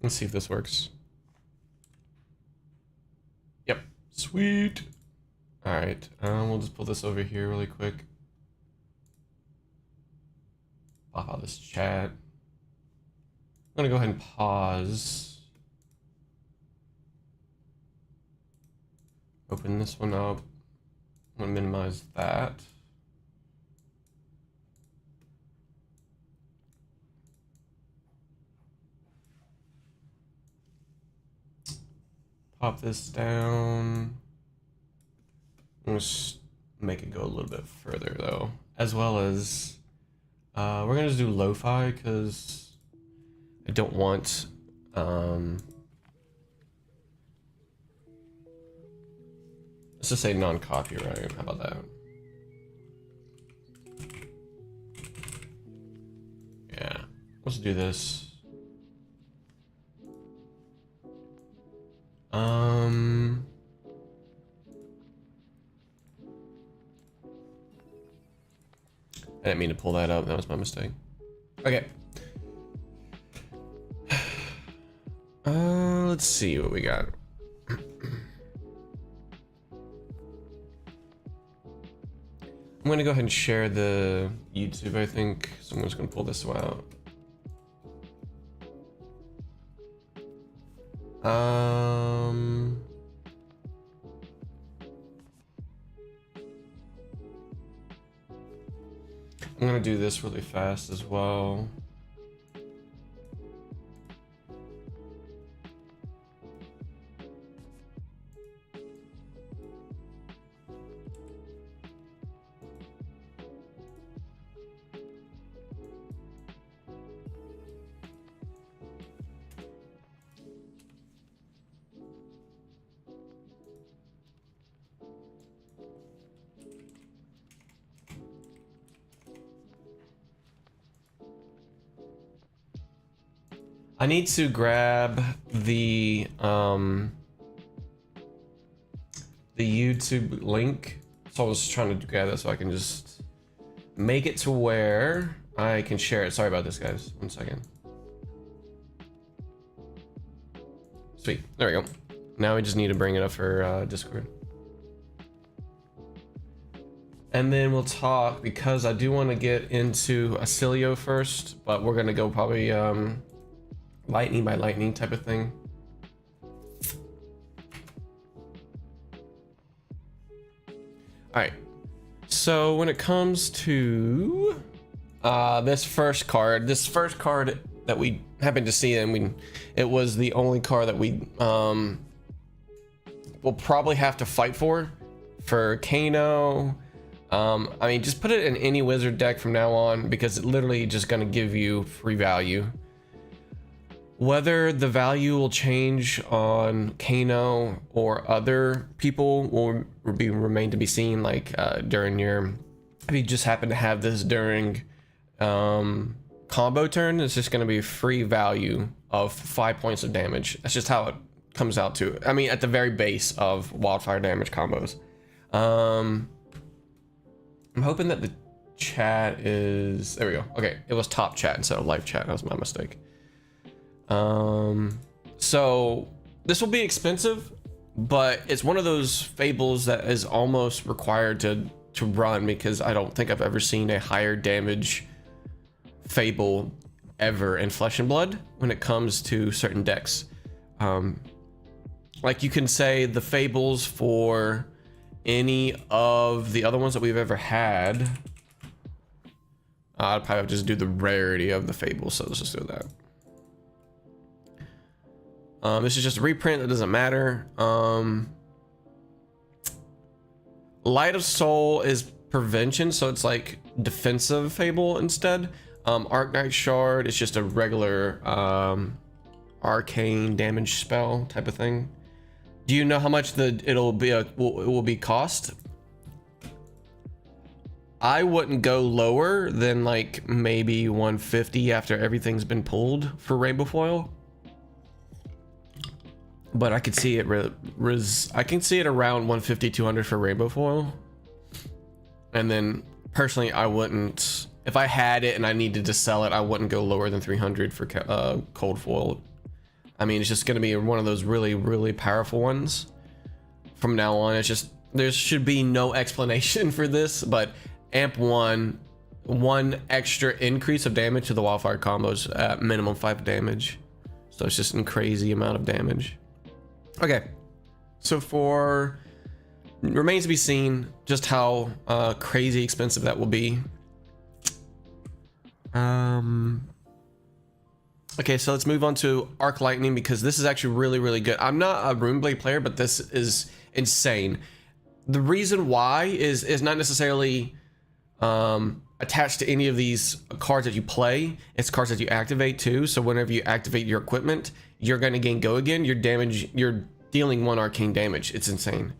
Let's see if this works. Yep, sweet. All right, we'll just pull this over here really quick. Pop out this chat. I'm gonna go ahead and pause. Open this one up. I'm gonna minimize that. Pop this down. I'm gonna make it go a little bit further though, as well as we're gonna just do lo-fi because I don't want let's just say non-copyright. How about that? Yeah, let's do this. I didn't mean to pull that up. That was my mistake. Okay. Let's see what we got. I'm gonna go ahead and share the YouTube, I think. So I'm just gonna pull this out. I'm gonna do this really fast as well. I need to grab the YouTube link. So I was trying to grab that so I can just make it to where I can share it. Sorry about this, guys. 1 second. Sweet. There we go. Now we just need to bring it up for Discord. And then we'll talk, because I do want to get into Acilio first, but we're going to go probably lightning by lightning type of thing. All right, so when it comes to this first card that we happened to see, and it was the only card that we will probably have to fight for Kano. I mean, just put it in any wizard deck from now on, because it's literally just going to give you free value. Whether the value will change on Kano or other people will remain to be seen. Like during your, if you just happen to have this during combo turn, it's just going to be free value of 5 points of damage. That's just how it comes out to. I mean, at the very base of wildfire damage combos. I'm hoping that the chat is, there we go. Okay, it was top chat instead of live chat. That was my mistake. So this will be expensive, but it's one of those fables that is almost required to run, because I don't think I've ever seen a higher damage fable ever in Flesh and Blood when it comes to certain decks. Like you can say the fables for any of the other ones that we've ever had. I'd probably just do the rarity of the fable, so let's just do that. This is just a reprint, that doesn't matter. Light of Soul is prevention, so it's like defensive fable instead. Arknight Shard is just a regular arcane damage spell type of thing. Do you know how much it will be cost? I wouldn't go lower than like maybe 150 after everything's been pulled for Rainbow Foil. But I could see it I can see it around 150, 200 for Rainbow Foil. And then personally, I wouldn't, if I had it and I needed to sell it, I wouldn't go lower than 300 for Cold Foil. I mean, it's just going to be one of those really, really powerful ones from now on. It's just, there should be no explanation for this, but amp 1, 1 extra increase of damage to the wildfire combos at minimum 5 damage. So it's just a crazy amount of damage. Okay, so for remains to be seen just how crazy expensive that will be. Okay, so let's move on to Arc Lightning, because this is actually really, really good. I'm not a Runeblade player, but this is insane. The reason why is not necessarily attached to any of these cards that you play. It's cards that you activate too. So whenever you activate your equipment, you're going to gain Go Again. You're dealing 1 arcane damage. It's insane.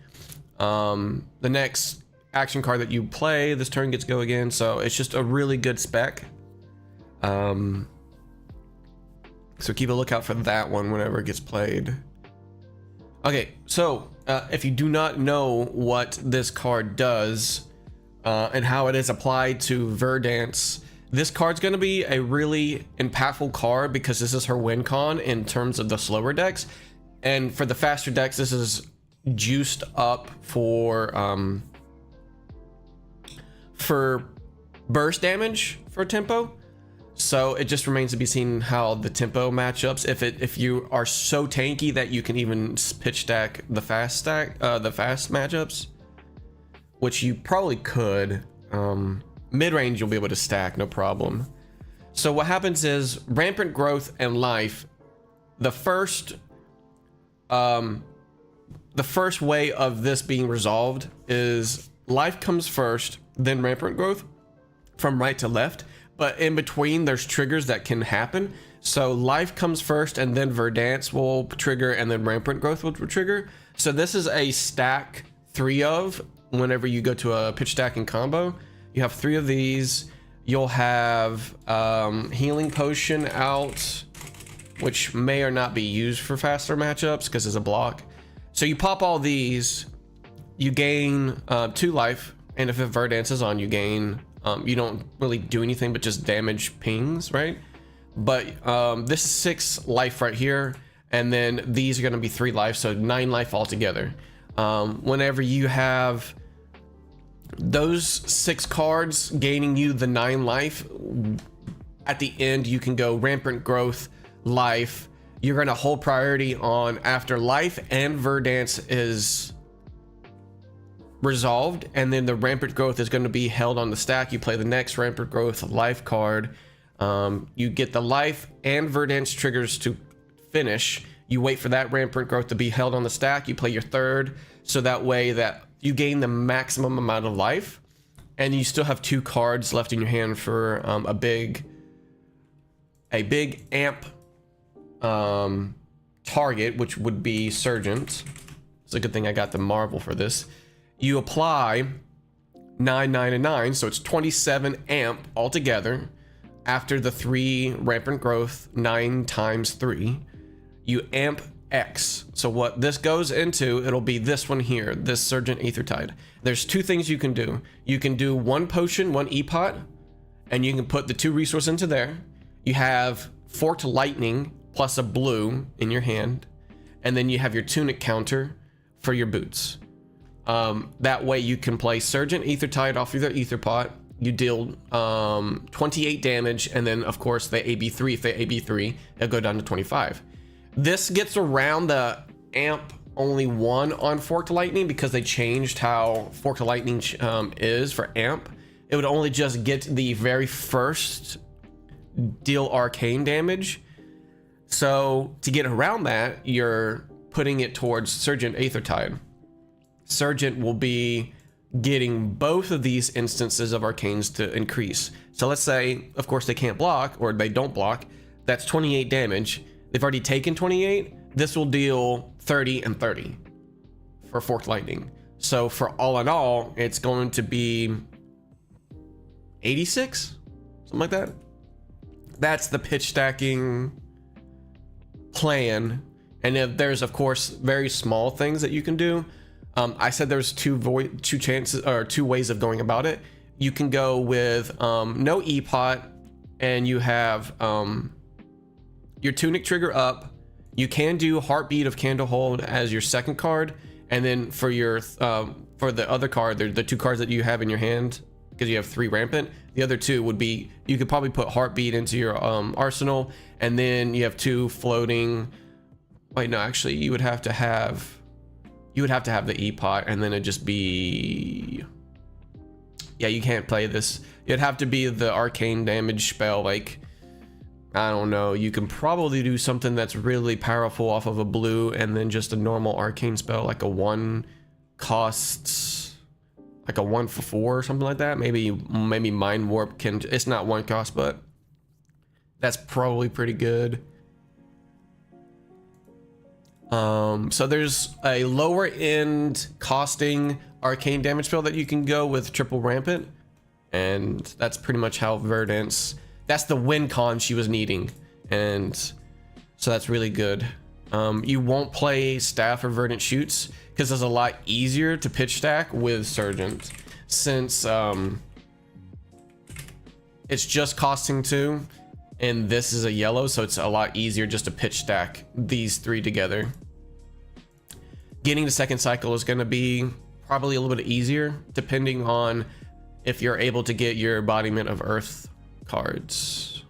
The next action card that you play this turn gets Go Again. So it's just a really good spec. So keep a lookout for that one whenever it gets played. Okay, so if you do not know what this card does and how it is applied to Verdance, this card's going to be a really impactful card because this is her win con in terms of the slower decks. And for the faster decks, this is juiced up for burst damage for tempo. So it just remains to be seen how the tempo matchups. If you are so tanky that you can even pitch stack the fast matchups, which you probably could. Mid range you'll be able to stack no problem. So what happens is rampant growth and life. The first way of this being resolved is life comes first, then rampant growth from right to left. But in between, there's triggers that can happen. So life comes first, and then Verdance will trigger, and then rampant growth will trigger. So this is a stack 3 of whenever you go to a pitch stacking combo. You have 3 of these. You'll have healing potion out, which may or not be used for faster matchups because it's a block. So you pop all these, you gain 2 life, and if Verdance is on, you gain. You don't really do anything but just damage pings, right? But this is 6 life right here, and then these are going to be 3 life, so 9 life altogether. Whenever you have those 6 cards gaining you the 9 life, at the end you can go rampant growth, life. You're going to hold priority on after life and Verdance is resolved, and then the rampant growth is going to be held on the stack. You play the next rampant growth life card. You get the life and Verdance triggers to finish. You wait for that rampant growth to be held on the stack. You play your third, so that way that you gain the maximum amount of life, and you still have 2 cards left in your hand for a big amp target, which would be Surgeons. It's a good thing I got the Marvel for this. You apply 9, 9, and 9, so it's 27 amp altogether. After the 3 rampant growth, 9 times 3, you amp X. So what this goes into, it'll be this one here, this Surgent Aethertide. There's 2 things you can do. You can do 1 potion, 1 E-pot, and you can put the 2 resource into there. You have Forked Lightning plus a blue in your hand, and then you have your tunic counter for your boots. That way you can play Surgent Aethertide off of their Ether Pot. You deal 28 damage, and then of course they AB3. If they AB3, it'll go down to 25. This gets around the amp only 1 on Forked Lightning because they changed how Forked Lightning is for amp. It would only just get the very first deal arcane damage. So to get around that, you're putting it towards Surgent Aethertide. Surgent will be getting both of these instances of arcanes to increase. So let's say, of course, they can't block, or they don't block. That's 28 damage. They've already taken 28. This will deal 30 and 30 for Forked Lightning. So for all in all, it's going to be 86, something like that. That's the pitch stacking plan. And if there's, of course, very small things that you can do. I said there's 2 ways of going about it. You can go with no E-pot, and you have your tunic trigger up. You can do Heartbeat of Candlehold as your second card, and then for your for the other card, the 2 cards that you have in your hand, because you have 3 rampant, the other 2 would be, you could probably put Heartbeat into your arsenal, and then you have 2 floating. Wait, no, actually you would have to have the E-pot, and then it'd just be, yeah, you can't play this. It'd have to be the arcane damage spell. Like, I don't know, you can probably do something that's really powerful off of a blue, and then just a normal arcane spell, like a 1 costs, like a 1 for 4 or something like that. Maybe Mind Warp can, it's not 1 cost, but that's probably pretty good. So there's a lower end costing arcane damage spell that you can go with triple rampant, and that's pretty much how Verdance, that's the win con she was needing, and so that's really good. You won't play Staff or Verdant Shoots because it's a lot easier to pitch stack with Surgeon, since it's just costing 2 and this is a yellow, so it's a lot easier just to pitch stack these 3 together. Getting the second cycle is going to be probably a little bit easier depending on if you're able to get your Embodiment of Earth cards.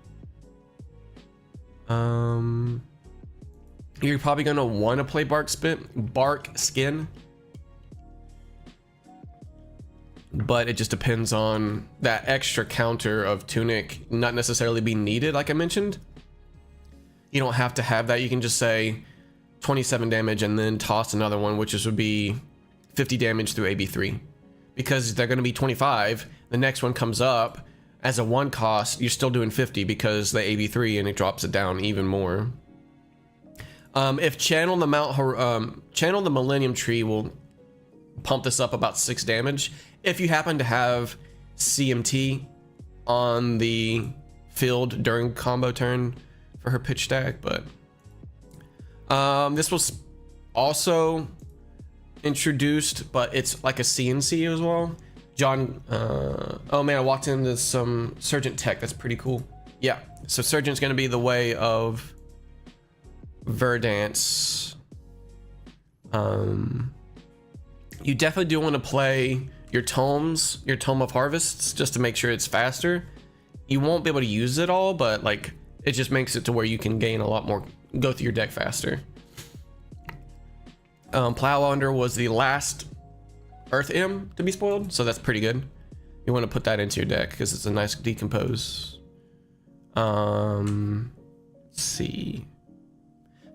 You're probably going to want to play Bark Skin, but it just depends on that extra counter of Tunic not necessarily being needed. Like I mentioned, you don't have to have that. You can just say 27 damage and then toss another one, which would be 50 damage through AB3, because they're going to be 25. The next one comes up as a 1 cost, you're still doing 50 because the AB3, and it drops it down even more. If Channel the Millennium Tree will pump this up about 6 damage if you happen to have CMT on the field during combo turn for her pitch stack. But this was also introduced, but it's like a CNC as well. John, oh man, I walked into some Surgeon tech. That's pretty cool. Yeah, so Surgeon's gonna be the way of Verdance. You definitely do want to play your tomes, your Tome of Harvests, just to make sure it's faster. You won't be able to use it all, but like it just makes it to where you can gain a lot more, go through your deck faster. Plow Under was the last Earth M to be spoiled, so that's pretty good. You want to put that into your deck because it's a nice decompose. Let's see.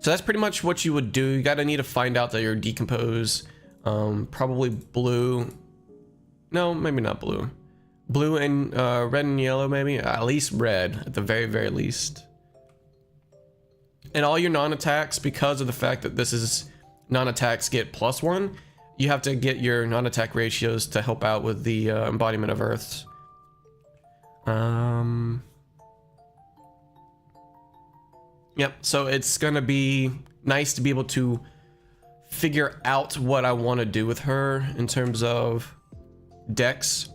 So that's pretty much what you would do. You gotta need to find out that your decompose, probably blue. No, maybe not blue. Blue and red and yellow, maybe. At least red, at the very, very least. And all your non-attacks, because of the fact that this is non-attacks get +1, you have to get your non-attack ratios to help out with the Embodiment of Earths. Yep, so it's gonna be nice to be able to figure out what I want to do with her in terms of decks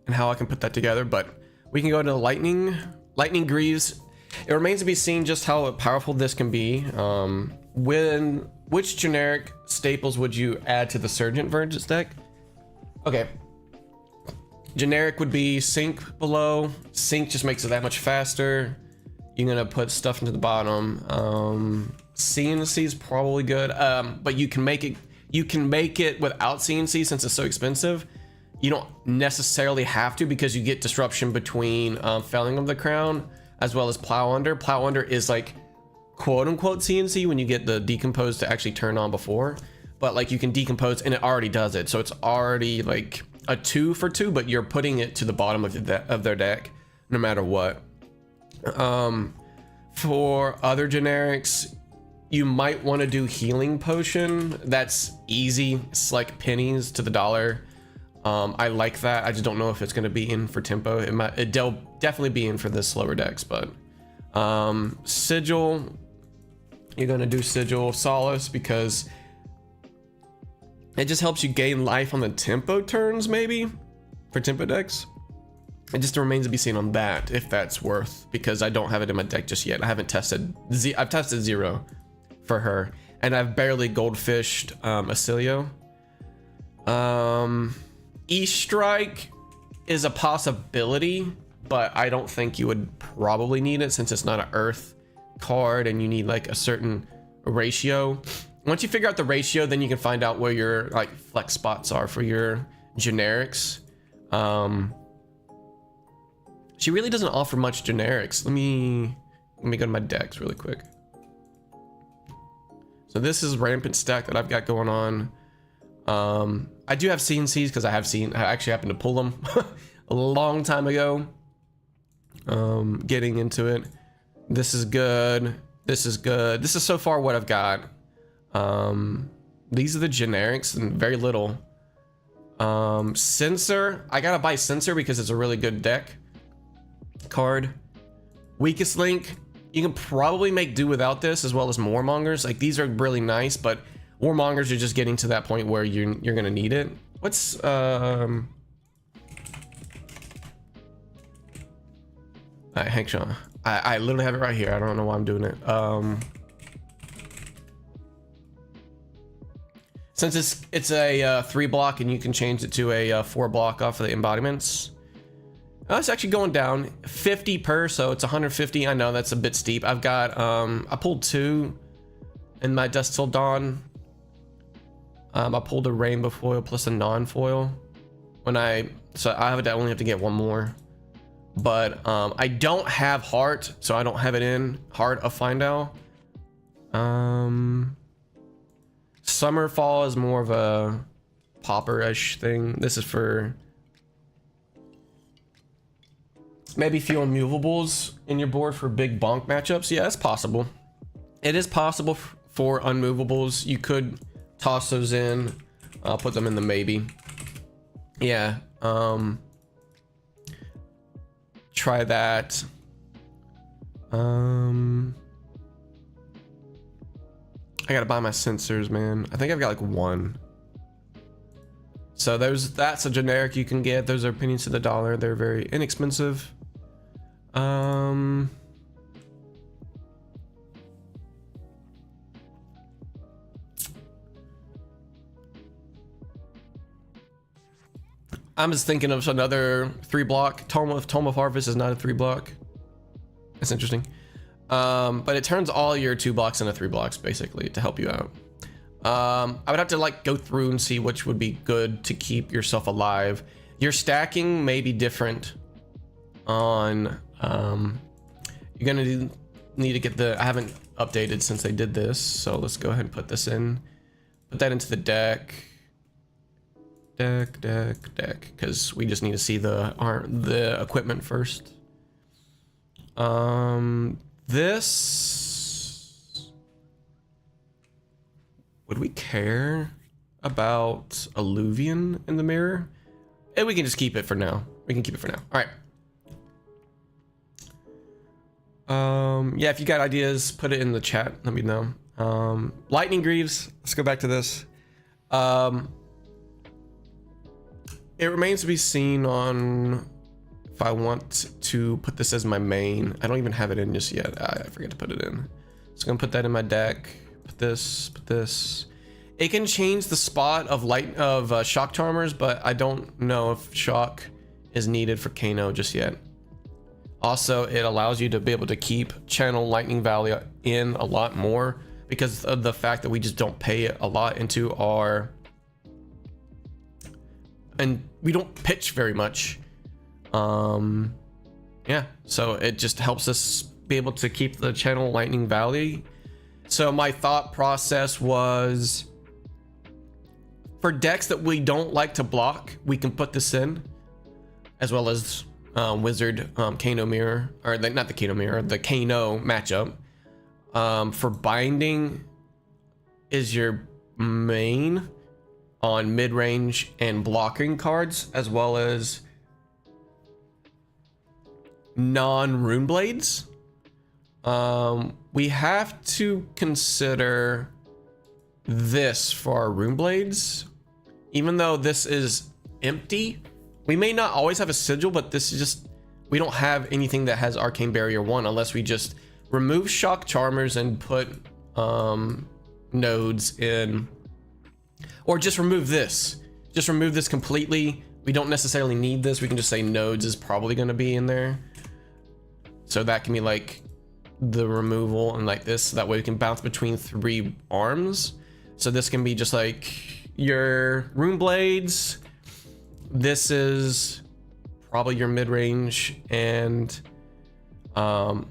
and how I can put that together. But we can go to Lightning Greaves. It remains to be seen just how powerful this can be. Which generic staples would you add to the Surgeon Vergence deck? Okay, generic would be Sync below. Sync just makes it that much faster. You're gonna put stuff into the bottom. CNC is probably good, but you can make it without CNC since it's so expensive. You don't necessarily have to, because you get disruption between Felling of the Crown as well as Plow Under. Plow Under is like quote unquote CNC when you get the decompose to actually turn on before, but like you can decompose and it already does it, so it's already like a 2 for 2, but you're putting it to the bottom of their deck no matter what. For other generics, you might want to do Healing Potion. That's easy. It's like pennies to the dollar. I like that. I just don't know if it's going to be in for tempo. It'll definitely be in for the slower decks, but Sigil, you're going to do Sigil Solace because it just helps you gain life on the tempo turns, maybe for tempo decks. It just remains to be seen on that if that's worth, because I don't have it in my deck just yet. I haven't tested. I've tested 0 for her, and I've barely goldfished Acilio. E-Strike is a possibility, but I don't think you would probably need it since it's not an Earth card and you need like a certain ratio. Once you figure out the ratio, then you can find out where your like flex spots are for your generics. She really doesn't offer much generics. Let me go to my decks really quick. So this is rampant stack that I've got going on. I do have CNCs because I actually happened to pull them a long time ago. Getting into it. This is good. This is good. This is so far what I've got. These are the generics and very little. Sensor. I gotta buy Sensor because it's a really good deck card. Weakest Link. You can probably make do without this, as well as Warmongers. Like, these are really nice, but Warmongers are just getting to that point where you're gonna need it. What's alright, hang on. I literally have it right here. I don't know why I'm doing it. Since it's a 3 block and you can change it to a 4 block off of the embodiments. Oh, it's actually going down 50 per, so it's 150. I know that's a bit steep. I've got I pulled 2 in my Dusk Till Dawn. I pulled a rainbow foil plus a non-foil. So I only have to get 1 more. But I don't have Heart, so I don't have it in Heart of Find Out. Summerfall is more of a popper-ish thing. This is for maybe few unmovables in your board for big bonk matchups. Yeah, it's possible. It is possible for unmovables. You could toss those in. I'll put them in the maybe. Yeah. Try that. I gotta buy my sensors, man. I think I've got like 1. So that's a generic you can get. Those are pennies to the dollar. They're very inexpensive. I'm just thinking of another 3 block. Tome of Harvest is not a 3 block. That's interesting. But it turns all your 2 blocks into 3 blocks basically to help you out. I would have to like go through and see which would be good to keep yourself alive. Your stacking may be different on you're gonna need to get I haven't updated since they did this, so let's go ahead and put this in. Put that into the deck, because we just need to see the equipment first. This, would we care about Alluvian in the mirror? And we can just keep it for now. All right. Yeah, if you got ideas, put it in the chat. Let me know. Lightning Greaves. Let's go back to this. It remains to be seen on if I want to put this as my main. I don't even have it in just yet. I forget to put it in. So I'm gonna put that in my deck. Put this. It can change the spot of shock charmers, but I don't know if shock is needed for Kano just yet. Also, it allows you to be able to keep channel Lightning Valley in a lot more because of the fact that we just don't pay a lot into our, and we don't pitch very much. Yeah, so it just helps us be able to keep the channel Lightning Valley. So my thought process was, for decks that we don't like to block, we can put this in, as well as Wizard Kano Mirror, or not the Kano Mirror, the Kano matchup. For binding is your main on mid-range and blocking cards, as well as non-rune blades. We have to consider this for our rune blades, even though this is empty. We may not always have a sigil, but this is just, we don't have anything that has Arcane Barrier 1 unless we just remove Shock Charmers and put nodes in, or just remove this. Just remove this completely. We don't necessarily need this. We can just say nodes is probably going to be in there. So that can be like the removal and like this. So that way we can bounce between 3 arms. So this can be just like your Rune Blades. This is probably your mid-range and at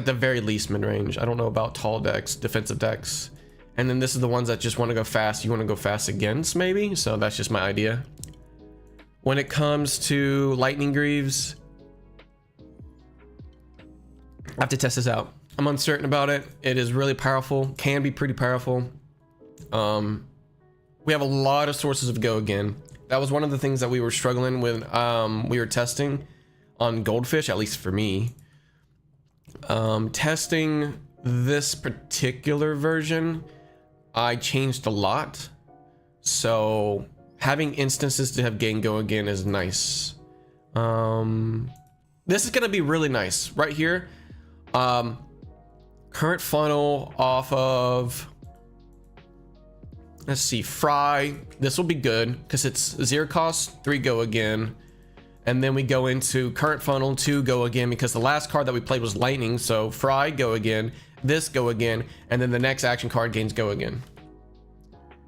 the very least mid-range. I don't know about tall decks, defensive decks. And then this is the ones that just want to go fast. You want to go fast against maybe. So that's just my idea. When it comes to Lightning Greaves, I have to test this out. I'm uncertain about it. It is really powerful, can be pretty powerful. We have a lot of sources of Go Again. That was one of the things that we were struggling with. We were testing on Goldfish, at least for me. Testing this particular version, I changed a lot. So having instances to have gain Go Again is nice. This is gonna be really nice right here. Current funnel off of, let's see, Fry. This will be good because it's 0 cost, 3 Go Again. And then we go into current funnel, 2 Go Again, because the last card that we played was Lightning. So Fry, Go Again, this Go Again, and then the next action card gains Go Again.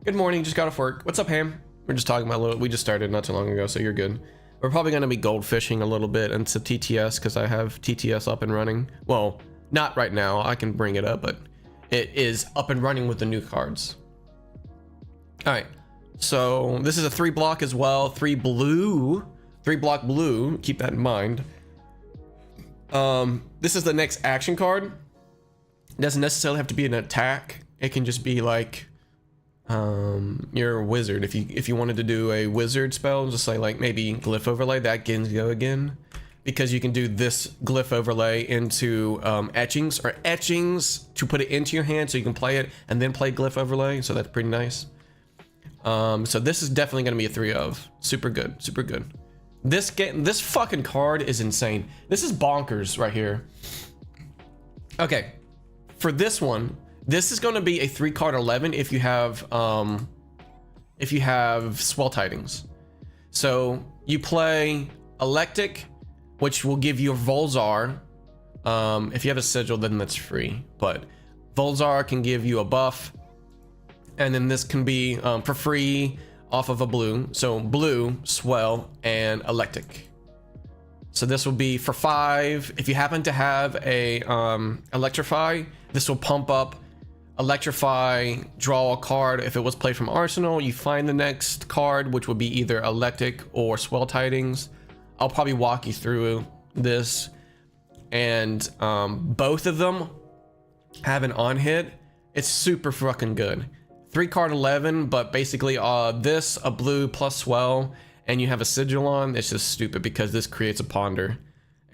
Good morning, just got off work. What's up, Ham? We're just talking about we just started not too long ago, so you're good. We're probably going to be goldfishing a little bit into TTS because I have TTS up and running. Well, not right now. I can bring it up, but it is up and running with the new cards. All right, so this is a 3 block as well. 3 block blue. Keep that in mind. This is the next action card. It doesn't necessarily have to be an attack. It can just be like your wizard. If you wanted to do a wizard spell, just say like maybe Glyph Overlay, that gains Go Again, because you can do this Glyph Overlay into etchings to put it into your hand so you can play it and then play Glyph Overlay. So that's pretty nice. So this is definitely going to be a 3 of. Super good, super good. This fucking card is insane. This is bonkers right here. Okay, for this one, this is going to be a 3 card 11 if you have Swell Tidings. So you play Electic, which will give you a Volzar. If you have a sigil, then that's free, but Volzar can give you a buff, and then this can be for free off of a blue. So blue, Swell, and Electic. So this will be for 5. If you happen to have a Electrify, this will pump up Electrify, draw a card. If it was played from Arsenal, you find the next card, which would be either Electic or Swell Tidings. I'll probably walk you through this. And both of them have an on hit. It's super fucking good. 3 card 11, but basically this, a blue plus Swell, and you have a sigil on. It's just stupid because this creates a ponder.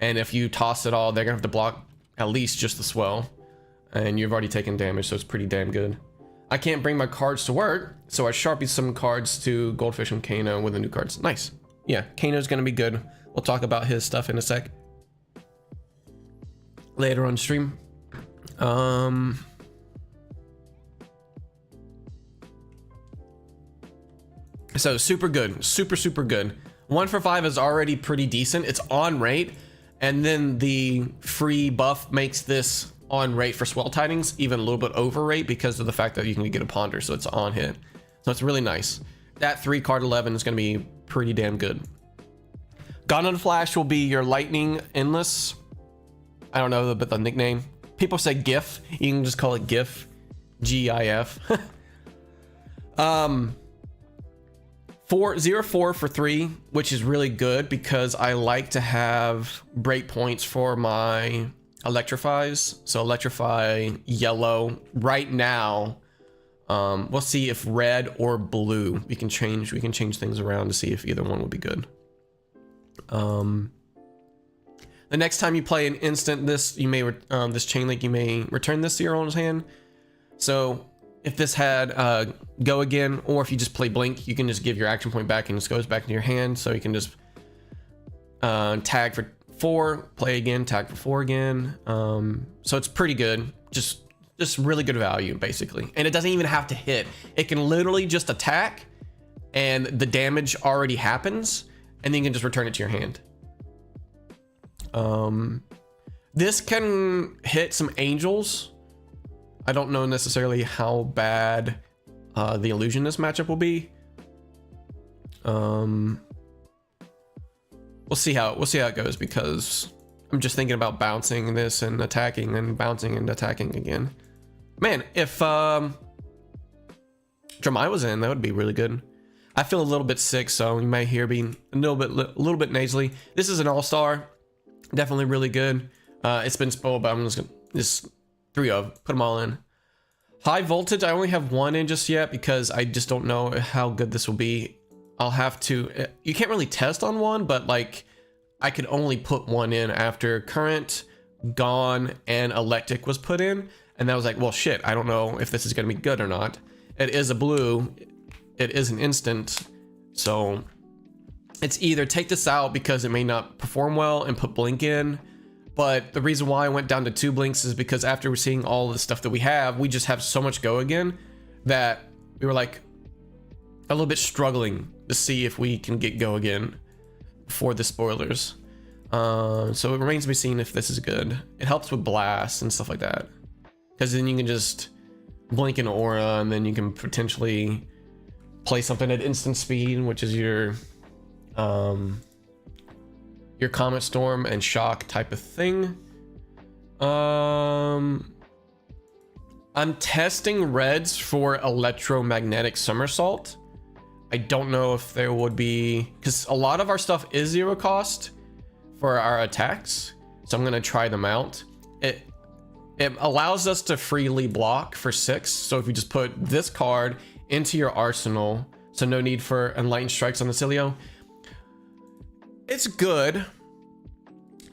And if you toss it all, they're gonna have to block at least just the Swell. And you've already taken damage, so it's pretty damn good. I can't bring my cards to work, so I sharpied some cards to Goldfish and Kano with the new cards. Nice. Yeah, Kano's gonna be good. We'll talk about his stuff in a sec. Later on stream. So super good, super good. 1 for 5 is already pretty decent. It's on rate, and then the free buff makes this on rate for Swell Tidings even a little bit over rate because of the fact that you can get a ponder, so it's on hit. So it's really nice. That 3 card 11 is going to be pretty damn good. Gone Flash will be your Lightning Endless. I don't know but the nickname. People say GIF. You can just call it GIF. GIF. 4 for 3, which is really good because I like to have breakpoints for my Electrifies. So Electrify yellow right now. We'll see if red or blue. We can change things around to see if either one would be good. The next time you play an instant, this chain link, you may return this to your owner's hand. So if this had Go Again, or if you just play Blink, you can just give your action point back and it just goes back into your hand. So you can just tag for 4, play again, tag for 4 again. So it's pretty good. Just really good value, basically. And it doesn't even have to hit. It can literally just attack, and the damage already happens, and then you can just return it to your hand. This can hit some angels. I don't know necessarily how bad the illusionist matchup will be. We'll see how it goes, because I'm just thinking about bouncing this and attacking and bouncing and attacking again. Man, if Dramai was in, that would be really good. I feel a little bit sick, so you might hear being a little bit nasally. This is an all-star, definitely really good. It's been spoiled, but I'm just gonna just 3 of put them all in. High voltage, I only have 1 in just yet because I just don't know how good this will be. I'll have to. You can't really test on 1, but like I could only put 1 in after current, gone, and electric was put in. And that was like, well, shit, I don't know if this is going to be good or not. It is a blue. It is an instant. So it's either take this out because it may not perform well and put blink in. But the reason why I went down to 2 blinks is because after we're seeing all the stuff that we just have so much go again that we were like a little bit struggling to see if we can get go again before the spoilers. So it remains to be seen if this is good. It helps with blasts and stuff like that, because then you can just blink an aura, and then you can potentially play something at instant speed, which is your Comet Storm and Shock type of thing. I'm testing reds for electromagnetic somersault. I don't know if there would be, because a lot of our stuff is 0 cost for our attacks, so I'm gonna try them out. It allows us to freely block for 6, so if you just put this card into your arsenal, so no need for Enlightened Strikes on the Cilio. It's good.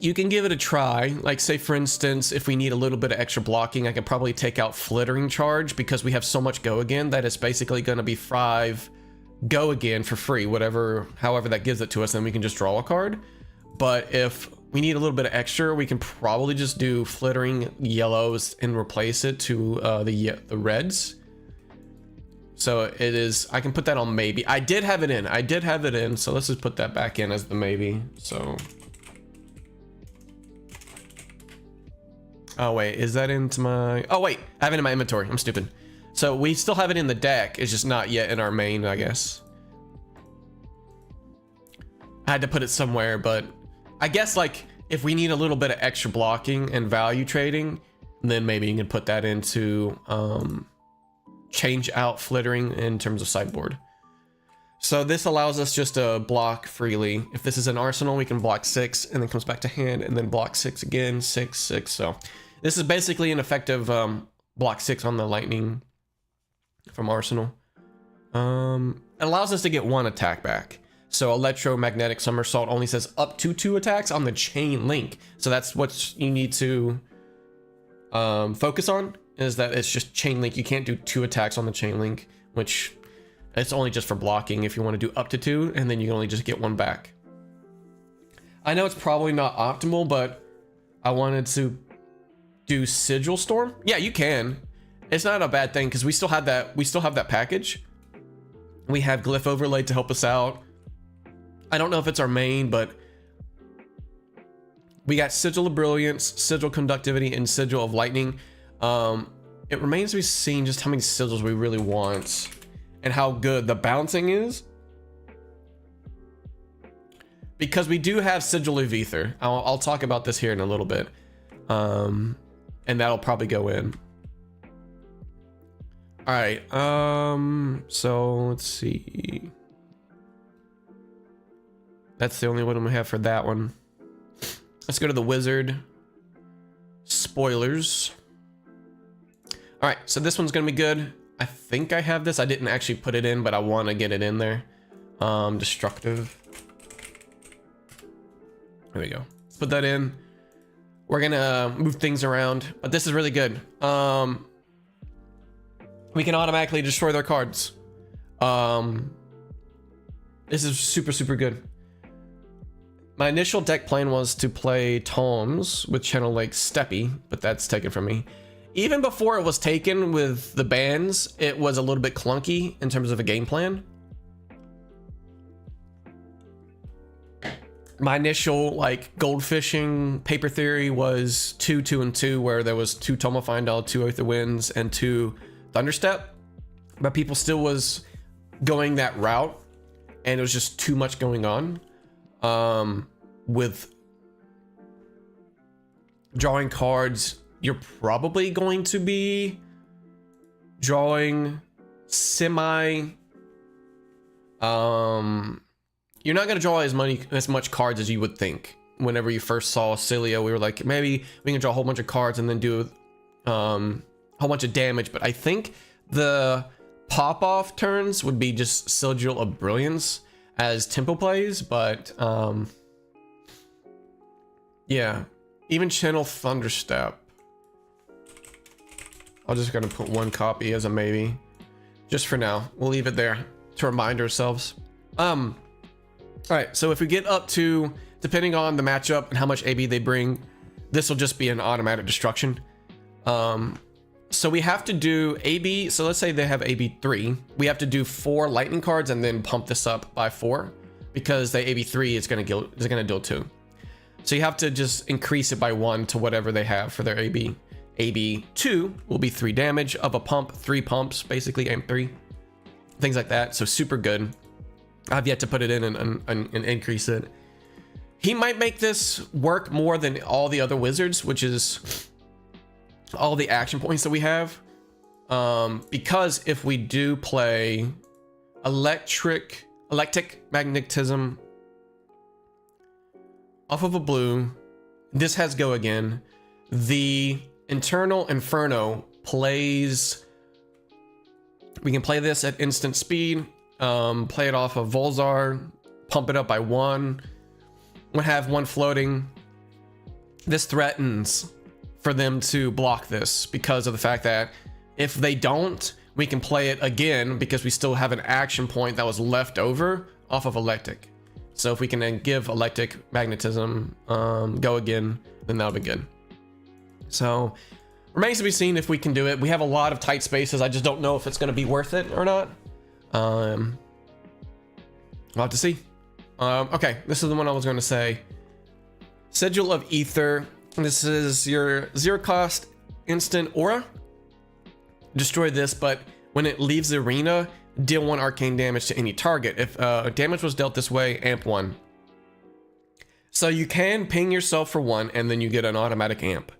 You can give it a try. Like, say for instance, if we need a little bit of extra blocking, I could probably take out Flittering Charge, because we have so much go again that it's basically going to be 5 go again for free, however that gives it to us, then we can just draw a card. But if we need a little bit of extra, we can probably just do Flittering yellows and replace it to the reds. So it is, I can put that on maybe. I did have it in, so let's just put that back in as the maybe. So, oh wait, is that into my, oh wait, I have it in my inventory, I'm stupid. So we still have it in the deck, it's just not yet in our main, I guess. I had to put it somewhere, but I guess like if we need a little bit of extra blocking and value trading, then maybe you can put that into change out Flittering in terms of sideboard. So this allows us just to block freely. If this is an arsenal, we can block 6 and then comes back to hand and then block 6 again, 6, 6. So this is basically an effective block 6 on the lightning from arsenal. It allows us to get 1 attack back. So electromagnetic somersault only says up to 2 attacks on the chain link. So that's what you need to focus on, is that it's just chain link. You can't do 2 attacks on the chain link, which it's only just for blocking if you want to do up to 2, and then you can only just get 1 back. I know it's probably not optimal, but I wanted to do Sigil Storm. Yeah, you can. It's not a bad thing because we still have that package. We have Glyph Overlay to help us out. I don't know if it's our main, but we got Sigil of Brilliance, Sigil Conductivity, and Sigil of Lightning. It remains to be seen just how many sigils we really want and how good the bouncing is, because we do have Sigil of Ether. I'll talk about this here in a little bit, and that'll probably go in. All right, so let's see. That's the only one we have for that one. Let's go to the wizard. Spoilers. All right, so this one's gonna be good. I think I have this. I didn't actually put it in, but I want to get it in there. Destructive. There we go. Put that in. We're gonna move things around, but this is really good. We can automatically destroy their cards. This is super, super good. My initial deck plan was to play Tomes with Channel Lake Steppy, but that's taken from me. Even before it was taken with the bans, it was a little bit clunky in terms of a game plan. My initial like gold fishing paper theory was 2, 2, and 2, where there was 2 Toma Findal, 2 Aether Winds, and 2 Thunderstep, but people still was going that route, and it was just too much going on. With drawing cards, you're probably going to be drawing semi. You're not going to draw as much cards as you would think. Whenever you first saw Cilia, we were like, maybe we can draw a whole bunch of cards and then do a whole bunch of damage. But I think the pop-off turns would be just Sigil of Brilliance as tempo plays. But yeah, even Channel Thunderstep. I'm just going to put 1 copy as a maybe. Just for now. We'll leave it there to remind ourselves. Alright, so if we get up to, depending on the matchup and how much AB they bring, this will just be an automatic destruction. So we have to do AB, so let's say they have AB 3. We have to do 4 lightning cards and then pump this up by 4, because the AB 3 is gonna deal 2. So you have to just increase it by 1 to whatever they have for their AB. AB 2 will be 3 damage of a pump, 3 pumps, basically aim 3. Things like that, so super good. I've yet to put it in and increase it. He might make this work more than all the other wizards, which is all the action points that we have. Because if we do play electric magnetism off of a blue, this has go again. The internal inferno plays. We can play this at instant speed. Play it off of Volzar, pump it up by 1. We'll have 1 floating. This threatens for them to block this because of the fact that if they don't, we can play it again because we still have an action point that was left over off of Electric. So if we can then give Electric Magnetism go again, then that'll be good. So remains to be seen if we can do it. We have a lot of tight spaces. I just don't know if it's going to be worth it or not. We'll have to see. Okay, this is the one I was going to say. Sigil of Ether. This is your 0 cost instant aura. Destroy this, but when it leaves the arena, deal 1 arcane damage to any target. If damage was dealt this way, amp 1. So you can ping yourself for 1, and then you get an automatic amp.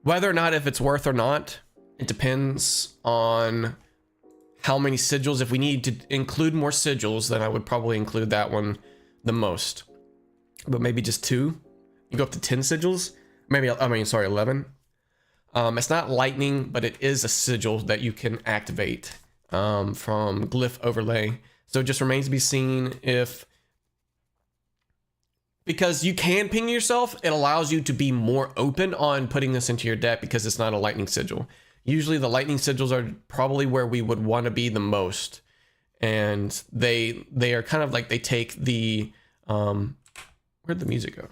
Whether or not if it's worth or not, it depends on how many sigils. If we need to include more sigils, then I would probably include that one the most. But maybe just 2. You go up to 10 sigils. Maybe, 11. It's not lightning, but it is a sigil that you can activate from Glyph Overlay. So it just remains to be seen if... Because you can ping yourself, it allows you to be more open on putting this into your deck because it's not a lightning sigil. Usually the lightning sigils are probably where we would want to be the most. And they are kind of like, they take the... where'd the music go?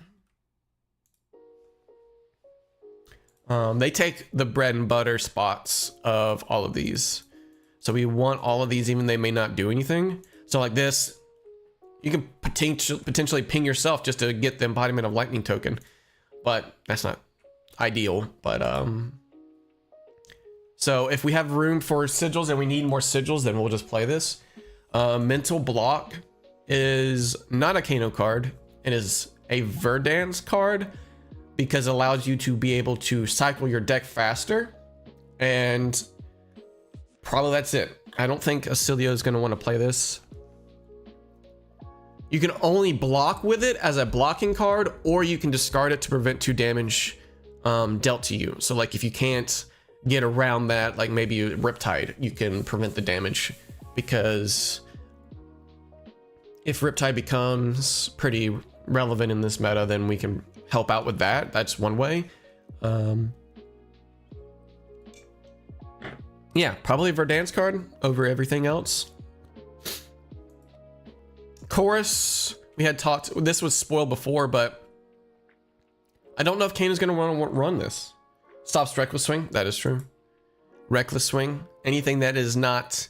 They take the bread and butter spots of all of these. So we want all of these, even they may not do anything. So like this, you can potentially ping yourself just to get the embodiment of lightning token, but that's not ideal. But so if we have room for sigils and we need more sigils, then we'll just play this. Mental Block is not a Kano card. It is a Verdance card because it allows you to be able to cycle your deck faster, and probably that's it. I don't think Acilio is going to want to play this. You can only block with it as a blocking card, or you can discard it to prevent 2 damage dealt to you. So like if you can't get around that, like maybe Riptide, you can prevent the damage, because if Riptide becomes pretty relevant in this meta, then we can help out with that. That's one way. Yeah, probably a Verdance card over everything else. Chorus, we had talked, this was spoiled before, but I don't know if Kane is going to want to run this. Stops Reckless Swing, that is true. Reckless Swing, anything that is not,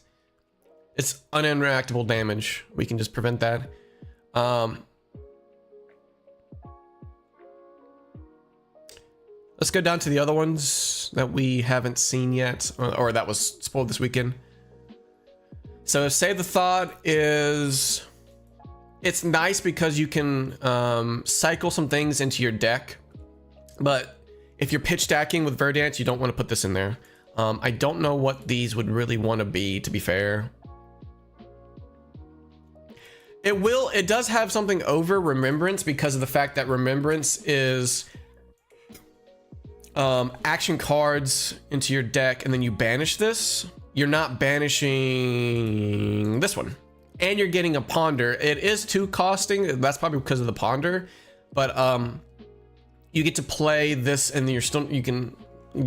it's uninteractable damage, we can just prevent that. Let's go down to the other ones that we haven't seen yet, or that was spoiled this weekend. So Save the Thought is, it's nice because you can cycle some things into your deck, but if you're pitch stacking with Verdance, you don't want to put this in there. I don't know what these would really want to be fair. It does have something over Remembrance because of the fact that Remembrance is action cards into your deck and then you banish this. You're not banishing this one, and you're getting a Ponder. It is 2 costing, that's probably because of the Ponder, but you get to play this and you're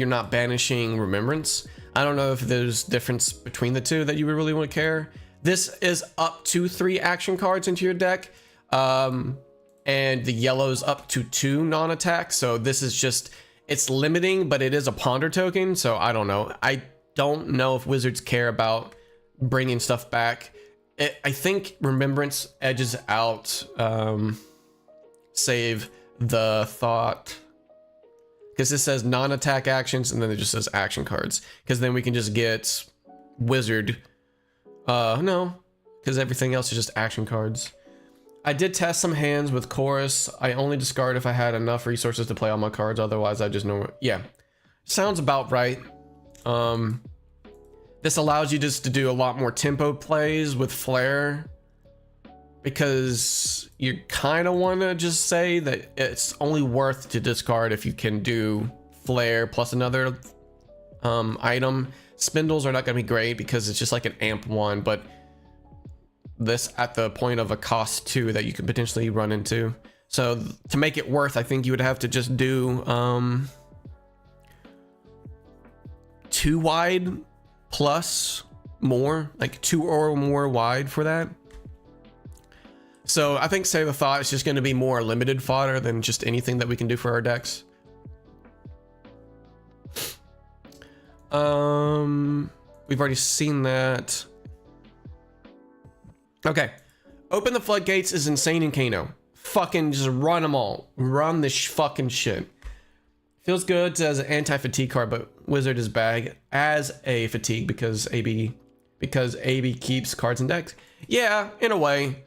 not banishing Remembrance. I don't know if there's difference between the two that you would really want to care. This is up to 3 action cards into your deck, and the yellow's up to 2 non-attack, so this is just, it's limiting, but it is a Ponder token, so I don't know. I don't know if Wizards care about bringing stuff back. I think Remembrance edges out Save the Thought, because this says non-attack actions and then it just says action cards, because then we can just get Wizard. No, because everything else is just action cards. I did test some hands with Chorus. I only discard if I had enough resources to play all my cards, otherwise I just know. Yeah, sounds about right. This allows you just to do a lot more tempo plays with Flare, because you kind of want to just say that it's only worth to discard if you can do Flare plus another item. Spindles are not going to be great because it's just like an amp 1, but this at the point of a cost 2 that you could potentially run into. So to make it worth, I think you would have to just do 2 wide plus more, like 2 or more wide for that. So I think Save the Thought is just going to be more limited fodder than just anything that we can do for our decks. We've already seen that. Okay, Open the Floodgates is insane in Kano. Fucking just run them all. Run this fucking shit. Feels good as an anti-fatigue card, but Wizard is bad as a fatigue because AB keeps cards in decks. Yeah, in a way.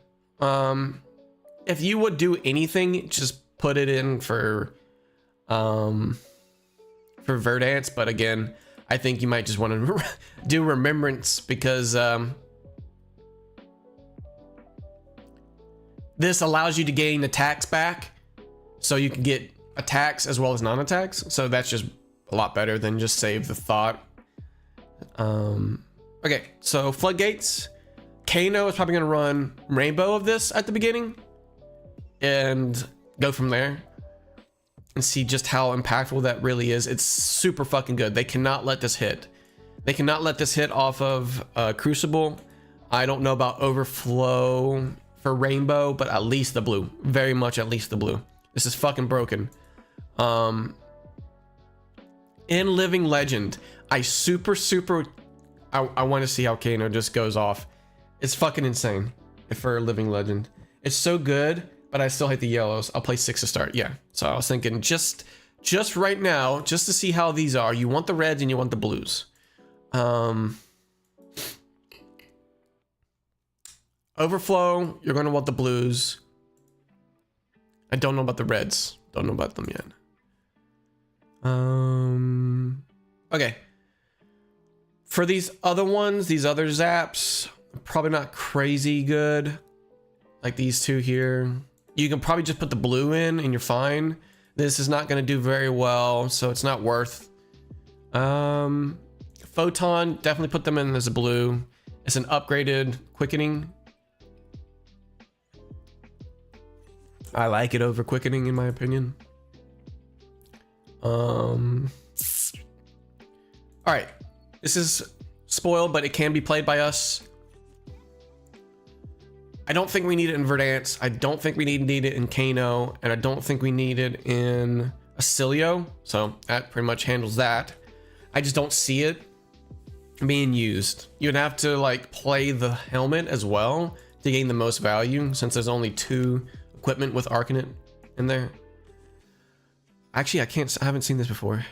If you would do anything, just put it in for Verdance, but again, I think you might just want to do Remembrance because this allows you to gain attacks back, so you can get attacks as well as non-attacks, so that's just a lot better than just Save the Thought. Okay, so Floodgates. Kano is probably going to run Rainbow of this at the beginning and go from there and see just how impactful that really is. It's super fucking good. They cannot let this hit. They cannot let this hit off of Crucible. I don't know about Overflow for Rainbow, but at least the blue. Very much at least the blue. This is fucking broken. In Living Legend, I want to see how Kano just goes off. It's fucking insane for Living Legend. It's so good, but I still hate the yellows. I'll play 6 to start. Yeah. So I was thinking just right now, just to see how these are. You want the reds and you want the blues. Overflow, you're going to want the blues. I don't know about the reds. Don't know about them yet. Okay. For these other ones, these other zaps, probably not crazy good. Like these two here. You can probably just put the blue in and you're fine. This is not going to do very well, so it's not worth. Photon, definitely put them in as a blue. It's an upgraded quickening. I like it over quickening in my opinion. All right, this is spoiled, but it can be played by us. I don't think we need it in Verdance. I don't think we need it in Kano, and I don't think we need it in Acilio. So that pretty much handles that. I just don't see it being used. You'd have to like play the helmet as well to gain the most value, since there's only 2 equipment with Arcanet in there. Actually, I haven't seen this before.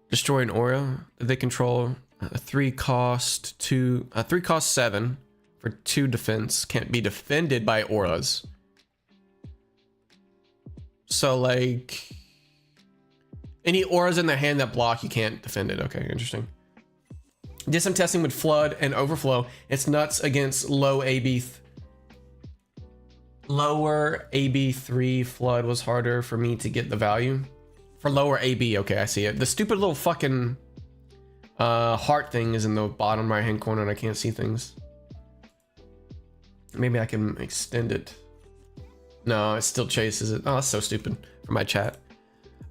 Destroy an aura. They control 3 cost 7 for 2 defense. Can't be defended by auras. So like any auras in their hand that block, you can't defend it. Okay, interesting. Did some testing with Flood and Overflow. It's nuts against low AB. Lower AB3 Flood was harder for me to get the value. For lower AB, okay, I see it. The stupid little fucking heart thing is in the bottom right hand corner and I can't see things. Maybe I can extend it. No, it still chases it. Oh, that's so stupid for my chat.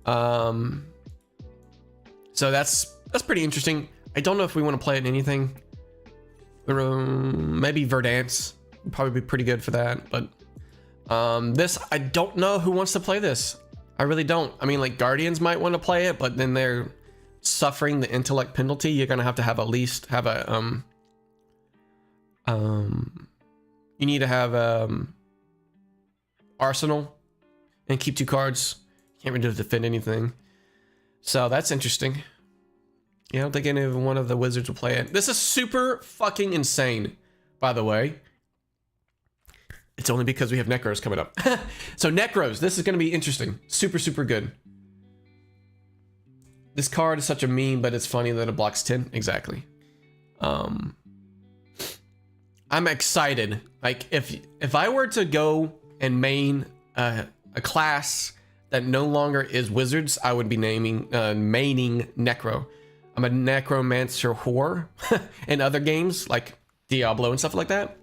So that's pretty interesting. I don't know if we want to play it in anything. Maybe Verdance would probably be pretty good for that, but this, I don't know who wants to play this. I really don't. I mean, like Guardians might want to play it, but then they're suffering the intellect penalty. You're gonna have to have at least have a you need to have Arsenal and keep 2 cards. Can't really defend anything. So that's interesting. Yeah, I don't think any one of the wizards will play it. This is super fucking insane, by the way. It's only because we have Necros coming up. So Necros, this is going to be interesting. Super, super good. This card is such a meme, but it's funny that it blocks 10. Exactly. I'm excited. Like if I were to go and main a class that no longer is wizards, I would be maining Necro. I'm a necromancer whore in other games like Diablo and stuff like that.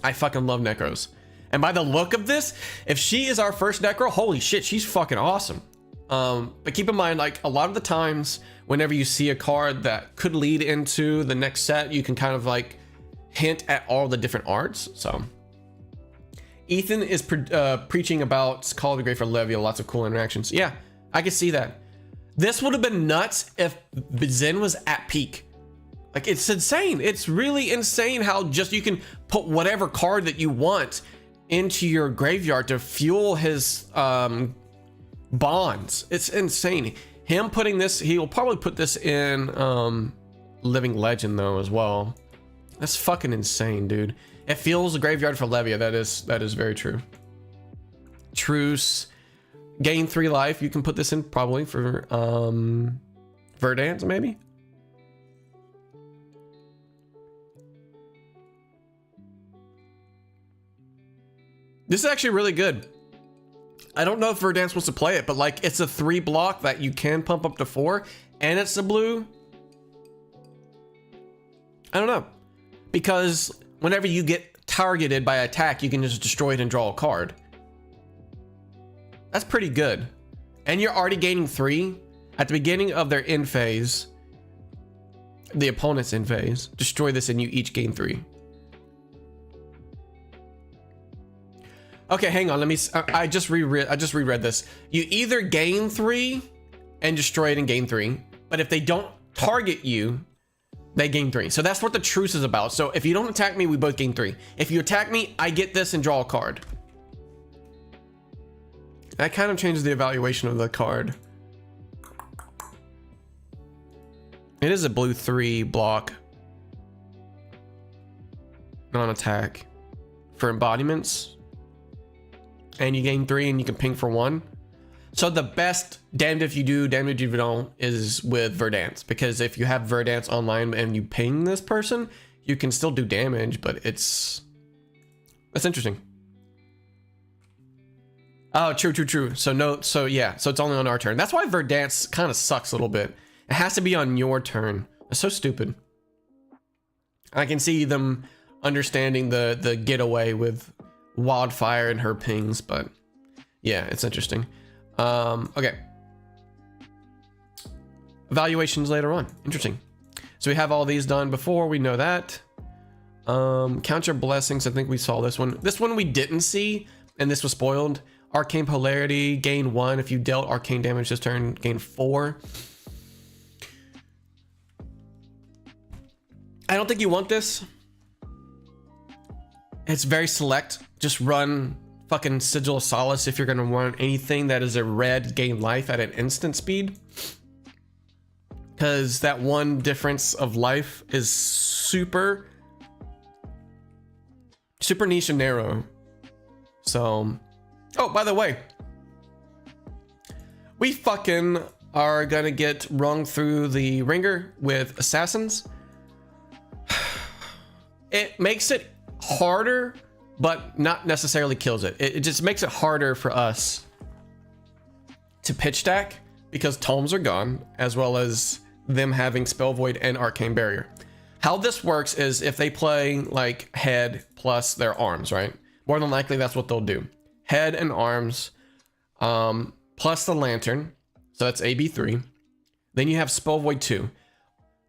I fucking love Necros. And by the look of this, if she is our first Necro, holy shit, she's fucking awesome. But keep in mind, like a lot of the times, whenever you see a card that could lead into the next set, you can kind of like hint at all the different arts. So Ethan is preaching about Call of the Grave for Levia, lots of cool interactions. Yeah, I can see that. This would have been nuts if Zen was at peak. Like, it's insane. It's really insane how just you can put whatever card that you want into your graveyard to fuel his bonds. It's insane. Him putting this, he will probably put this in Living Legend though as well. That's fucking insane, dude. It fuels the graveyard for Levia. That is very true. Truce. Gain 3 life. You can put this in probably for Verdance, maybe. This is actually really good. I don't know if Verdance wants to play it, but like it's a 3 block that you can pump up to 4, and it's a blue. I don't know, because whenever you get targeted by attack, you can just destroy it and draw a card. That's pretty good. And you're already gaining 3 at the beginning of their end phase. The opponent's end phase. Destroy this and you each gain 3. Okay, hang on. Let me. I just reread this. You either gain 3 and destroy it and gain 3, but if they don't target you, they gain 3. So that's what the truce is about. So if you don't attack me, we both gain 3. If you attack me, I get this and draw a card. That kind of changes the evaluation of the card. It is a blue 3 block. Non-attack. For embodiments. And you gain 3 and you can ping for 1. So the best damned if you do, damned if you don't is with Verdance. Because if you have Verdance online and you ping this person, you can still do damage, but that's interesting. Oh, true. So yeah, so it's only on our turn. That's why Verdance kind of sucks a little bit. It has to be on your turn. It's so stupid. I can see them understanding the getaway with Wildfire and her pings, but yeah, it's interesting. Okay. Evaluations later on. Interesting. So we have all these done before. We know that. Count your blessings. I think we saw this one. This one we didn't see, and this was spoiled. Arcane polarity, gain 1. If you dealt arcane damage this turn, gain 4. I don't think you want this. It's very select. Just run fucking Sigil of Solace if you're gonna run anything that is a red gain life at an instant speed. Because that one difference of life is super niche and narrow. So, oh, by the way, we fucking are gonna get rung through the ringer with assassins. It makes it harder, but not necessarily kills it. It just makes it harder for us to pitch stack because tomes are gone, as well as them having Spell Void and Arcane Barrier. How this works is if they play like head plus their arms, right? More than likely that's what they'll do. Head and arms, plus the lantern. So that's AB3. Then you have Spell Void 2.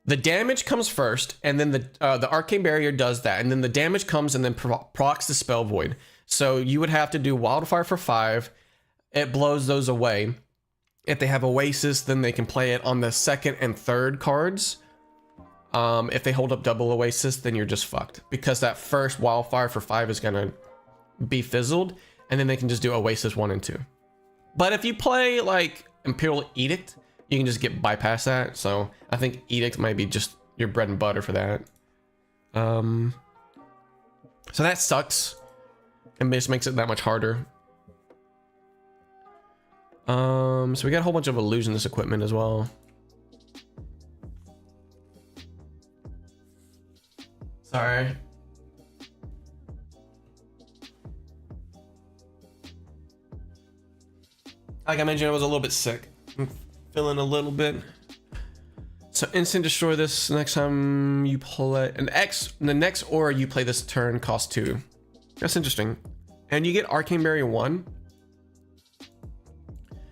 The damage comes first, and then the Arcane Barrier does that, and then the damage comes and then procs the Spell Void. So you would have to do Wildfire for 5. It blows those away. If they have Oasis, then they can play it on the second and third cards. If they hold up double Oasis, then you're just fucked, because that first Wildfire for 5 is gonna be fizzled, and then they can just do Oasis 1 and 2. But if you play like Imperial Edict, you can just get bypass that. So I think Edict might be just your bread and butter for that. So that sucks, and just makes it that much harder. So we got a whole bunch of illusionist equipment as well. Sorry. Like I mentioned, I was a little bit sick. I'm feeling a little bit. So instant destroy this next time you play the next aura you play this turn costs 2. That's interesting. And you get Arcane Barrier 1.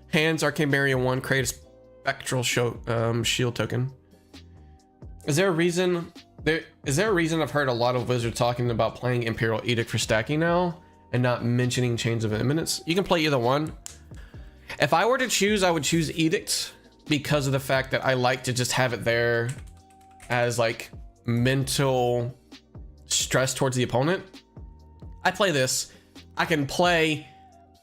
Hands Arcane Barrier 1, create a spectral shield token. Is there a reason I've heard a lot of wizards talking about playing Imperial Edict for stacking now and not mentioning Chains of Imminence? You can play either one. If I were to choose, I would choose Edict because of the fact that I like to just have it there as like mental stress towards the opponent. I play this, I can play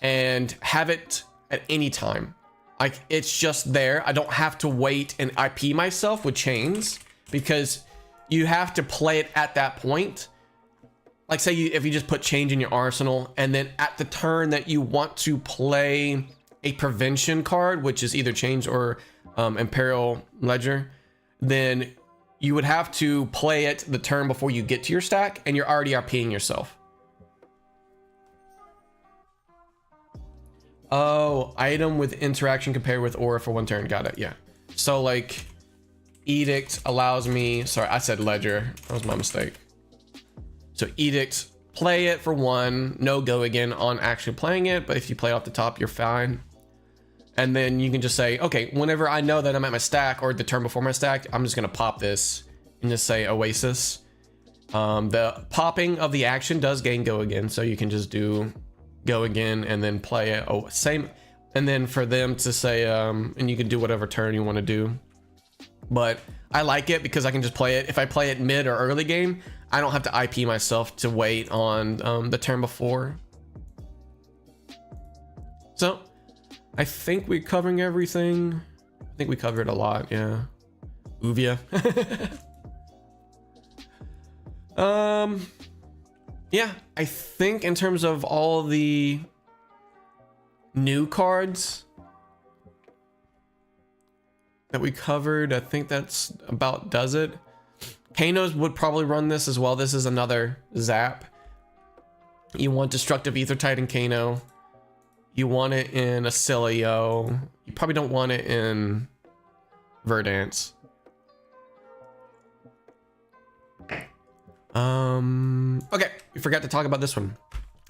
and have it at any time. Like it's just there. I don't have to wait and IP myself with chains, because you have to play it at that point. Like say if you just put change in your arsenal, and then at the turn that you want to play a prevention card, which is either change or Imperial Ledger, then you would have to play it the turn before you get to your stack, and you're already RPing yourself. Oh, item with interaction compared with aura for 1 turn. Got it. Yeah. So like Edict allows me, sorry, I said Ledger. That was my mistake. So Edict, play it for 1, no go again on actually playing it, but if you play off the top, you're fine. And then you can just say, okay, whenever I know that I'm at my stack or the turn before my stack, I'm just gonna pop this and just say Oasis. The popping of the action does gain go again, so you can just do go again and then play it. Oh, same. And then for them to say, and you can do whatever turn you want to do. But I like it because I can just play it. If I play it mid or early game, I don't have to IP myself to wait on the turn before. So I think we're covering everything. I think we covered a lot. Yeah. Uvia. Yeah, I think in terms of all the new cards that we covered, I think that's about does it. Kanos would probably run this as well. This is another zap. You want Destructive Ether Titan Kano. You want it in Acilio. You probably don't want it in Verdance. Okay, we forgot to talk about this one.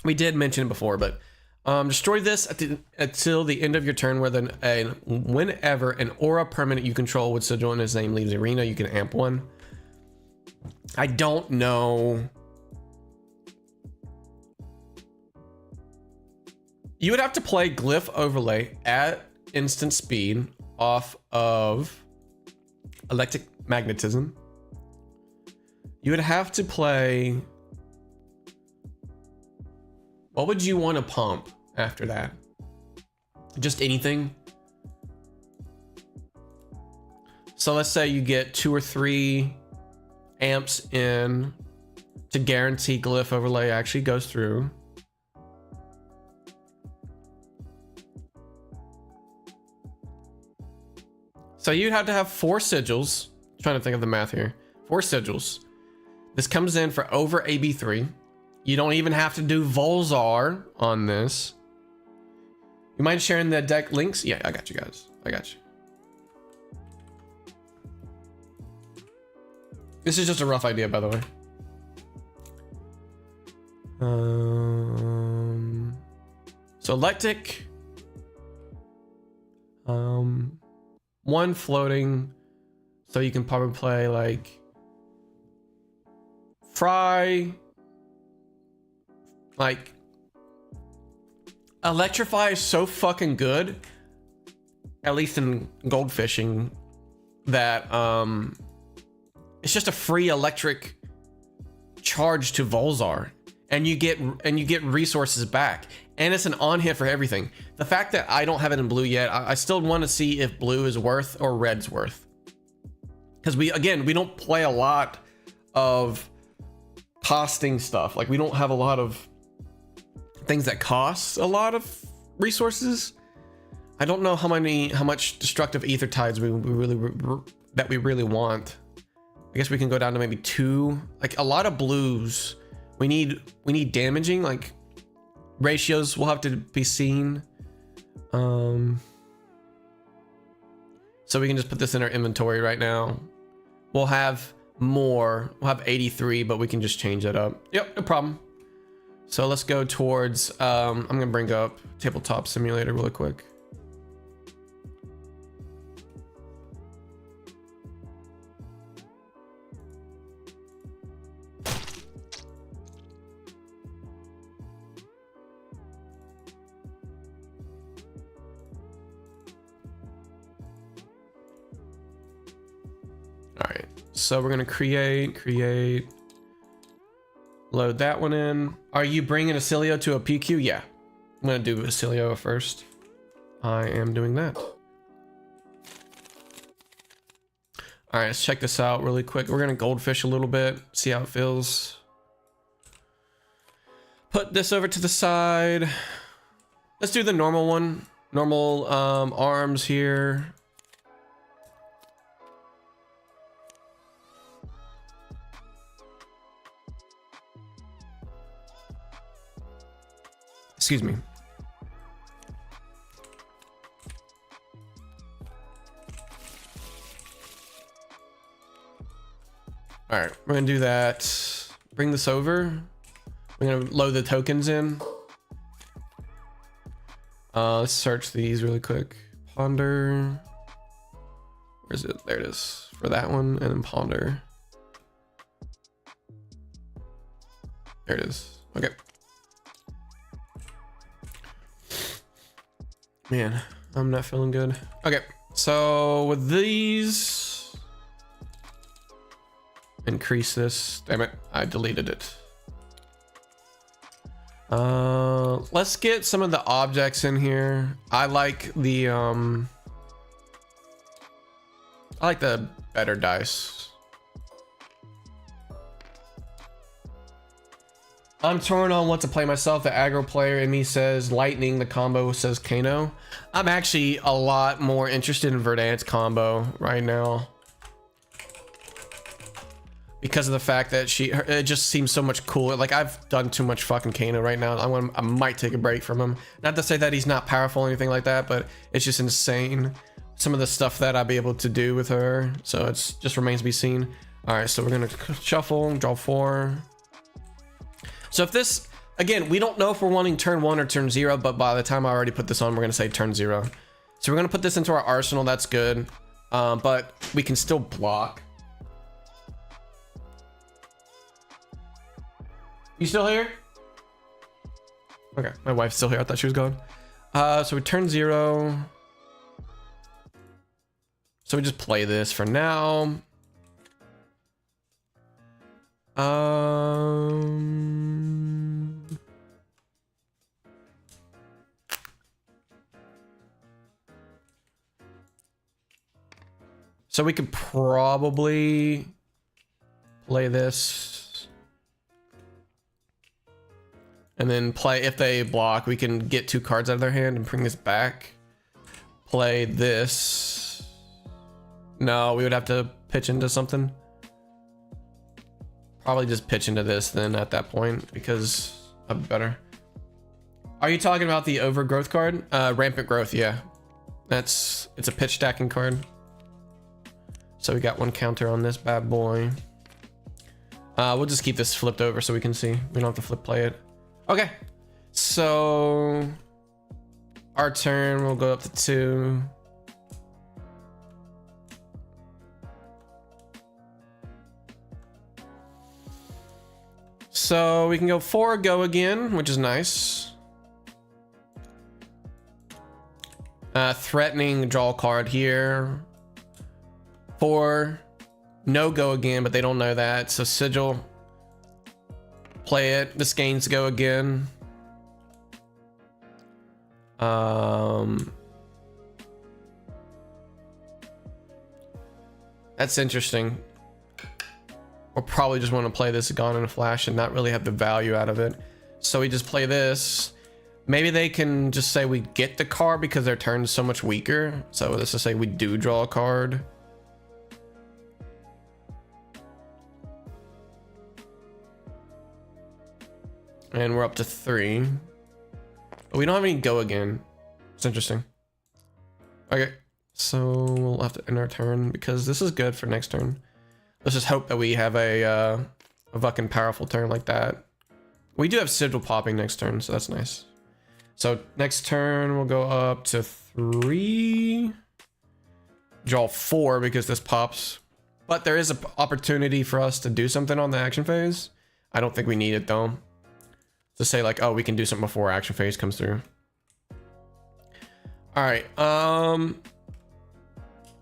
We did mention it before, but destroy this until the end of your turn, whenever an aura permanent you control with sigil in his name leaves the arena, you can amp 1. I don't know You would have to play Glyph Overlay at instant speed off of Electric Magnetism. You would have to play... What would you want to pump after that? Just anything? So let's say you get 2 or 3 amps in to guarantee Glyph Overlay actually goes through. So you'd have to have 4 sigils. I'm trying to think of the math here. 4 sigils. This comes in for over AB3. You don't even have to do Volzar on this. You mind sharing the deck links? Yeah, I got you guys. I got you. This is just a rough idea, by the way. So Electric. 1 floating. So you can probably play like Fry. Like Electrify is so fucking good, at least in goldfishing, that it's just a free electric charge to Volzar, and you get resources back, and it's an on hit for everything. The fact that I don't have it in blue yet, I still want to see if blue is worth or red's worth, because we don't play a lot of costing stuff. Like we don't have a lot of things that cost a lot of resources. I don't know how much destructive ether tides we really want. I guess we can go down to maybe 2. Like a lot of blues, we need damaging. Like ratios will have to be seen. So we can just put this in our inventory right now. We'll have more. We'll have 83, but we can just change that up. Yep, no problem. So let's go towards, I'm gonna bring up Tabletop Simulator really quick. All right, so we're gonna create, load that one in. Are you bringing Acilio to a PQ? Yeah, I'm gonna do Acilio first. I am doing that. All right, let's check this out really quick. We're gonna goldfish a little bit, see how it feels. Put this over to the side. Let's do the normal one. Normal arms here. Excuse me. All right, we're gonna do that. Bring this over. We're gonna load the tokens in. Let's search these really quick. Ponder. Where is it? There it is. For that one, and then Ponder. There it is. Okay. Man, I'm not feeling good. Okay, so with these, increase this. Damn it, I deleted it. Let's get some of the objects in here. I like the better dice. I'm torn on what to play myself. The aggro player in me says lightning, the combo says Kano. I'm actually a lot more interested in Verdant's combo right now, because of the fact that it just seems so much cooler. Like I've done too much fucking Kano right now. I might take a break from him. Not to say that he's not powerful or anything like that, but it's just insane some of the stuff that I'll be able to do with her. So it's just remains to be seen. All right, so we're gonna shuffle, draw 4. So if this, again, we don't know if we're wanting turn 1 or turn 0, but by the time I already put this on, we're gonna say turn 0. So we're gonna put this into our arsenal, that's good. But we can still block. You still here? Okay, my wife's still here. I thought she was gone. So we turn 0. So we just play this for now. So we could probably play this. And then play, if they block, we can get 2 cards out of their hand and bring this back. Play this. No, we would have to pitch into something. Probably just pitch into this then at that point, because that'd be better. Are you talking about the overgrowth card? Rampant growth, yeah. It's a pitch stacking card. So we got 1 counter on this bad boy. We'll just keep this flipped over so we can see. We don't have to flip play it. Okay. So our turn, we'll go up to 2. So we can go 4, go again, which is nice. Threatening, draw a card here. 4, no go again, but they don't know that. So sigil, play it. This gains go again. That's interesting. We'll probably just want to play this Gone in a Flash and not really have the value out of it. So we just play this. Maybe they can just say we get the card because their turn's so much weaker. So let's just say we do draw a card. And we're up to 3. But we don't have any go again. It's interesting. Okay, so we'll have to end our turn because this is good for next turn. Let's just hope that we have a fucking powerful turn like that. We do have sigil popping next turn, so that's nice. So next turn we'll go up to 3. Draw 4 because this pops. But there is an opportunity for us to do something on the action phase. I don't think we need it though. To say like, oh, we can do something before action phase comes through. All right,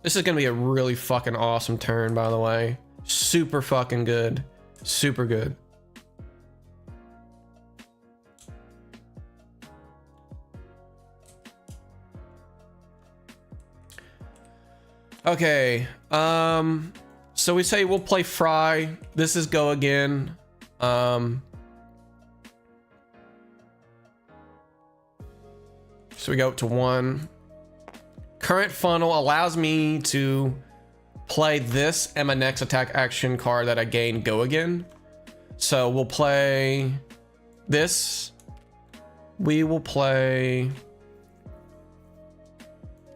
this is gonna be a really fucking awesome turn, by the way. Super fucking good. Super good. Okay, so we say we'll play Fry. This is go again. So we go up to 1. Current funnel allows me to play this and my next attack action card that I gain go again. So we'll play this. We will play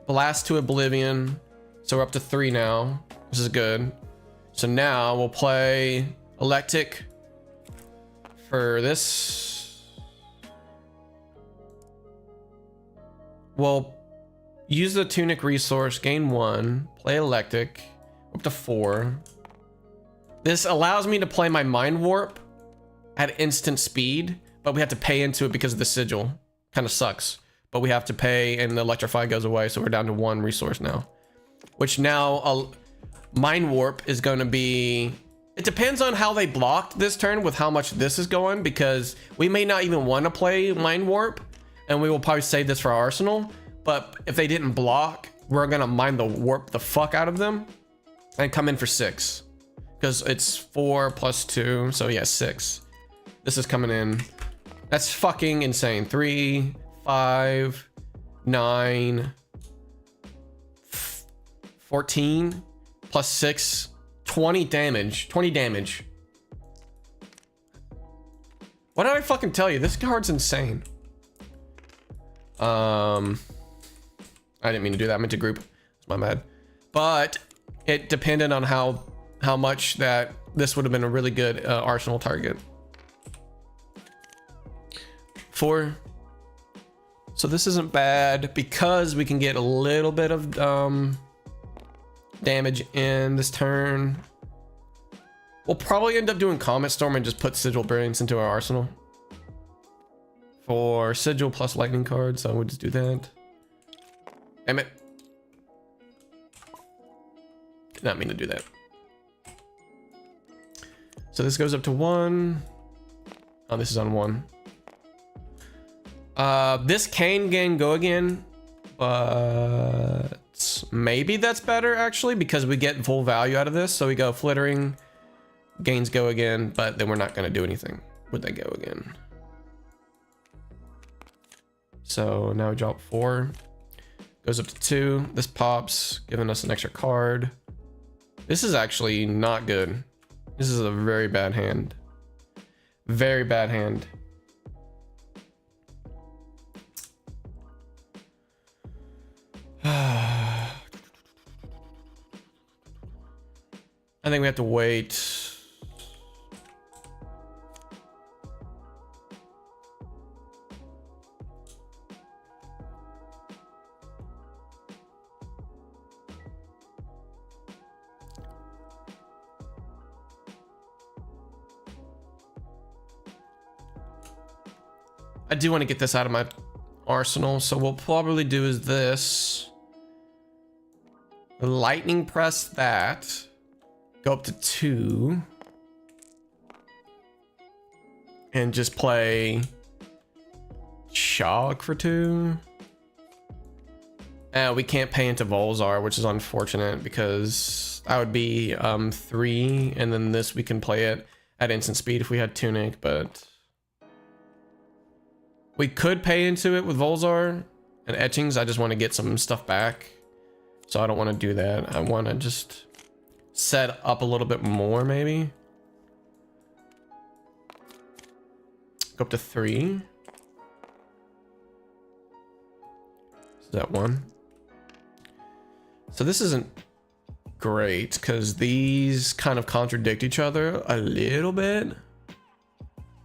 Blast to Oblivion. So we're up to 3 now. This is good. So now we'll play Electric for this. We'll use the Tunic resource, gain 1, play Electric, up to 4. This allows me to play my Mind Warp at instant speed, but we have to pay into it because of the sigil. Kind of sucks, but we have to pay and the Electrify goes away, so we're down to 1 resource now. Which now, Mind Warp is going to be... It depends on how they blocked this turn with how much this is going, because we may not even want to play Mind Warp, and we will probably save this for our arsenal. But if they didn't block, we're gonna Mind the Warp the fuck out of them and come in for 6, because it's 4 plus 2, so yeah, 6. This is coming in. That's fucking insane. 3, 5, 9, 14 plus 6, 20 damage. 20 damage. What did I fucking tell you? This card's insane. I didn't mean to do that. I meant to group. It's my bad. But it depended on how much that this would have been a really good arsenal target. 4. So this isn't bad because we can get a little bit of damage in this turn. We'll probably end up doing Comet Storm and just put Sigil Brilliance into our arsenal. for sigil plus lightning card, so I would just do that. Damn it. Did not mean to do that. So this goes up to 1. Oh, this is on 1. This can go again, but maybe that's better actually because we get full value out of this. So we go flittering, gains go again, but then we're not going to do anything with that go again. So now we drop 4, goes up to 2. This pops, giving us an extra card. This is actually not good. This is a very bad hand. Very bad hand. I think we have to wait. I do want to get this out of my arsenal, so what we'll probably do is this. Lightning press that. Go up to 2. And just play Shock for 2. We can't pay into Volzar, which is unfortunate because that would be 3, and then this we can play it at instant speed if we had Tunic, but we could pay into it with Volzar and Etchings. I just want to get some stuff back, so I don't want to do that. I want to just set up a little bit more, maybe. Go up to 3. Is that 1? So this isn't great because these kind of contradict each other a little bit.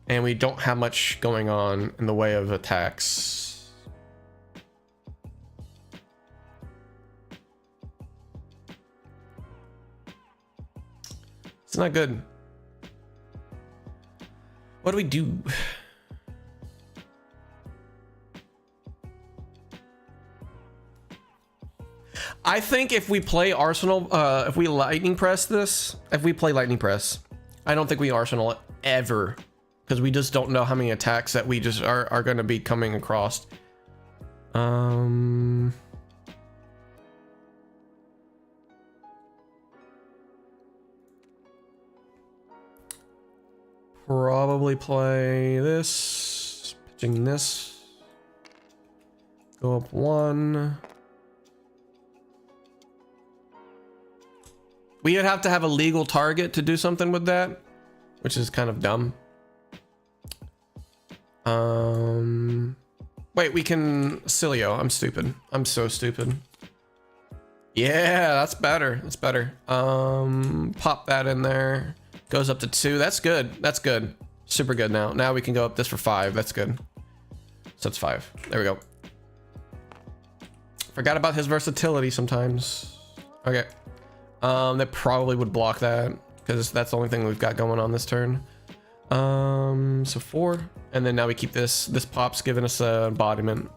And we don't have much going on in the way of attacks. It's not good. What do we do? I think if we play Arsenal, if we Lightning Press this, if we play Lightning Press, I don't think we Arsenal ever. Because we just don't know how many attacks that we just are going to be coming across. Probably play this, pitching this. Go up 1. We would have to have a legal target to do something with that, which is kind of dumb. Wait, we can Cilio. I'm stupid. I'm so stupid. Yeah, that's better. That's better. Pop that in there. Goes up to 2. That's good. That's good. Super good now. Now we can go up this for 5. That's good. So it's 5. There we go. Forgot about his versatility sometimes. Okay. That probably would block that because that's the only thing we've got going on this turn. So 4, and then now we keep this. This pop's giving us a embodiment.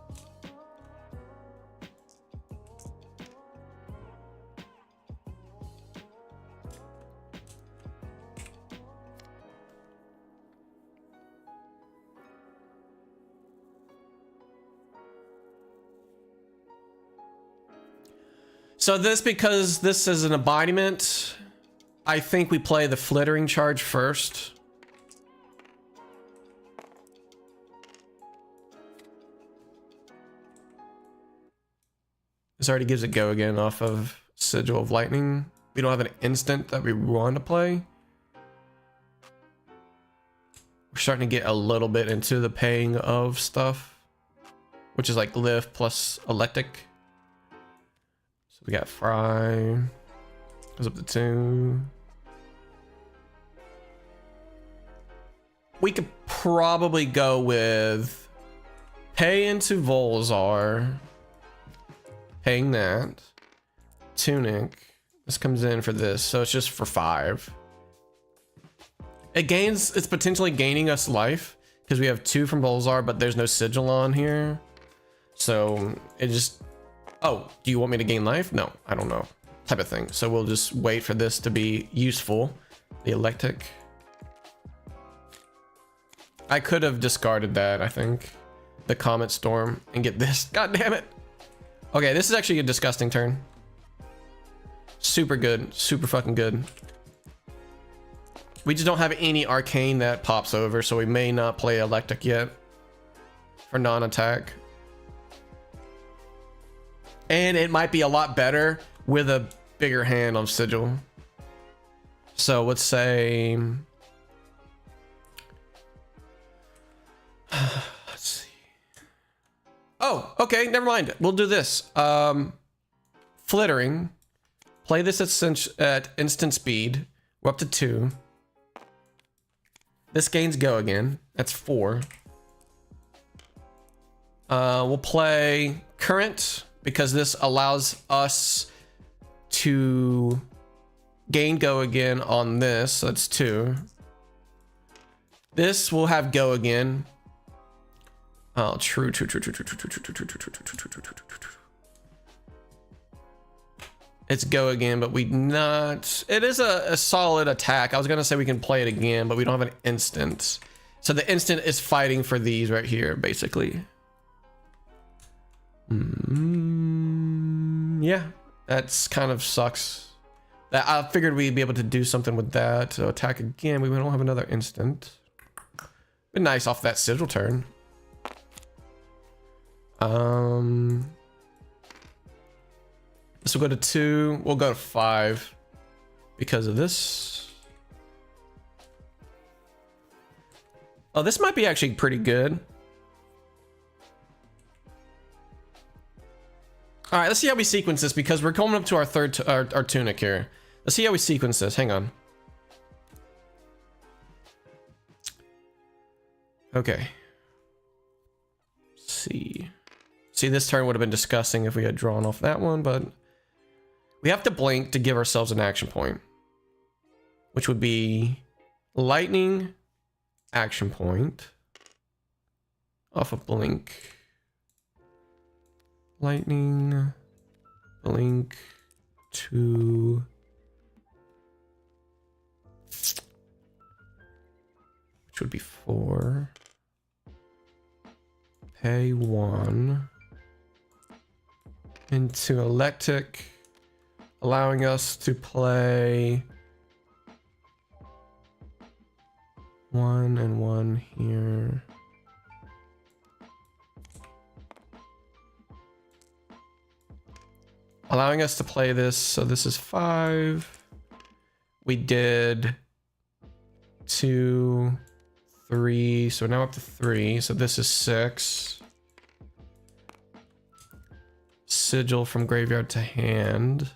So this, because this is an embodiment, I think we play the flittering charge first. This already gives it go again off of Sigil of Lightning. We don't have an instant that we want to play. We're starting to get a little bit into the paying of stuff, which is like lift plus electric. So we got Fry. Goes up to 2. We could probably go with pay into Volzar. Paying that. Tunic. This comes in for this, so it's just for 5. It gains, it's potentially gaining us life because we have 2 from Bolzar, but there's no sigil on here. So it just, oh, do you want me to gain life? No, I don't know, type of thing. So we'll just wait for this to be useful. The electric. I could have discarded that, I think. The Comet Storm and get this. God damn it. Okay, this is actually a disgusting turn. Super good, super fucking good. We just don't have any arcane that pops over, so we may not play electric yet for non-attack. And it might be a lot better with a bigger hand on sigil. So let's say, let's see. Oh, okay, never mind. We'll do this. Flittering. Play this at instant speed. We're up to 2. This gains go again. That's 4. We'll play current because this allows us to gain go again on this. So that's 2. This will have go again. Oh, true. It's go again, but we not. It is a solid attack. I was gonna say we can play it again, but we don't have an instant. So the instant is fighting for these right here, basically. Yeah, that's kind of sucks. I figured we'd be able to do something with that. So attack again. We don't have another instant. Been nice off that sigil turn. This will go to 2. We'll go to 5 because of this. Oh, this might be actually pretty good. All right, let's see how we sequence this because we're coming up to our third our tunic here. Let's see how we sequence this. Hang on. Okay. Let's see. See, this turn would have been disgusting if we had drawn off that one, but we have to blink to give ourselves an action point, which would be lightning action point off of blink. Lightning, blink, 2. Which would be 4. Pay 1. Into electric, allowing us to play 1 and 1 here. Allowing us to play this, so this is 5. We did 2, 3, so now up to 3, so this is 6. Sigil from graveyard to hand.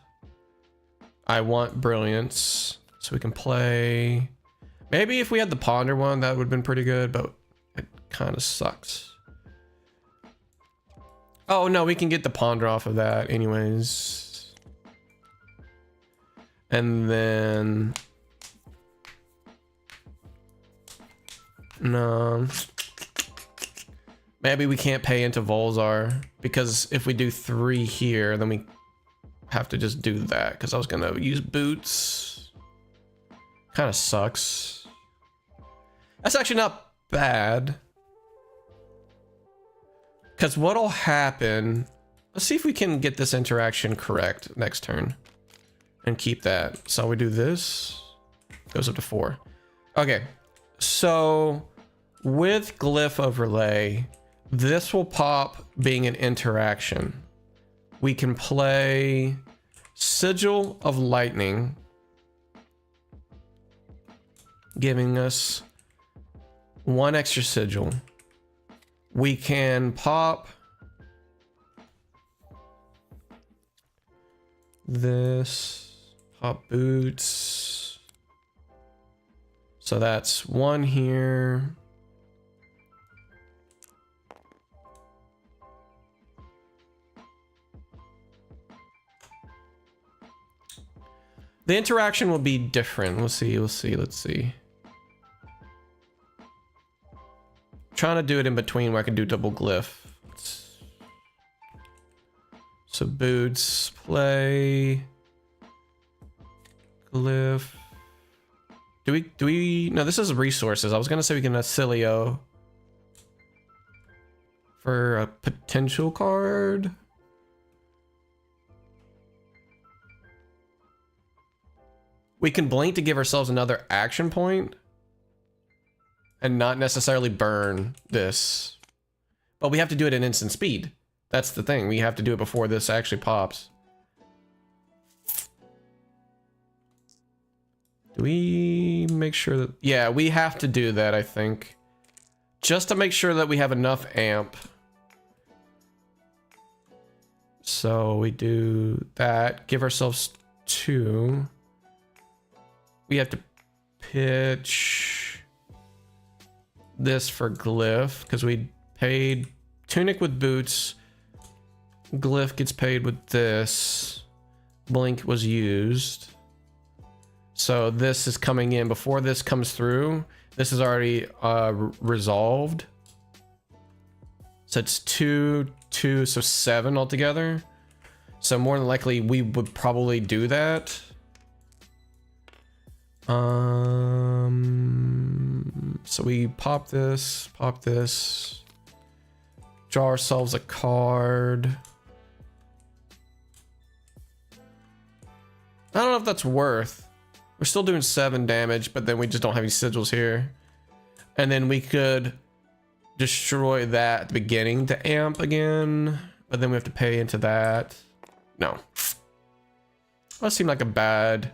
I want brilliance, so we can play. Maybe if we had the ponder one, that would have been pretty good, but it kind of sucks. Oh no, we can get the ponder off of that anyways. And then no. Maybe we can't pay into Volzar because if we do 3 here, then we have to just do that because I was gonna use boots. Kind of sucks. That's actually not bad. Because what'll happen, let's see if we can get this interaction correct next turn and keep that. So we do this, goes up to 4. Okay, so with glyph overlay, this will pop being an interaction. We can play Sigil of Lightning, giving us 1 extra sigil. We can pop this, pop boots. So that's 1 here. The interaction will be different. Let's see. trying to do it in between where I can do double glyph. So boots, play, glyph. Do we, no, this is resources. I was gonna say we can Acilio for a potential card. We can blink to give ourselves another action point and not necessarily burn this, but we have to do it at instant speed. That's the thing. We have to do it before this actually pops. Do we make sure that... Yeah, we have to do that, I think. Just to make sure that we have enough amp. So we do that. Give ourselves 2. We have to pitch this for glyph because we paid tunic with boots. Glyph gets paid with this. Blink was used. So this is coming in before this comes through. This is already resolved. So it's 2, 2, so 7 altogether. So more than likely we would probably do that. So we pop this, draw ourselves a card. I don't know if that's worth. We're still doing 7 damage, but then we just don't have any sigils here. And then we could destroy that at the beginning to amp again, but then we have to pay into that. No. That seemed like a bad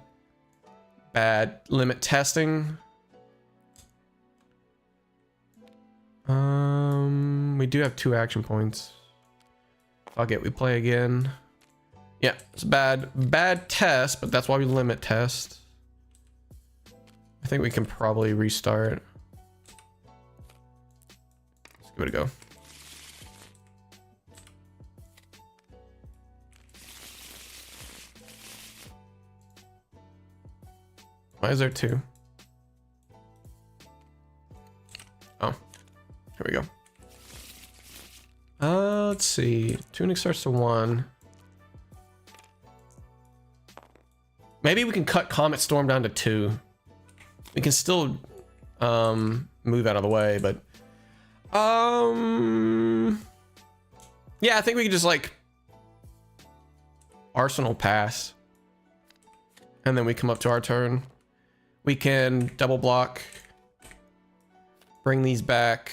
limit testing. We do have 2 action points. Fuck it, we play again. Yeah, it's a bad test, but that's why we limit test. I think we can probably restart. Let's give it a go. Why is there 2? Oh, here we go. Let's see. Tunic starts to 1. Maybe we can cut Comet Storm down to 2. We can still move out of the way, but yeah, I think we can just like Arsenal pass, and then we come up to our turn. We can double block, bring these back.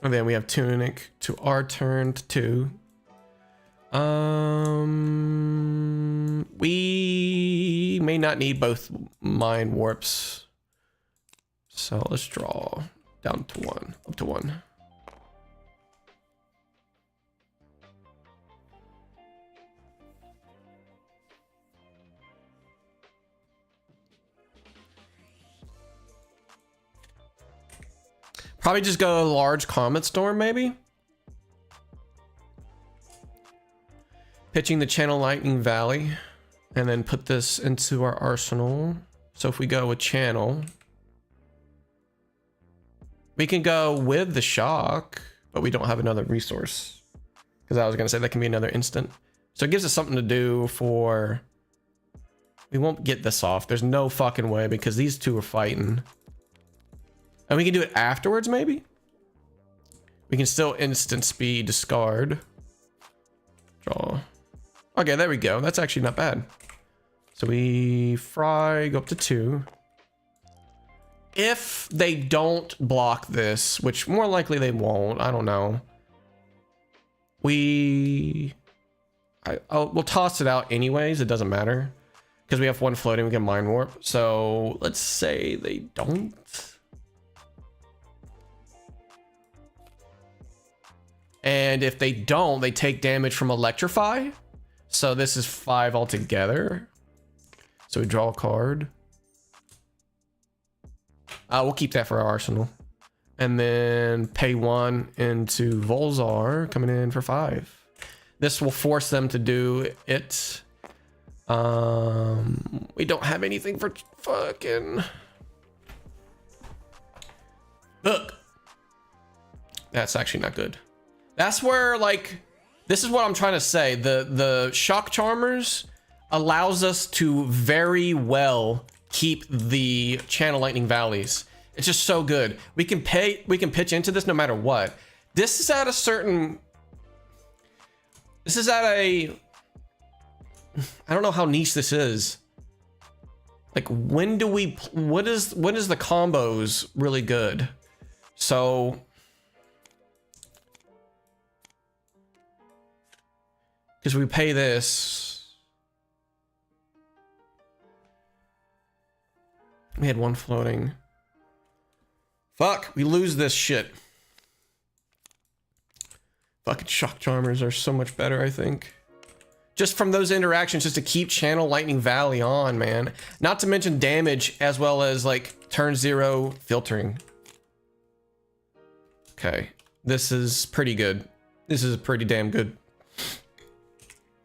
And then we have Tunic to our turn to 2. We may not need both mind warps. So let's draw down to 1, up to 1. Probably just go a large Comet Storm, maybe. Pitching the Channel Lightning Valley, and then put this into our arsenal. So if we go with Channel, we can go with the Shock, but we don't have another resource. Because I was going to say that can be another instant. So it gives us something to do for... We won't get this off. There's no fucking way because these 2 are fighting. And we can do it afterwards, maybe? We can still instant speed discard. Draw. Okay, there we go. That's actually not bad. So we fry, go up to 2. If they don't block this, which more likely they won't, I don't know. We'll toss it out anyways. It doesn't matter. Because we have 1 floating, we can mind warp. So let's say they don't. And if they don't, they take damage from Electrify. So this is 5 altogether. So we draw a card. We'll keep that for our arsenal. And then pay 1 into Volzar, coming in for 5. This will force them to do it. We don't have anything for fucking Look. That's actually not good. That's where, like, this is what I'm trying to say. The shock charmers allows us to very well keep the channel lightning valleys. It's just so good. We can pitch into this no matter what. This is at a certain, this is at a, I don't know how niche this is. Like, when do we, when is the combos really good? So, because we pay this. We had one floating. Fuck, we lose this shit. Fucking shock charmers are so much better, I think. Just from those interactions, just to keep channel lightning valley on, man. Not to mention damage, as well as like turn 0 filtering. Okay, this is pretty good. This is pretty damn good.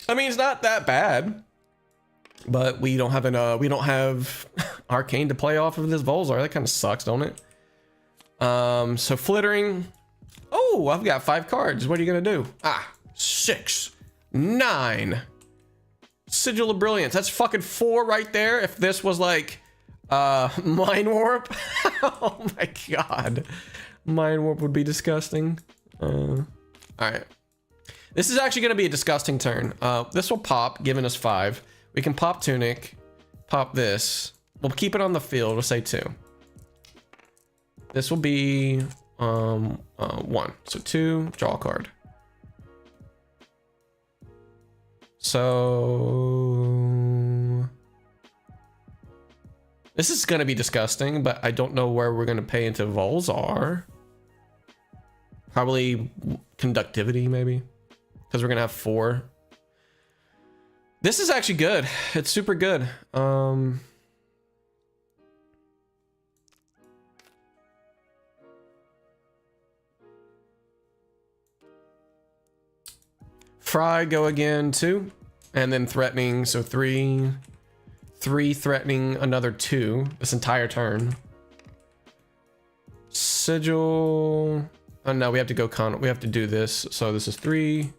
I mean, it's not that bad, but we don't have we don't have arcane to play off of this Volzar. That kind of sucks, don't it? So flittering. Oh, I've got 5 cards. What are you gonna do? 6, 9. Sigil of Brilliance. That's fucking 4 right there. If this was like Mind Warp. Oh my god. Mind Warp would be disgusting. All right. This is actually going to be a disgusting turn. This will pop, giving us 5. We can pop Tunic, pop this. We'll keep it on the field. We'll say 2. This will be 1. So 2, draw a card. So this is going to be disgusting, but I don't know where we're going to pay into Volzar. Probably conductivity, maybe. Because we're gonna have 4. This is actually good. It's super good. Fry, go again, 2. And then threatening, so 3. 3 threatening another 2 this entire turn. Sigil. Oh no, we have to go we have to do this. So this is 3.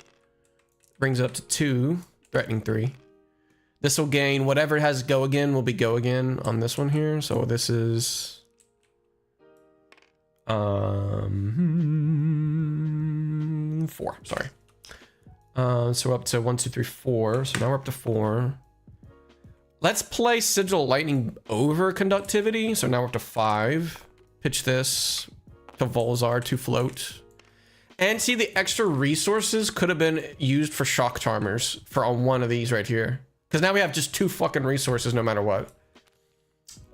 Brings it up to 2, threatening 3. This will gain whatever it has go again will be go again on this one here. So this is 4, sorry. So we're up to 1, 2, 3, 4. So now we're up to 4. Let's play Sigil Lightning over conductivity. So now we're up to 5. Pitch this to Volzar to float. And see, the extra resources could have been used for shock charmers for on one of these right here. Because now we have just 2 fucking resources no matter what.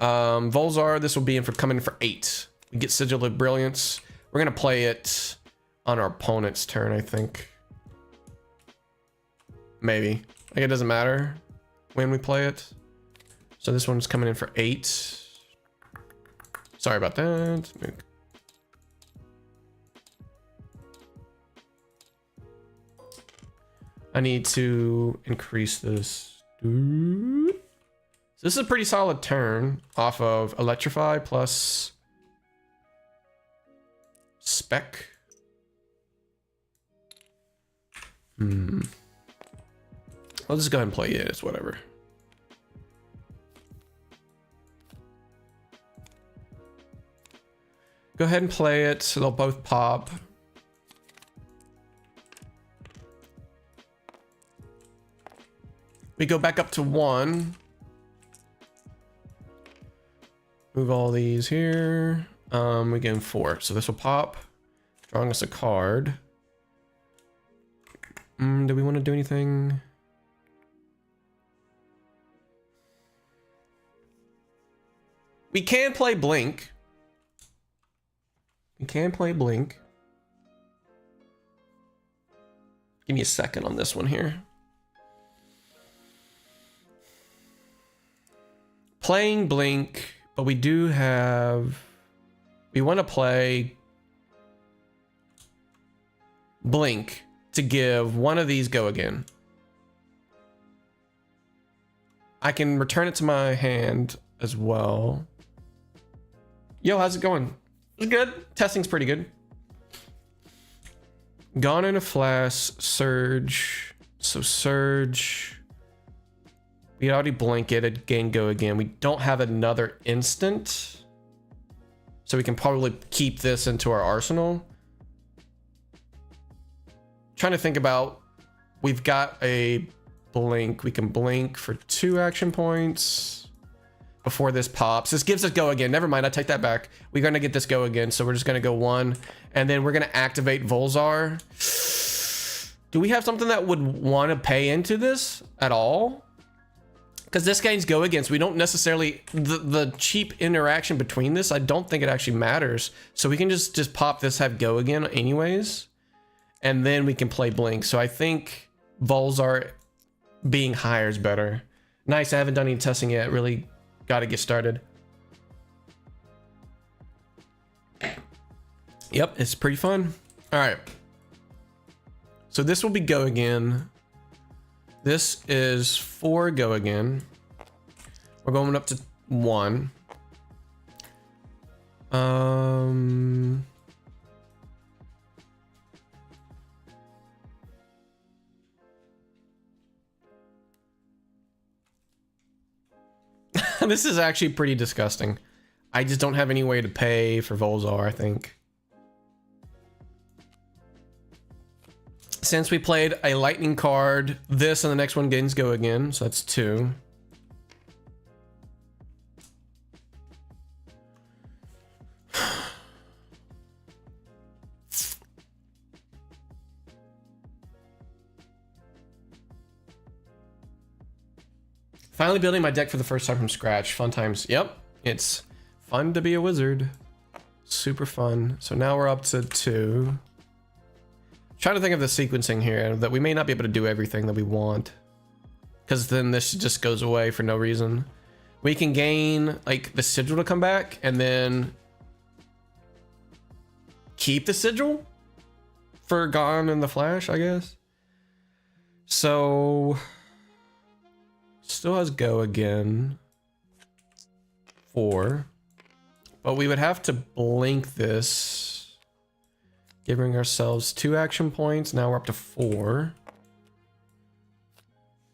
Volzar, this will be in for coming in for 8. We get Sigil of Brilliance. We're gonna play it on our opponent's turn, I think. Maybe. Like, it doesn't matter when we play it. So this one's coming in for 8. Sorry about that. I need to increase this. So this is a pretty solid turn off of Electrify plus Spec. I'll just go ahead and play it. It's whatever. Go ahead and play it. So they'll both pop. We go back up to 1. Move all these here. We gain 4. So this will pop. Drawing us a card. Do we want to do anything? We can play Blink. We can play Blink. Give me a second on this one here. Playing Blink, but we do have... We want to play Blink to give one of these go again. I can return it to my hand as well. Yo, how's it going? It's good. Testing's pretty good. Gone in a flash, surge. So surge. We already blink it, again, go again. We don't have another instant. So we can probably keep this into our arsenal. Trying to think about, we've got a blink. We can blink for 2 action points before this pops. This gives us go again. Never mind, I take that back. We're gonna get this go again. So we're just gonna go 1 and then we're gonna activate Volzar. Do we have something that would want to pay into this at all? Because this gains go again, so we don't necessarily, the cheap interaction between this, I don't think it actually matters. So we can just pop this, have go again anyways, and then we can play blink. So I think Volzar being higher is better. Nice, I haven't done any testing yet. Really got to get started. Yep, it's pretty fun. All right. So this will be go again. This is 4 go again. We're going up to 1. This is actually pretty disgusting. I just don't have any way to pay for Volzar, I think. Since we played a lightning card, this and the next one gains go again, so that's 2. Finally building my deck for the first time from scratch. Fun times. Yep, it's fun to be a wizard. Super fun. So now we're up to 2. Trying to think of the sequencing here, that we may not be able to do everything that we want, because then this just goes away for no reason. We can gain like the sigil to come back and then keep the sigil for Gone in the Flash, I guess. So still has go again, 4, but we would have to blink this, giving ourselves 2 action points. Now we're up to 4.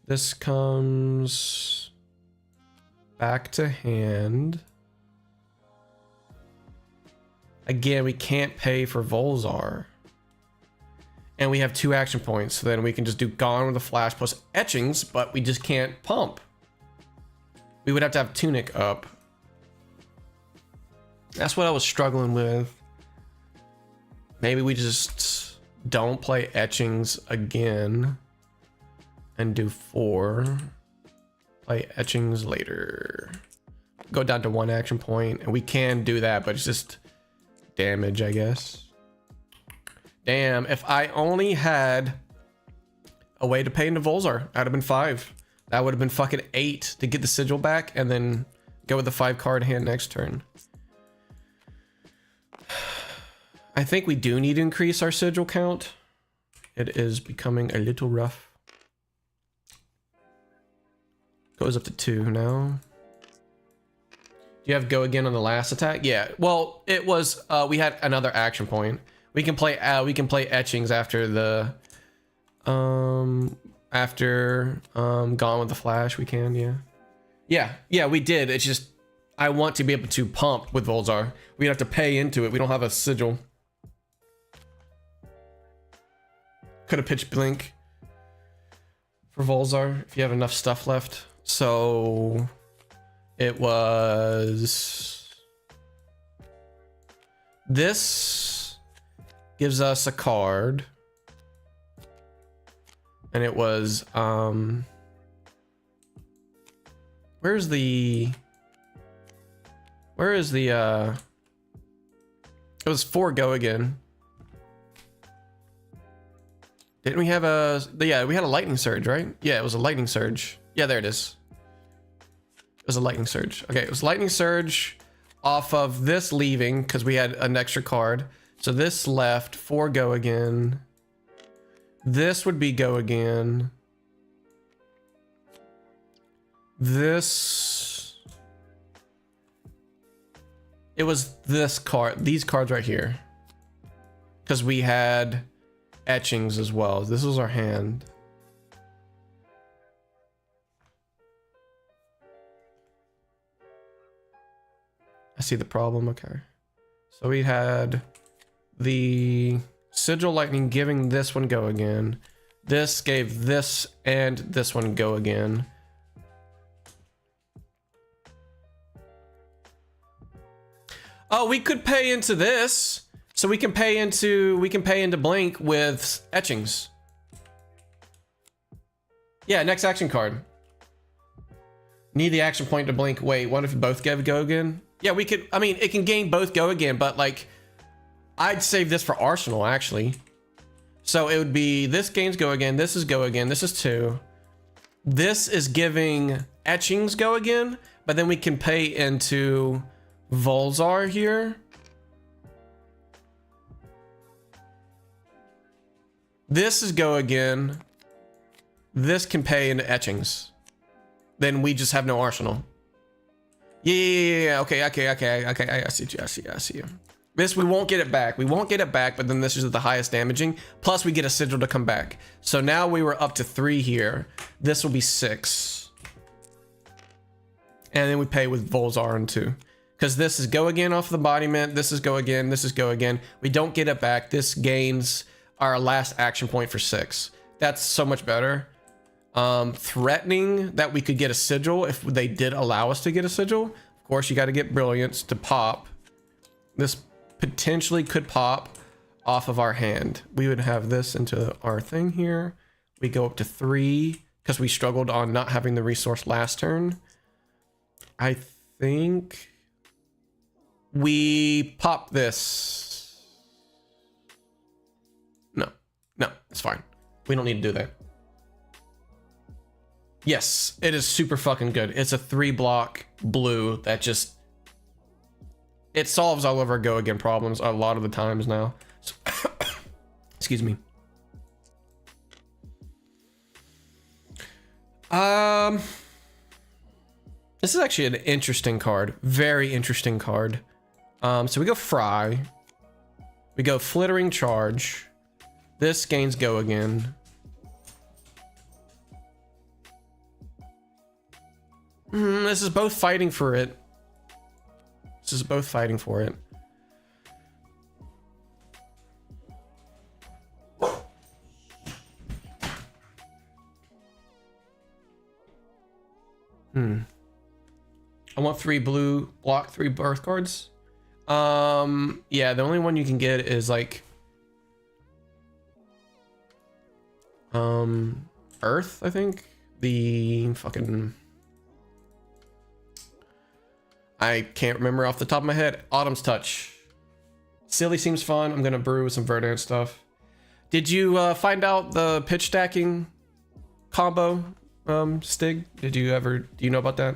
This comes back to hand. Again, we can't pay for Volzar. And we have 2 action points, so then we can just do Gone with the Flash plus etchings, but we just can't pump. We would have to have Tunic up. That's what I was struggling with. Maybe we just don't play etchings again and do 4. Play etchings later. Go down to 1 action point, and we can do that, but it's just damage, I guess. Damn, if I only had a way to pay into Volzar, I'd have been 5. That would have been fucking 8 to get the sigil back and then go with the 5 card hand next turn. I think we do need to increase our sigil count. It is becoming a little rough. Goes up to 2 now. Do you have go again on the last attack? Yeah. Well, it was we had another action point. We can play etchings after the Gone with the Flash. We can, yeah, we did. It's just I want to be able to pump with Volzar. We'd have to pay into it. We don't have a sigil. Could have pitched blink for Volzar if you have enough stuff left. So it was this gives us a card, and it was where is the it was 4 go again. Didn't we have we had a lightning surge, right? Yeah, it was a lightning surge. Yeah, there it is. It was a lightning surge. Okay, it was lightning surge off of this leaving because we had an extra card. So this left, 4 go again. This would be go again. This It was this card, these cards right here. Because we had etchings as well. This was our hand. I see the problem, okay. So we had the Sigil Lightning giving this one go again. This gave this and this one go again. Oh, we could pay into this. So we can pay into Blink with etchings. Yeah, next action card. Need the action point to blink. Wait, what if both go again? Yeah, we could, I mean, it can gain both go again, but like, I'd save this for Arsenal, actually. So it would be, this gains go again, this is go again, this is 2. This is giving etchings go again, but then we can pay into Volzar here. This is go again. This can pay into etchings. Then we just have no Arsenal. Yeah. Okay. I see you. This, we won't get it back. We won't get it back, but then this is the highest damaging. Plus we get a Sigil to come back. So now we were up to 3 here. This will be 6. And then we pay with Volzar and 2. Because this is go again off the embodiment. This is go again. This is go again. We don't get it back. This gains our last action point for 6. That's so much better. Threatening that we could get a Sigil if they did allow us to get a Sigil. Of course, you got to get Brilliance to pop. This potentially could pop off of our hand. We would have this into our thing here. We go up to 3 because we struggled on not having the resource last turn. I think we pop this. No, it's fine. We don't need to do that. Yes, it is super fucking good. It's a 3-block blue that just, it solves all of our go again problems a lot of the times now. So, excuse me. This is actually an interesting card. Very interesting card. So we go Fry. We go Flittering Charge. This gains go again. This is both fighting for it. This is both fighting for it. I want 3 blue, block 3 birth cards. Yeah, the only one you can get is like Earth, I think. The fucking, I can't remember off the top of my head. Autumn's Touch. Silly seems fun. I'm gonna brew with some Verdant stuff. Did you find out the pitch stacking combo, Stig? Do you know about that?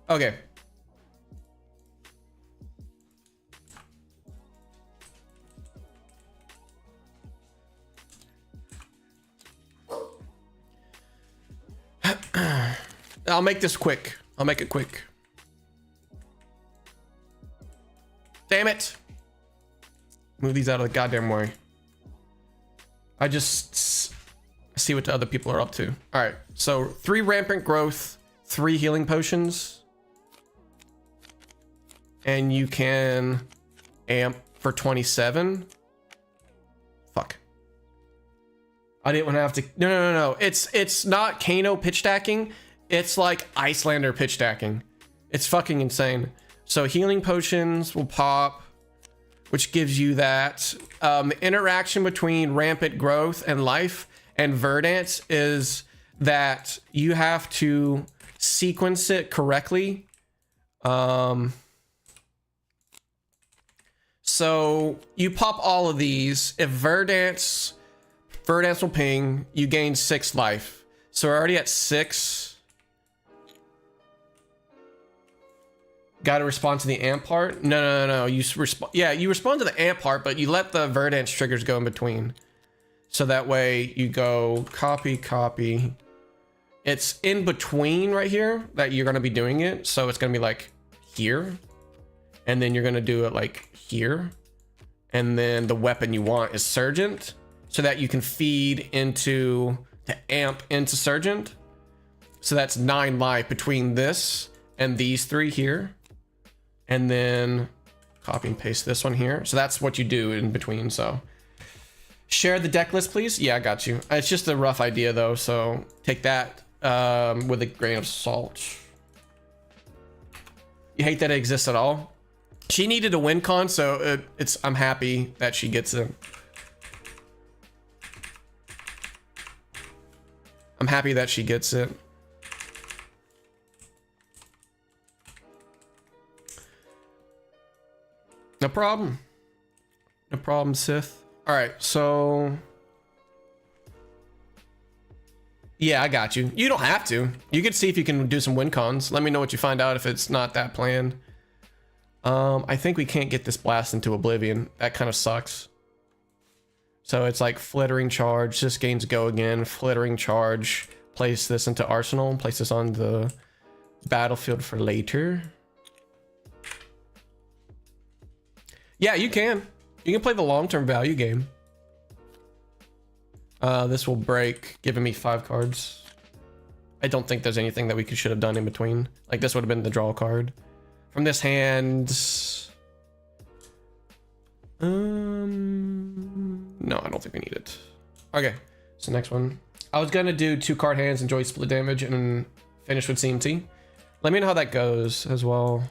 Okay. I'll make this quick. I'll make it quick. Damn it. Move these out of the goddamn way. I just see what the other people are up to. All right. So 3 rampant growth, 3 healing potions. And you can amp for 27. Fuck. I didn't want to have to. No. It's not Kano pitch stacking. It's like Icelander pitch stacking. It's fucking insane. So healing potions will pop, which gives you that. The interaction between rampant growth and life and Verdant is that you have to sequence it correctly. So you pop all of these. If Verdance will ping, you gain 6 life. So we're already at 6. Got to respond to the amp part? No. You respond. Yeah, you respond to the amp part, but you let the Verdance triggers go in between. So that way you go copy, copy. It's in between right here that you're gonna be doing it. So it's gonna be like here. And then you're gonna do it like here. And then the weapon you want is Sergeant. So that you can feed into, to amp into Sergeant. So that's 9 life between this and these 3 here. And then copy and paste this one here. So that's what you do in between, so. Share the deck list, please. Yeah, I got you. It's just a rough idea though, so take that with a grain of salt. You hate that it exists at all? She needed a win con, so I'm happy that she gets it. I'm happy that she gets it. No problem. No problem, Sith. All right, so yeah, I got you. You don't have to. You could see if you can do some win cons. Let me know what you find out if it's not that planned. I think we can't get this blast into oblivion. That kind of sucks. So it's like flittering charge. This gains go again. Flittering charge. Place this into arsenal. Place this on the battlefield for later. Yeah, you can. You can play the long-term value game. This will break, giving me 5 cards. I don't think there's anything that we should have done in between. Like this would have been the draw card. From this hand... no, I don't think we need it. Okay, so next one. I was gonna do 2 card hands, enjoy split damage, and finish with CMT. Let me know how that goes as well.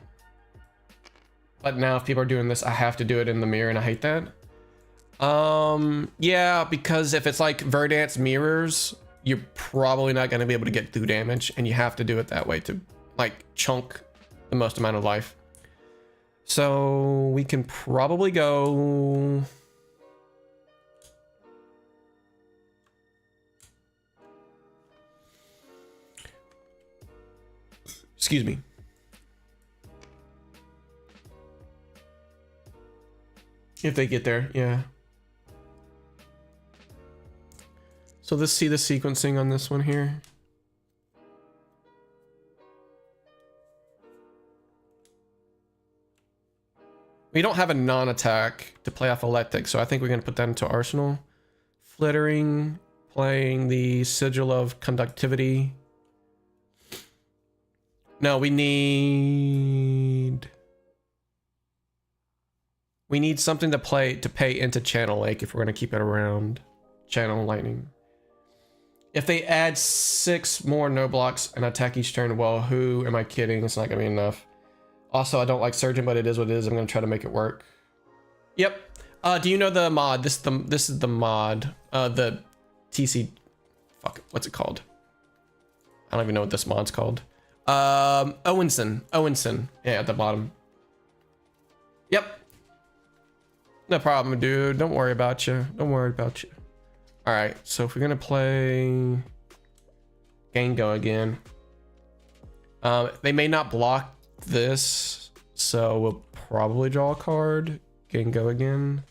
But now if people are doing this, I have to do it in the mirror, and I hate that. Yeah, because if it's like Verdant's mirrors, you're probably not going to be able to get through damage, and you have to do it that way to like chunk the most amount of life. So we can probably go... Excuse me. If they get there, yeah. So let's see the sequencing on this one here. We don't have a non-attack to play off Electric, so I think we're going to put that into Arsenal. Flittering, playing the Sigil of Conductivity. No, we need something to pay into Channel Lake if we're going to keep it around. Channel Lightning. If they add 6 more no blocks and attack each turn, well, who am I kidding? It's not going to be enough. Also, I don't like Surgeon, but it is what it is. I'm going to try to make it work. Yep. Do you know the mod? This is the mod. The TC... Fuck, what's it called? I don't even know what this mod's called. Owenson. Yeah, at the bottom. Yep. No problem, dude. Don't worry about you. Don't worry about you. All right, so if we're gonna play Gango again, they may not block this, so we'll probably draw a card. Gango again.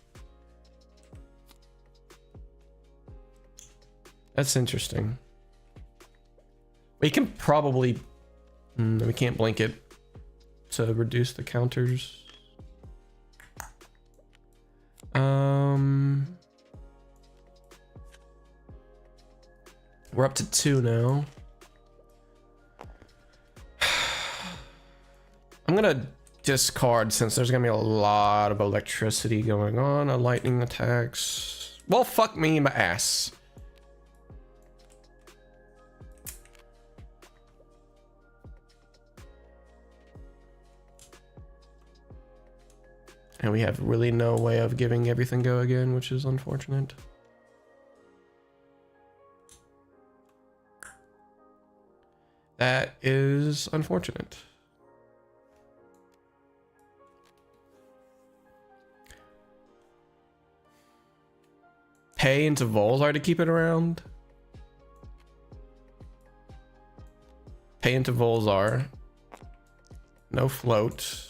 That's interesting. We can probably... we can't blink it to reduce the counters. We're up to 2 now. I'm gonna discard since there's gonna be a lot of electricity going on. A lightning attacks. Well, fuck me in my ass. And we have really no way of giving everything go again, which is unfortunate. That is unfortunate. Pay into Volzar to keep it around. Pay into Volzar. No float.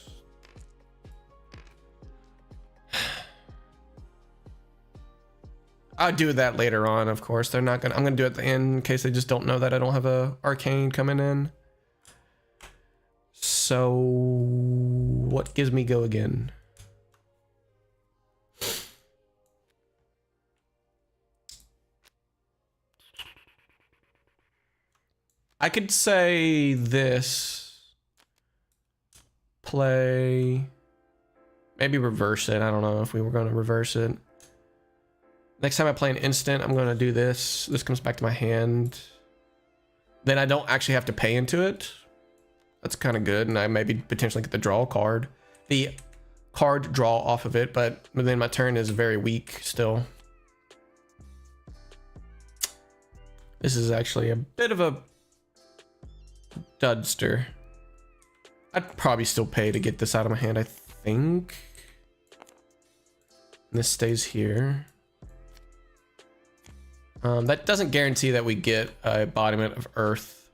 I'll do that later on, of course. They're not gonna. I'm gonna do it at the end in case they just don't know that I don't have a arcane coming in. So, what gives me go again? I could say this. Play. Maybe reverse it. I don't know if we were going to reverse it. Next time I play an instant, I'm going to do this. This comes back to my hand. Then I don't actually have to pay into it. That's kind of good. And I maybe potentially get the draw card. The card draw off of it, but then my turn is very weak still. This is actually a bit of a dudster. I'd probably still pay to get this out of my hand, I think. And this stays here. That doesn't guarantee that we get a embodiment of Earth.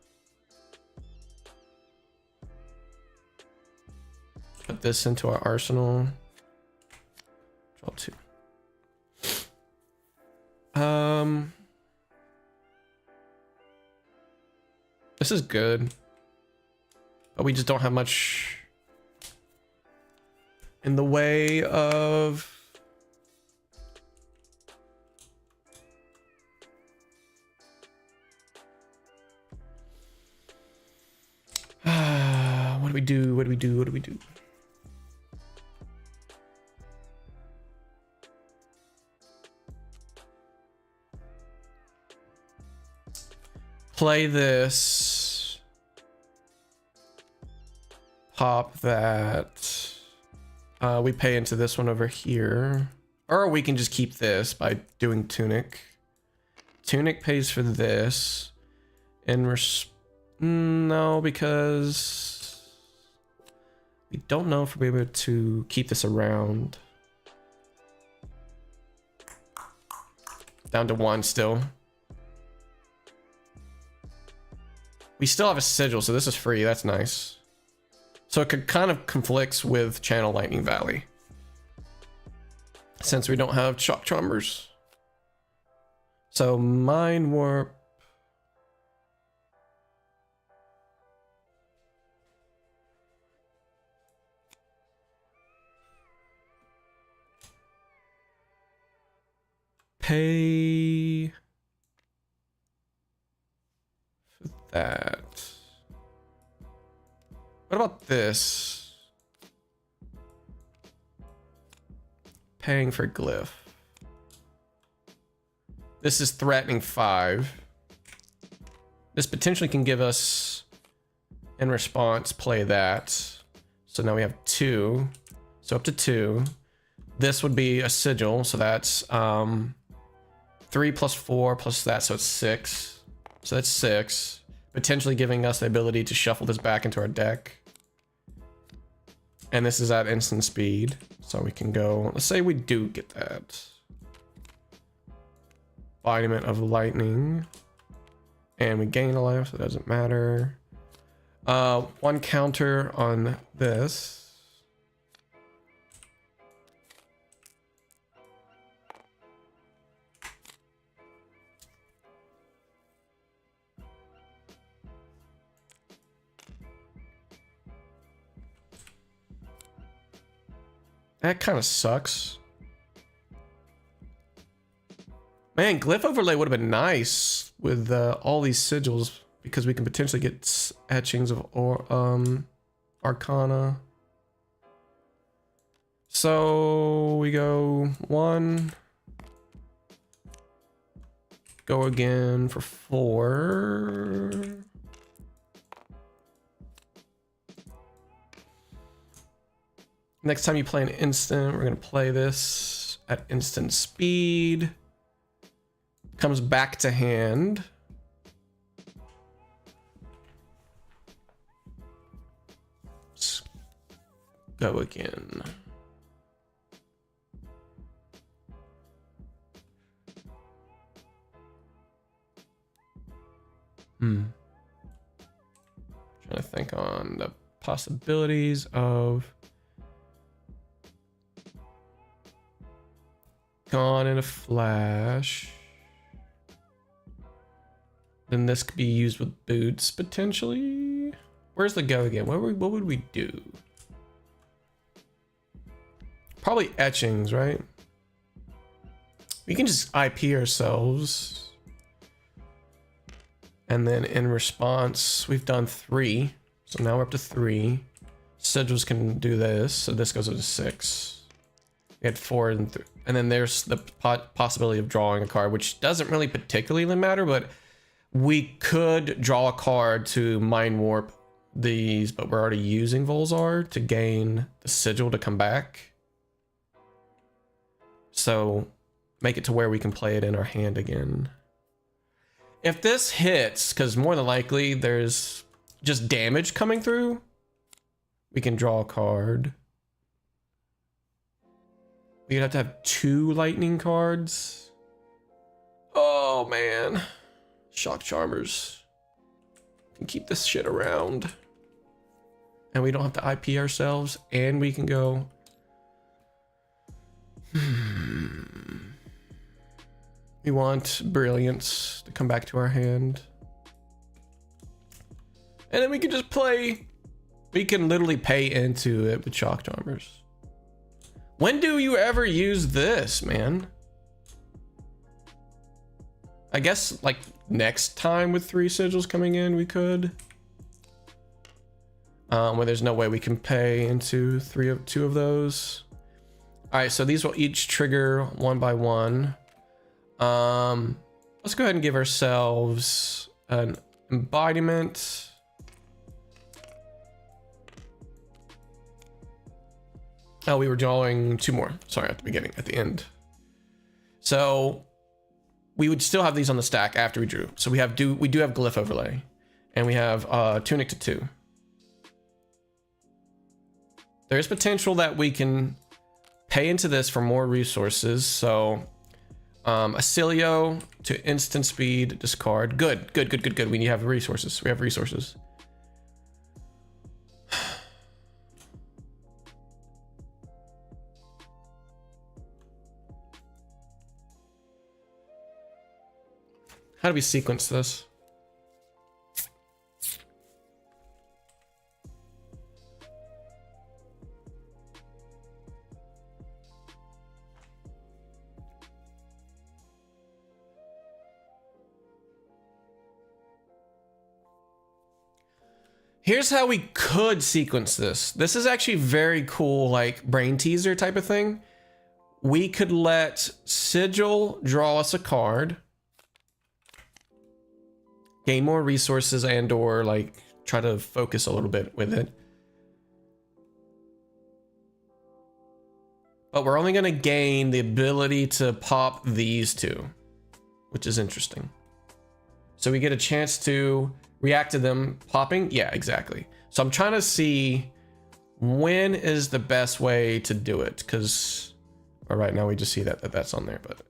Put this into our arsenal. Draw 2. This is good. But we just don't have much in the way of what do we do? What do we do? What do we do? Play this. Pop that. We pay into this one over here. Or we can just keep this by doing Tunic. Tunic pays for this. And no, because we don't know if we're able to keep this around. Down to 1 still. We still have a sigil, so this is free. That's nice. So it could kind of conflicts with Channel Lightning Valley. Since we don't have Shock Charmers. So Mind Warp. Pay for that. What about this? Paying for glyph. This is threatening 5. This potentially can give us, in response, play that. So now we have 2. So up to 2. This would be a sigil, so that's 3 plus 4 plus that, so it's 6. So that's 6. Potentially giving us the ability to shuffle this back into our deck. And this is at instant speed. So we can go, let's say we do get that. Embodiment of lightning. And we gain a life, so it doesn't matter. 1 counter on this. That kind of sucks. Man, Glyph Overlay would have been nice with all these sigils because we can potentially get etchings of Arcana. So we go 1. Go again for 4. Next time you play an instant, we're going to play this at instant speed. Comes back to hand. Let's go again. Trying to think on the possibilities of gone in a flash. Then this could be used with boots potentially. Where's the go again? What would we do? Probably etchings, right? We can just IP ourselves. And then in response, we've done 3. So now we're up to 3. Sigils can do this, so this goes up to 6. We had 4 and 3. And then there's the possibility of drawing a card, which doesn't really particularly matter, but we could draw a card to mind warp these, but we're already using Volzar to gain the sigil to come back. So make it to where we can play it in our hand again. If this hits, because more than likely there's just damage coming through, we can draw a card. We'd have to have 2 lightning cards. Oh man. Shock Charmers. Can keep this shit around. And we don't have to IP ourselves, and we can go. We want Brilliance to come back to our hand. And then we can just play. We can literally pay into it with Shock Charmers. When do you ever use this, man? I guess like next time with 3 sigils coming in, we could. Where there's no way we can pay into 2 of those. All right, so these will each trigger 1 by 1. Let's go ahead and give ourselves an embodiment. Oh, we were drawing 2 more. Sorry, at the beginning, at the end. So we would still have these on the stack after we drew. So we do have Glyph Overlay, and we have Tunic to 2. There's potential that we can pay into this for more resources. So Acilio to instant speed, discard. Good. We have resources. We have resources. How do we sequence this? Here's how we could sequence this. This is actually very cool, like brain teaser type of thing. We could let Sigil draw us a card, gain more resources, and or like try to focus a little bit with it. But we're only going to gain the ability to pop these 2, which is interesting. So we get a chance to react to them popping. Yeah, exactly. So I'm trying to see when is the best way to do it, because right now we just see that's on there. But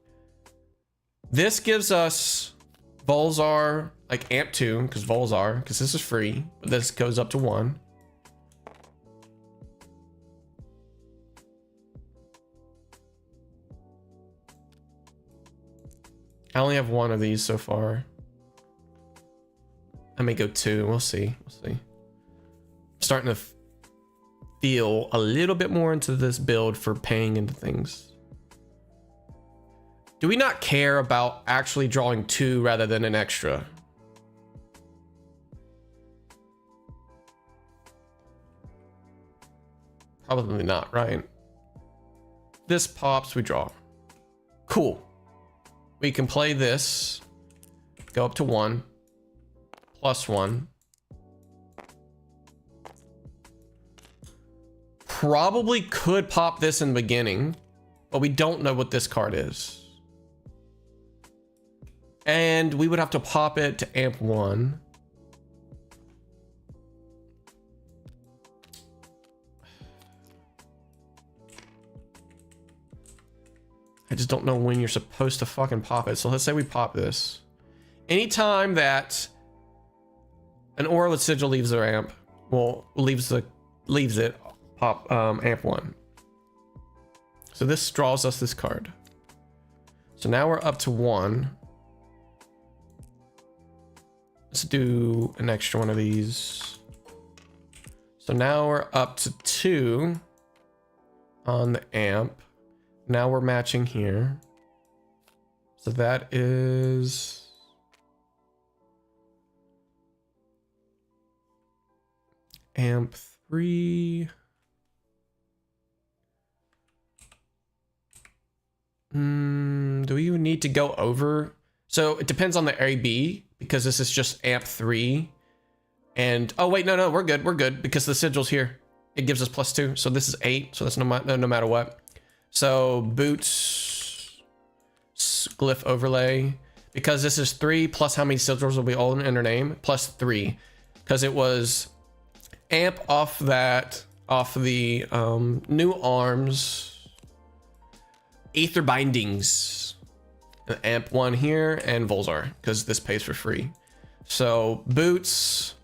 this gives us Volzar, like amp 2, because Volzar, because this is free, but this goes up to 1. I only have 1 of these so far. I may go 2. We'll see. I'm starting to feel a little bit more into this build for paying into things. Do we not care about actually drawing 2 rather than an extra? Probably not, right? This pops, we draw. Cool. We can play this, go up to 1. +1. Probably could pop this in the beginning, but we don't know what this card is. And we would have to pop it to amp 1. I just don't know when you're supposed to fucking pop it. So let's say we pop this. Anytime that an aura with sigil leaves their amp, well, leaves it, pop amp 1. So this draws us this card. So now we're up to 1. Let's do an extra one of these. So now we're up to 2 on the amp. Now we're matching here. So that is amp 3. Do we even need to go over? So it depends on the AB because this is just amp 3. And oh wait, no, we're good because the sigil's here. It gives us +2, so this is 8. So that's no matter what. So boots, glyph overlay, because this is 3 plus how many sigils will be all in her name +3, because it was amp off the new arms, Aether Bindings, amp 1 here, and Volzar, because this pays for free. So boots,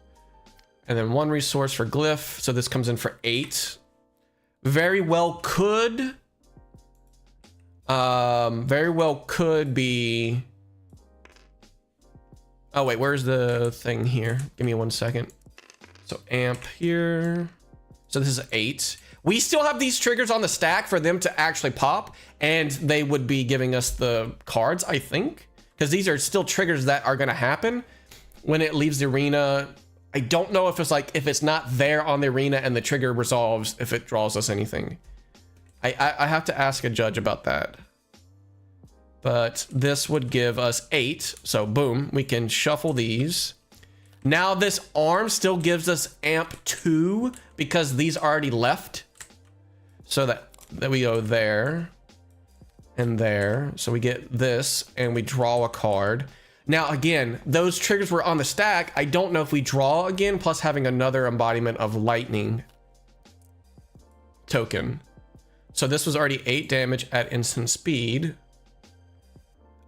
and then 1 resource for glyph, so this comes in for 8. Very well could be, oh wait, where's the thing here? Give me 1 second. So amp here, so this is 8. We still have these triggers on the stack for them to actually pop, and they would be giving us the cards, I think, because these are still triggers that are going to happen when it leaves the arena. I don't know if it's like, if it's not there on the arena and the trigger resolves, if it draws us anything. I have to ask a judge about that. But this would give us 8. So boom, we can shuffle these. Now this arm still gives us amp 2 because these already left. So that we go there and there. So we get this and we draw a card. Now again, those triggers were on the stack. I don't know if we draw again, plus having another embodiment of lightning token. So this was already 8 damage at instant speed.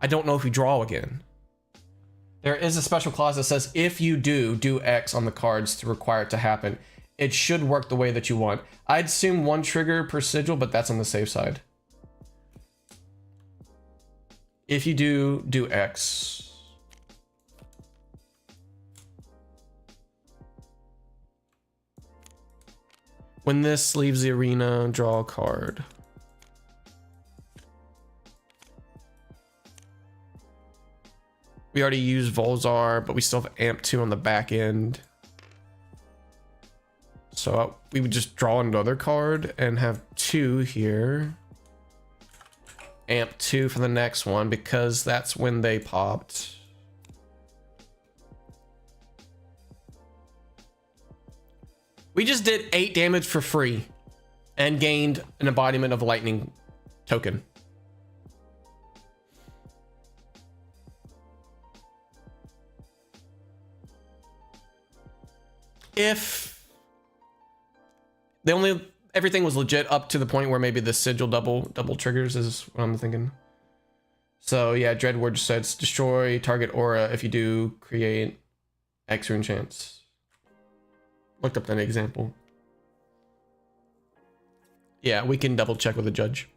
I don't know if we draw again. There is a special clause that says if you do X on the cards to require it to happen. It should work the way that you want. I'd assume 1 trigger per sigil, but that's on the safe side. If you do X. When this leaves the arena, draw a card. We already used Volzar, but we still have amp 2 on the back end. So we would just draw another card and have 2 here. Amp 2 for the next one because that's when they popped. We just did 8 damage for free and gained an embodiment of lightning token. If everything was legit up to the point where maybe the sigil double triggers is what I'm thinking. So yeah, Dreadward says destroy target aura if you do create X rune chance. Looked up that example. Yeah, we can double check with the judge.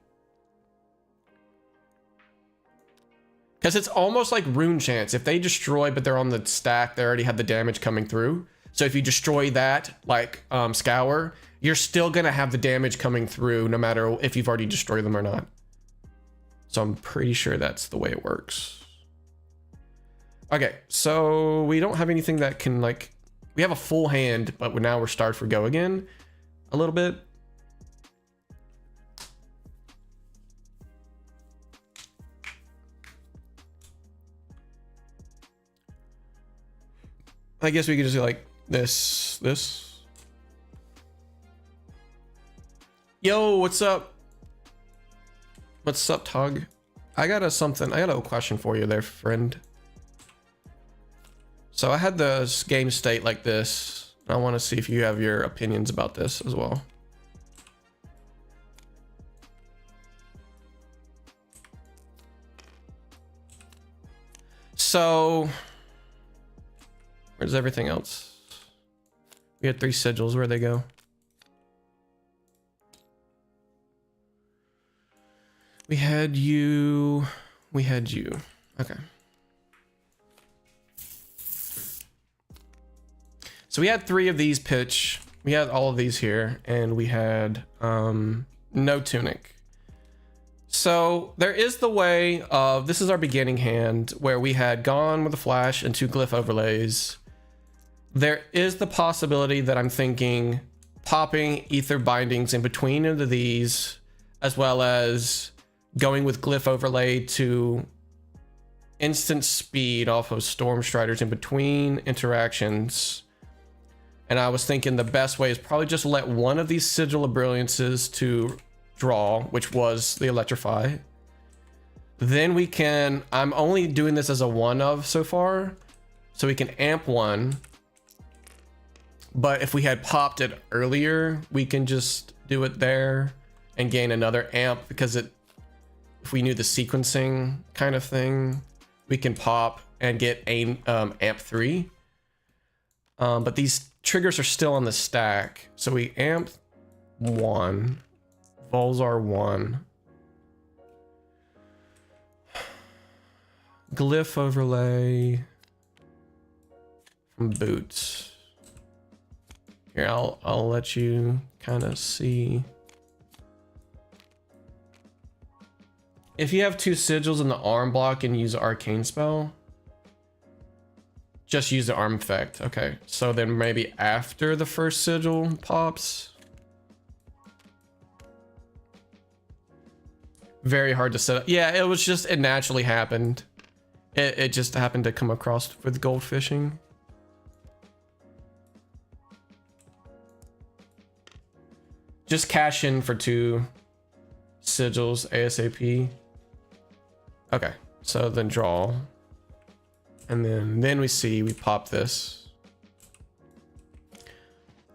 Because it's almost like rune chance. If they destroy but they're on the stack, they already had the damage coming through. So if you destroy that, like Scour, you're still going to have the damage coming through no matter if you've already destroyed them or not. So I'm pretty sure that's the way it works. Okay, so we don't have anything that can, like, we have a full hand, but now we're started for go again a little bit. I guess we could just do like this. Yo, what's up? What's up, Tog? I got a question for you there, friend. So I had the game state like this. I want to see if you have your opinions about this as well. So where's everything else? We had 3 sigils. Where'd they go? We had you. We had you. Okay. So we had 3 of these pitch. We had all of these here, and we had no tunic. So there is the way of, this is our beginning hand, where we had gone with a flash and 2 glyph overlays. There is the possibility that I'm thinking popping ether bindings in between of these, as well as going with glyph overlay to instant speed off of Storm Striders in between interactions. And I was thinking the best way is probably just let one of these Sigil of Brilliances to draw, which was the Electrify. Then we can, I'm only doing this as a 1 of so far, so we can amp 1. But if we had popped it earlier, we can just do it there and gain another amp, because it, if we knew the sequencing kind of thing, we can pop and get a amp 3. But these triggers are still on the stack, so we amp 1, Volzar 1, glyph overlay from boots. Here, I'll let you kind of see. If you have 2 sigils in the arm block and use arcane spell, just use the arm effect. Okay, so then maybe after the first sigil pops. Very hard to set up. Yeah, it was just, it naturally happened. It just happened to come across with gold fishing. Just cash in for 2 sigils ASAP. Okay, so then draw. And then we see, we pop this.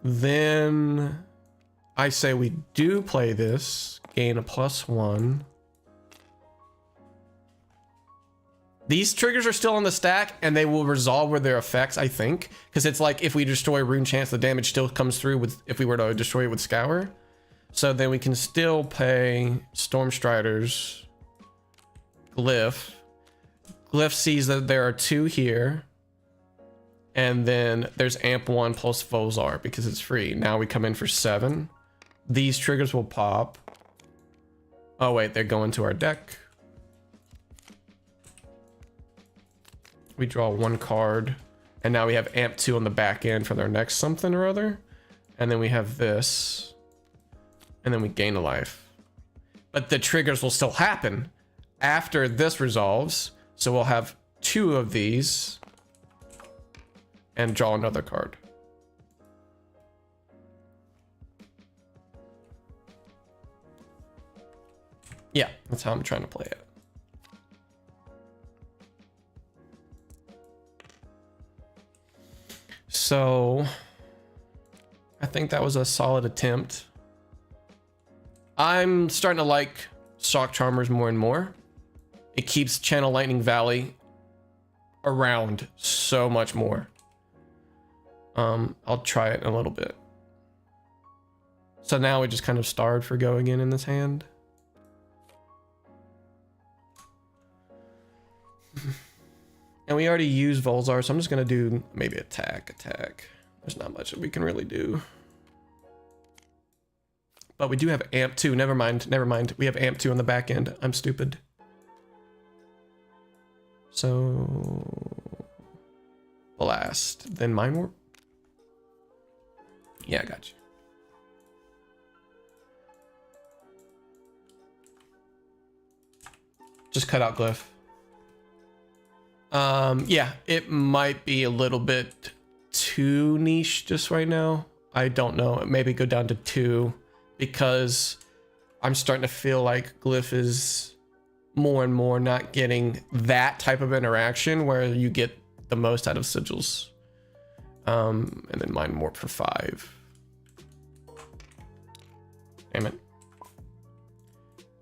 Then I say we do play this, gain a +1. These triggers are still on the stack, and they will resolve with their effects, I think. Because it's like, if we destroy Rune Chance, the damage still comes through with, if we were to destroy it with Scour. So then we can still pay Storm Striders, Glyph. Glyph sees that there are 2 here. And then there's amp 1 plus Volzar because it's free. Now we come in for 7. These triggers will pop. Oh wait, they're going to our deck. We draw 1 card. And now we have amp 2 on the back end for their next something or other. And then we have this. And then we gain a life. But the triggers will still happen after this resolves. So we'll have 2 of these. And draw another card. Yeah, that's how I'm trying to play it. So I think that was a solid attempt. I'm starting to like Shock Charmers more and more. It keeps Channel Lightning Valley around so much more. I'll try it in a little bit. So now we just kind of starved for go again in this hand. And we already used Volzar, so I'm just gonna do maybe attack. There's not much that we can really do. But we do have amp 2, never mind. We have amp 2 on the back end. I'm stupid. So blast, then Mind Warp. Yeah, I got you. Just cut out Glyph. Yeah, it might be a little bit too niche just right now. I don't know. Maybe go down to 2 because I'm starting to feel like Glyph is more and more not getting that type of interaction where you get the most out of sigils. And then Mind Warp for 5. Damn it.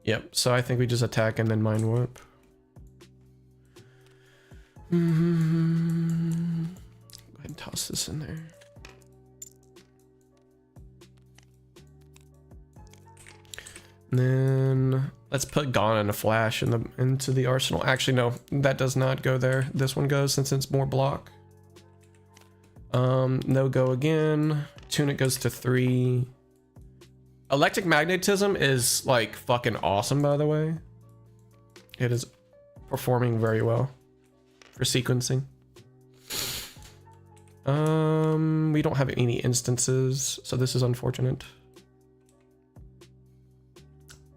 Yep, so I think we just attack and then Mind Warp. Go ahead and toss this in there. And then Let's put Gone in a flash into the arsenal. Actually, no, that does not go there. This one goes since it's more block. No go again. Tunic goes to 3. Electric magnetism is like fucking awesome, by the way. It is performing very well for sequencing. We don't have any instances, so this is unfortunate.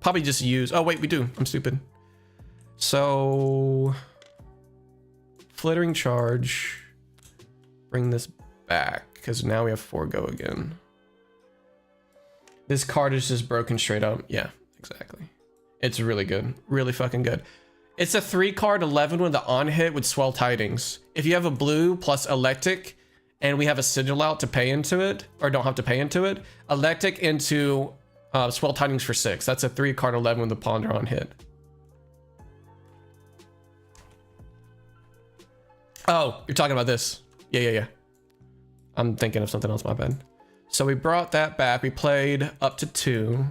Probably just use, oh wait, we do, I'm stupid. So, flittering charge, bring this back, because now we have 4 go again. This card is just broken straight up. Yeah, exactly. It's really good, really fucking good. It's a 3 card 11 with the on hit with Swell Tidings. If you have a blue plus Electric, and we have a sigil out to pay into it, or don't have to pay into it, Electric into Swell Tidings for 6. That's a 3 card 11 with the Ponder on hit. Oh, you're talking about this. Yeah. I'm thinking of something else, my bad. So we brought that back. We played up to 2.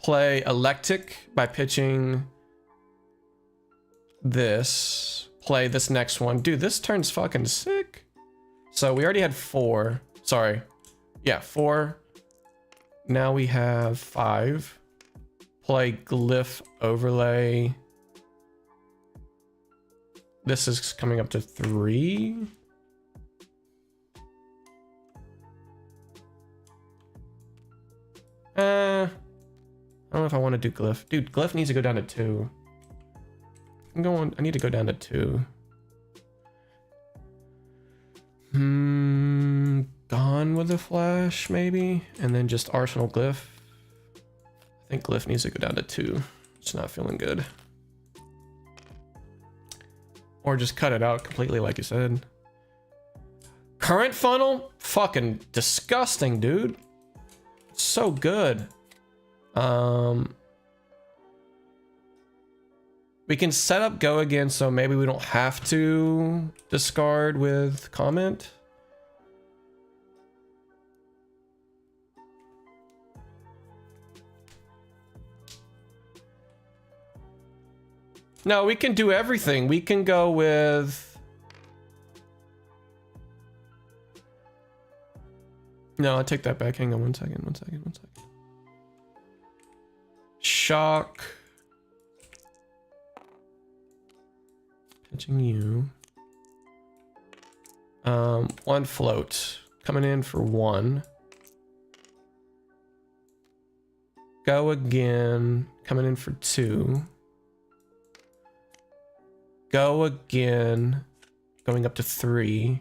Play Electric by pitching this. Play this next one. Dude, this turn's fucking sick. So we already had 4. Sorry. Yeah, 4. Now we have 5. Play Glyph Overlay. This is coming up to 3. I don't know if I want to do Glyph. Dude, Glyph needs to go down to 2. I need to go down to 2. Gone with a flash, maybe? And then just Arsenal Glyph. I think Glyph needs to go down to 2. It's not feeling good. Or just cut it out completely, like you said. Current funnel? Fucking disgusting, dude. It's so good. We can set up go again, so maybe we don't have to discard with comment. No, we can do everything. We can go with... No, I'll take that back. Hang on one second. Shock. Pitching you. 1 float. Coming in for 1. Go again. Coming in for 2. Go again. Going up to 3.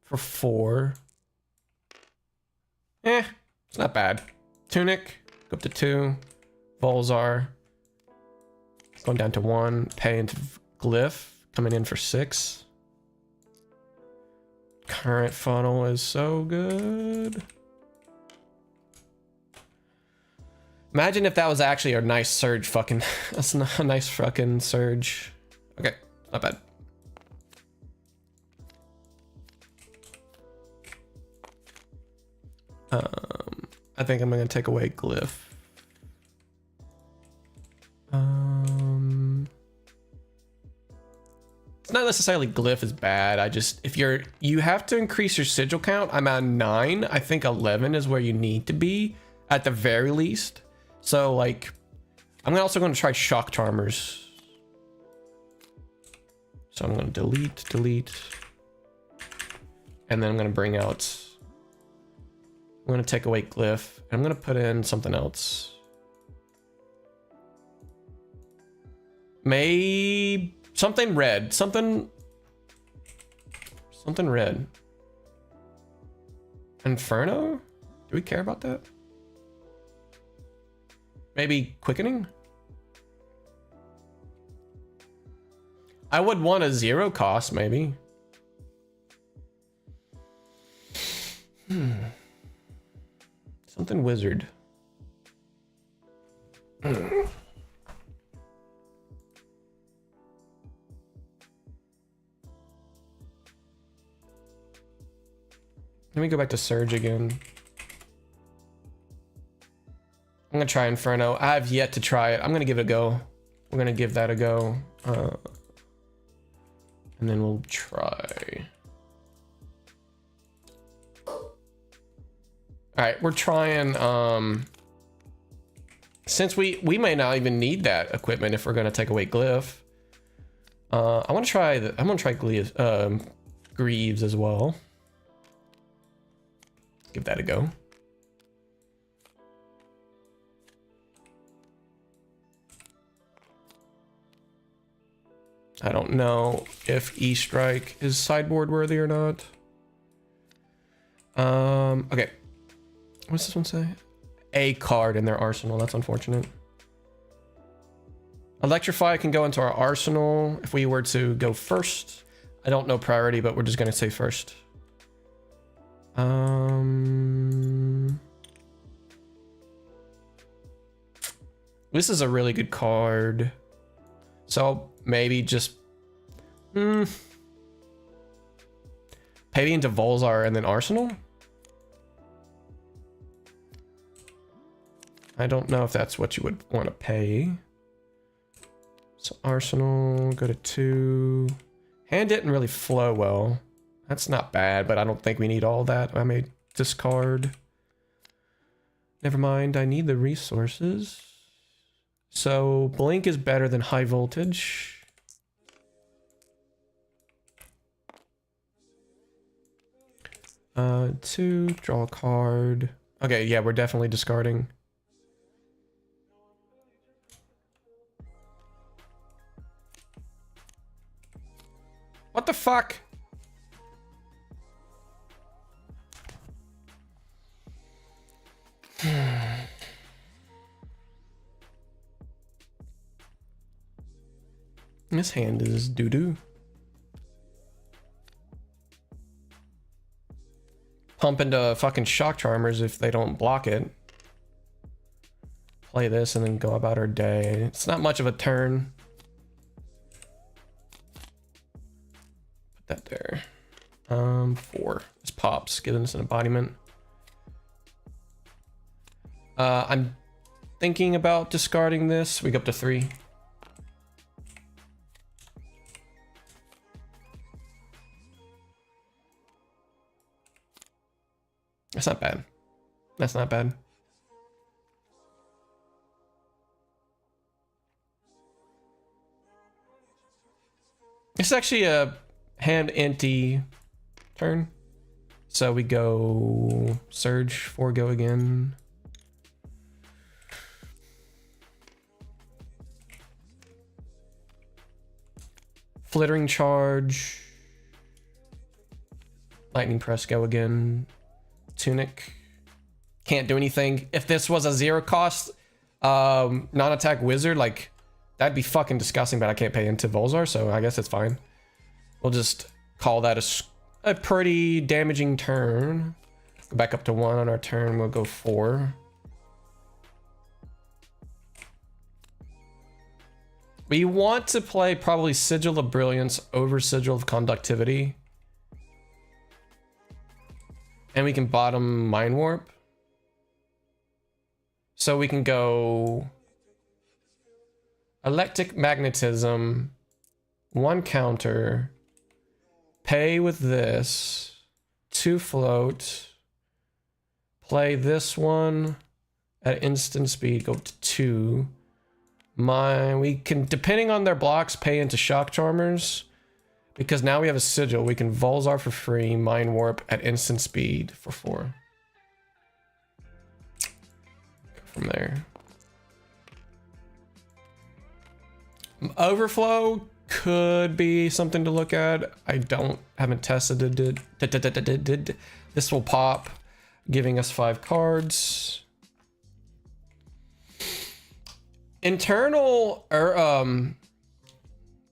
For 4. It's not bad. Tunic, go up to 2. Volzar, going down to 1. Pay into Glyph, coming in for 6. Current funnel is so good. Imagine if that was actually a nice surge fucking... That's not a nice fucking surge. Okay, not bad. I think I'm gonna take away Glyph. It's not necessarily Glyph is bad. I just, if you have to increase your sigil count. I'm at 9. I think 11 is where you need to be at the very least. So like, I'm also going to try Shock Charmers. So I'm going to delete. And then I'm going to bring out, I'm going to take away Glyph. And I'm going to put in something else. Maybe something red. Something red. Inferno? Do we care about that? Maybe Quickening? I would want a 0 cost, maybe. Something wizard. Let me go back to Surge again. I'm gonna try Inferno. I have yet to try it. I'm gonna give it a go. We're gonna give that a go. And then we'll try. All right, we're trying, since we may not even need that equipment if we're gonna take away Glyph. I wanna try I'm gonna try Greaves as well. Give that a go. I don't know if E-Strike is sideboard worthy or not. Okay. What's this one say? A card in their arsenal. That's unfortunate. Electrify can go into our arsenal if we were to go first. I don't know priority, but we're just gonna say first. This is a really good card. So maybe just maybe into Volzar and then Arsenal. I don't know if that's what you would want to pay. So Arsenal, go to 2. Hand didn't really flow well. That's not bad, but I don't think we need all that. I may discard. Never mind, I need the resources. So Blink is better than High Voltage. Two, draw a card. Okay, yeah, we're definitely discarding. What the fuck? This hand is doo-doo. Pump into fucking Shock Charmers if they don't block it. Play this and then go about our day. It's not much of a turn. Put that there. 4. This pops, giving us an embodiment. I'm thinking about discarding this. We go up to 3. That's not bad. That's not bad. It's actually a hand empty turn. So we go Surge, 4 go again. Flittering Charge. Lightning Press, go again. Tunic. Can't do anything. If this was a 0 cost non-attack wizard, like, that'd be fucking disgusting, but I can't pay into Volzar, so I guess it's fine. We'll just call that a pretty damaging turn. Go back up to 1 on our turn. We'll go 4. We want to play probably Sigil of Brilliance over Sigil of Conductivity. And we can bottom Mind Warp. So we can go Electric Magnetism, 1 counter, pay with this, 2 float, play this one at instant speed, go to 2. We can, depending on their blocks, pay into Shock Charmers. Because now we have a Sigil, we can Volzar for free, Mind Warp at instant speed for 4. Go from there. Overflow could be something to look at. I haven't tested it. This will pop, giving us 5 cards. Internal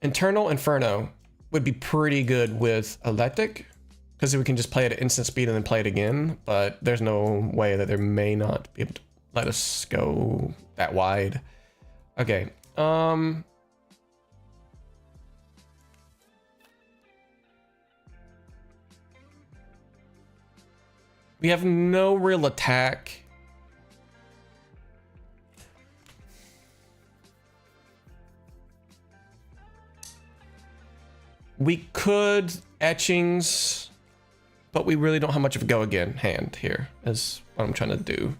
Inferno would be pretty good with Electric, because we can just play it at instant speed and then play it again, but there's no way that they may not be able to let us go that wide. Okay, We have no real attack. We could etchings, but we really don't have much of a go again hand here, is what I'm trying to do.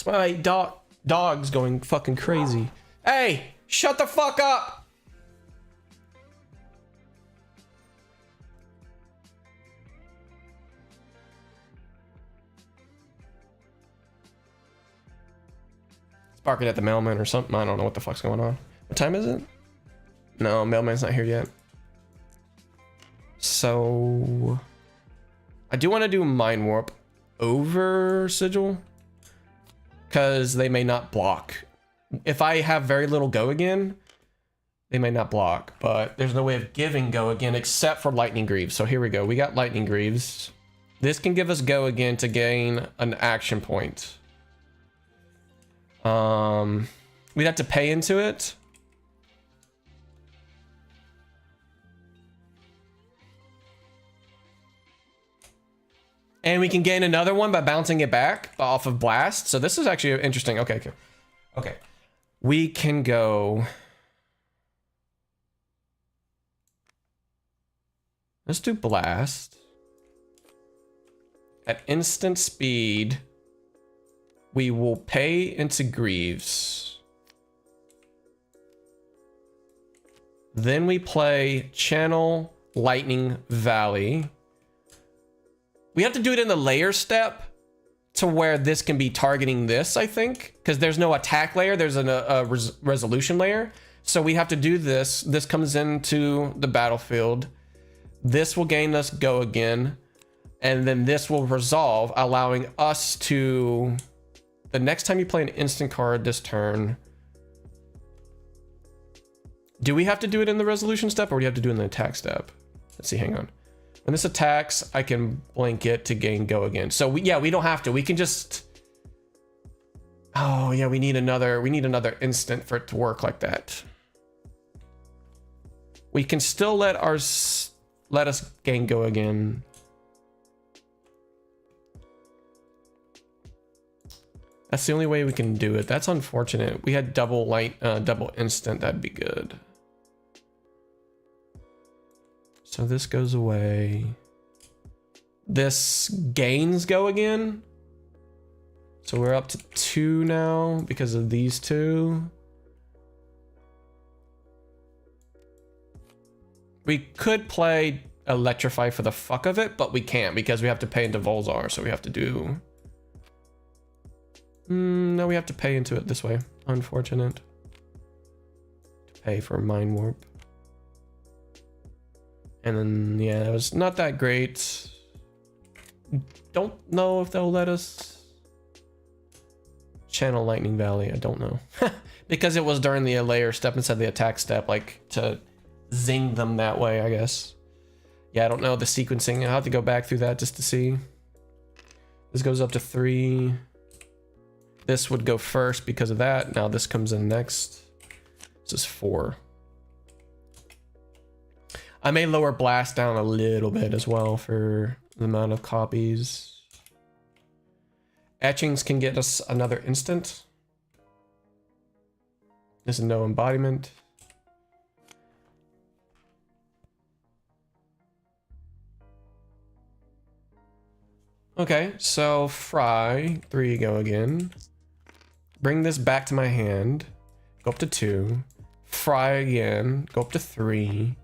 My dog's going fucking crazy. Hey, shut the fuck up! It's barking at the mailman or something. I don't know what the fuck's going on. What time is it? No, mailman's not here yet. So I do want to do Mind Warp over Sigil, because they may not block. If I have very little go again, they may not block, but there's no way of giving go again except for Lightning Greaves. So here we go. We got Lightning Greaves. This can give us go again to gain an action point. We'd have to pay into it. And we can gain another one by bouncing it back off of Blast. So this is actually interesting. Okay. We can go... Let's do Blast. At instant speed, we will pay into Greaves. Then we play Channel Lightning Valley. We have to do it in the layer step to where this can be targeting this, I think, because there's no attack layer. There's a resolution layer. So we have to do this. This comes into the battlefield. This will gain us go again. And then this will resolve, allowing us to... The next time you play an instant card this turn... Do we have to do it in the resolution step, or do you have to do it in the attack step? Let's see, hang on. When this attacks, I can blink it to gain go again. So we don't have to. We can just... Oh yeah, we need another instant for it to work like that. We can still let us gain go again. That's the only way we can do it. That's unfortunate. We had double instant. That'd be good. So this goes away. This gains go again. So we're up to 2 now because of these 2. We could play Electrify for the fuck of it, but we can't because we have to pay into Volzar. So we have to do... no, we have to pay into it this way. Unfortunate. To pay for Mind Warp. And then, yeah, it was not that great. Don't know if they'll let us channel Lightning Valley. I don't know. Because it was during the layer step instead of the attack step, like to zing them that way, I guess. Yeah, I don't know the sequencing. I'll have to go back through that just to see. This goes up to 3. This would go first because of that. Now this comes in next. This is 4. I may lower Blast down a little bit as well for the amount of copies. Etchings can get us another instant. This is no embodiment. Okay, so Fry, 3 go again. Bring this back to my hand. Go up to 2. Fry again. Go up to 3.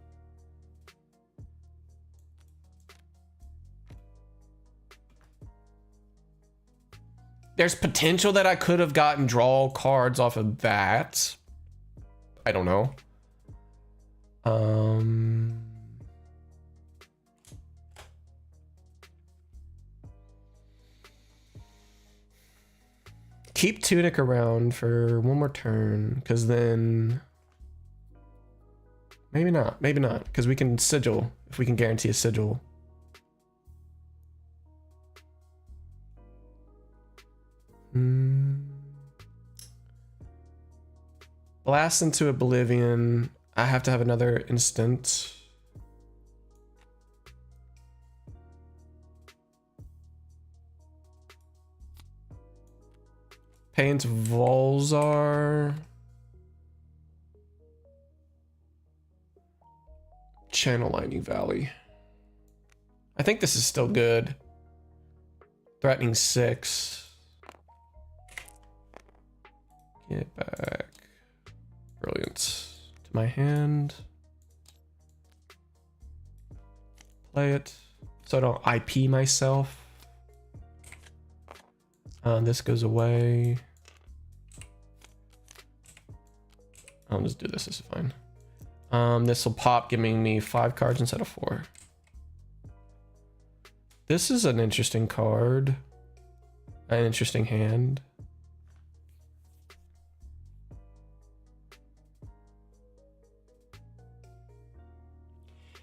There's potential that I could have gotten draw cards off of that. I don't know. Keep Tunic around for one more turn, because then... Maybe not, because we can sigil, if we can guarantee a sigil. Blast into Oblivion. I have to have another instant. Pay into Volzar. Channel Lightning Valley. I think this is still good. Threatening 6. Get back. Brilliant. To my hand. Play it. So I don't IP myself. This goes away. I'll just do this. This is fine. This will pop, giving me 5 cards instead of 4. This is an interesting card. An interesting hand.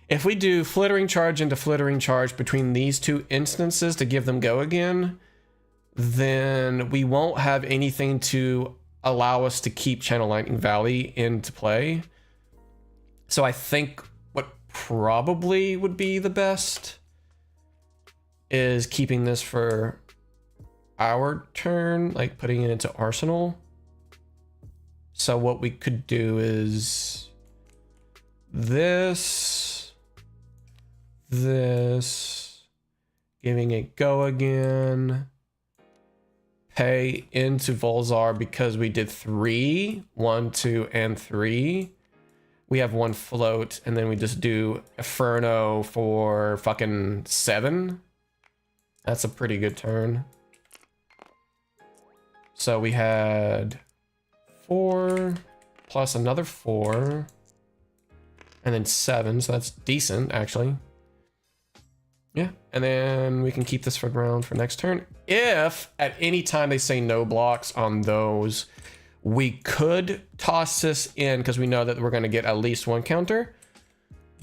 If we do Flittering Charge into Flittering Charge between these two instances to give them go again, then we won't have anything to allow us to keep Channel Lightning Valley into play. So I think what probably would be the best is keeping this for our turn, like putting it into Arsenal. So what we could do is this, giving it go again, pay into Volzar because we did 3, 1, 2, and 3. We have 1 float, and then we just do Inferno for fucking 7. That's a pretty good turn. So we had 4 plus another 4, and then 7, so that's decent, actually. Yeah, and then we can keep this for round for next turn. If at any time they say no blocks on those, we could toss this in because we know that we're going to get at least 1 counter.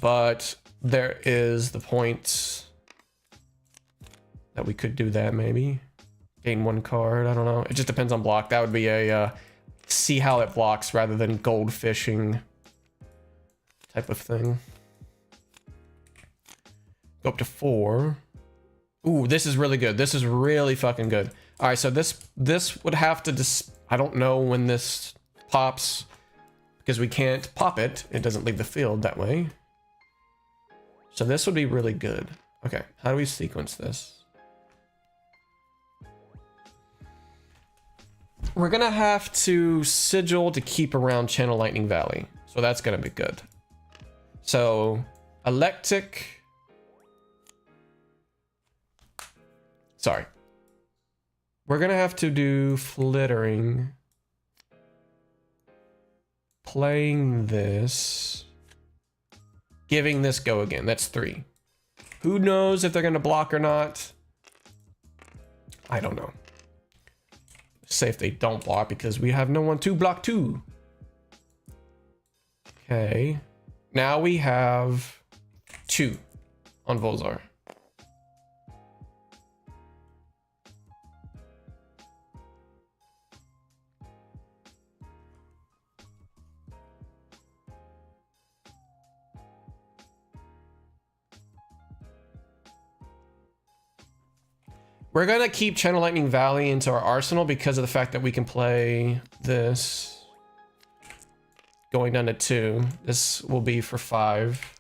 But there is the point that we could do that maybe. Gain 1 card, I don't know. It just depends on block. That would be a see how it blocks rather than gold fishing type of thing. Go up to 4. Ooh, this is really good. This is really fucking good. All right, so this would have to I don't know when this pops because we can't pop it. It doesn't leave the field that way. So this would be really good. Okay, how do we sequence this? We're gonna have to sigil to keep around Channel Lightning Valley. So that's gonna be good. So Electric. Sorry. We're gonna have to do Flittering. Playing this. Giving this go again. That's 3. Who knows if they're gonna block or not? I don't know. Say if they don't block because we have no one to block 2. Okay. Now we have 2 on Volzar. We're gonna keep Channel Lightning Valley into our arsenal because of the fact that we can play this. Going down to 2. This will be for 5.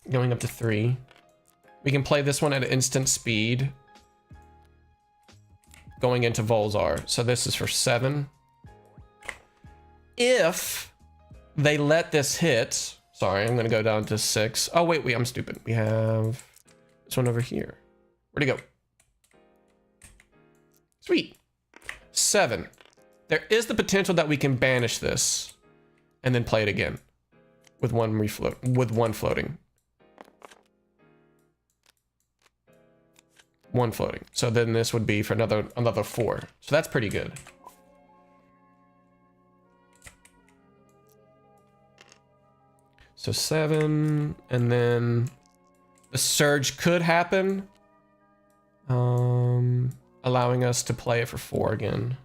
Going up to 3. We can play this one at instant speed. Going into Volzar. So this is for 7. If they let this hit... Sorry, I'm gonna go down to 6. Oh, wait, I'm stupid. We have... this one over here. Where'd it go? Sweet. 7. There is the potential that we can banish this and then play it again with 1 floating. 1 floating. So then this would be for another 4. So that's pretty good. So 7, and then the surge could happen, allowing us to play it for 4 again.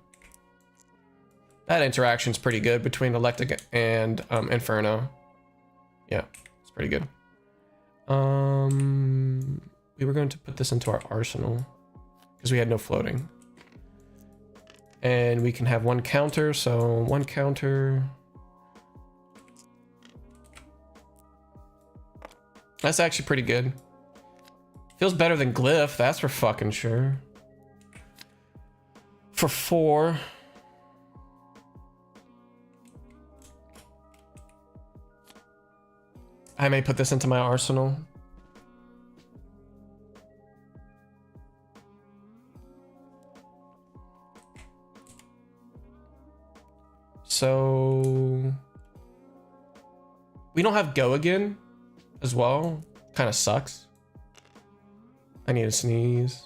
That interaction's pretty good between Electric and Inferno. Yeah, it's pretty good. We were going to put this into our arsenal because we had no floating. And we can have 1 counter, so 1 counter. That's actually pretty good. Feels better than Glyph, that's for fucking sure. For 4. I may put this into my arsenal. So we don't have go again as well. Kind of sucks. I need to sneeze.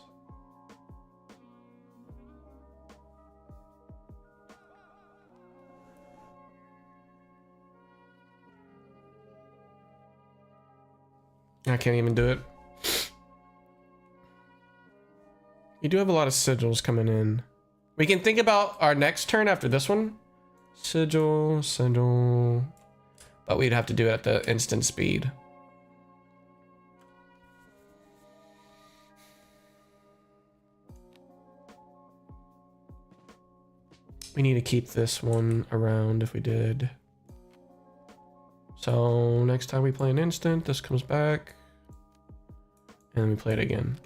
I can't even do it. You do have a lot of sigils coming in. We can think about our next turn after this one. Sigil. But we'd have to do it at the instant speed. We need to keep this one around if we did. So next time we play an instant, this comes back. And we play it again.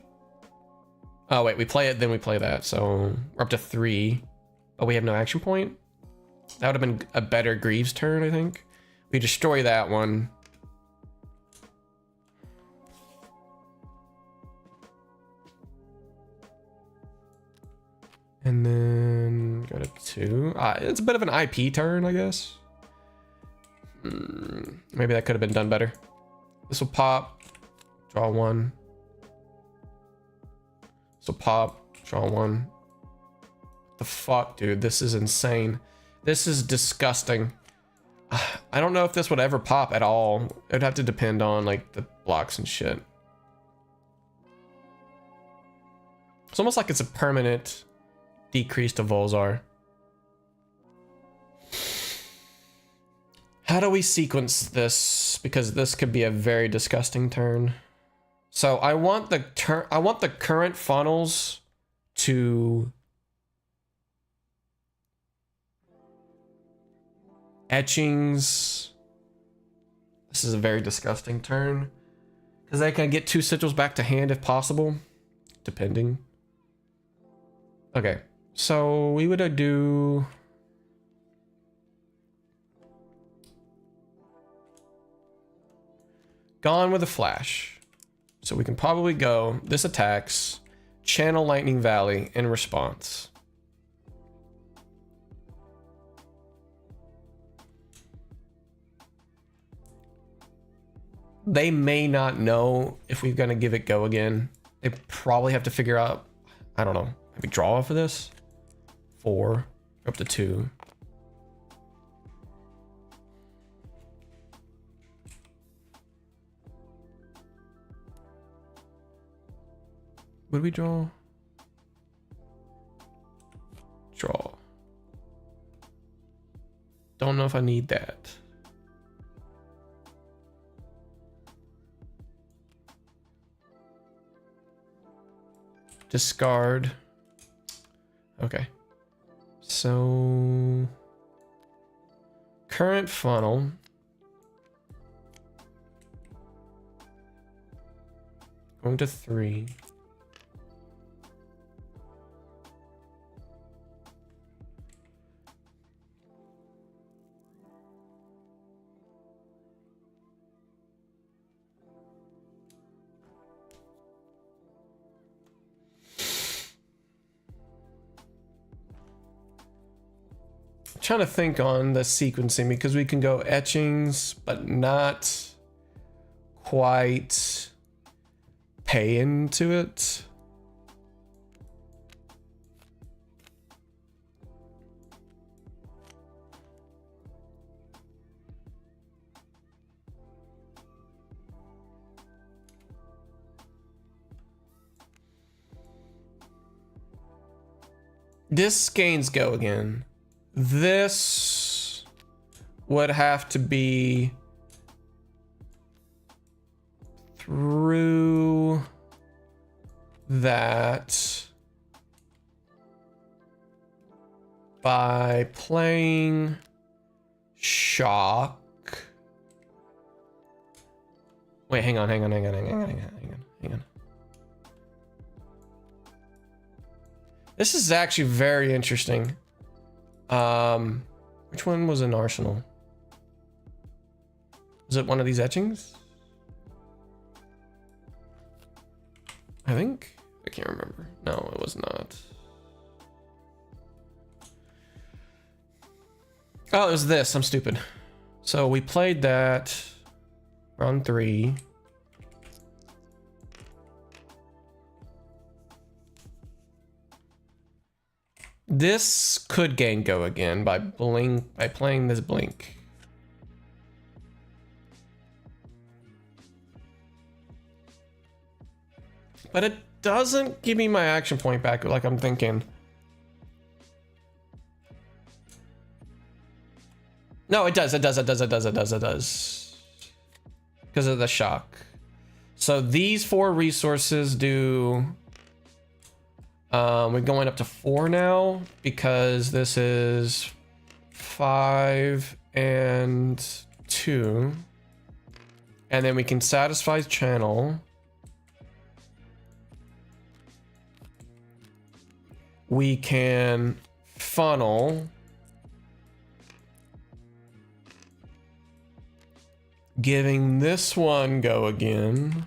Oh wait, we play it, then we play that. So we're up to 3. But we have no action point. That would have been a better Greaves turn, I think. We destroy that one. And then go to 2. It's a bit of an IP turn, I guess. Maybe that could have been done better. This will pop. Draw 1. This will pop. Draw 1. The fuck, dude? This is insane. This is disgusting. I don't know if this would ever pop at all. It would have to depend on like the blocks and shit. It's almost like it's a permanent decrease to Volzar. How do we sequence this? Because this could be a very disgusting turn. So I want the current funnels to etchings. This is a very disgusting turn because I can get 2 sigils back to hand if possible, depending. Okay, so we would do Gone with a Flash. So we can probably go, this attacks, channel Lightning Valley in response. They may not know if we're gonna give it go again. They probably have to figure out, I don't know, maybe draw for this? 4, up to 2. Would we draw? Draw. Don't know if I need that. Discard. Okay. So current funnel. Going to 3. Trying to think on the sequencing because we can go etchings but not quite pay into it. This gains go again. This would have to be through that by playing shock. Wait, hang on. This is actually very interesting. Which one was an arsenal? Was it one of these etchings? I think. I can't remember. No, it was not. Oh, it was this. I'm stupid. So we played that round 3. This could gain go again by playing this blink. But it doesn't give me my action point back like I'm thinking. No, it does. It does. Because of the shock. So these 4 resources do... we're going up to 4 now because this is 5 and 2. And then we can satisfy channel. We can funnel. Giving this one go again.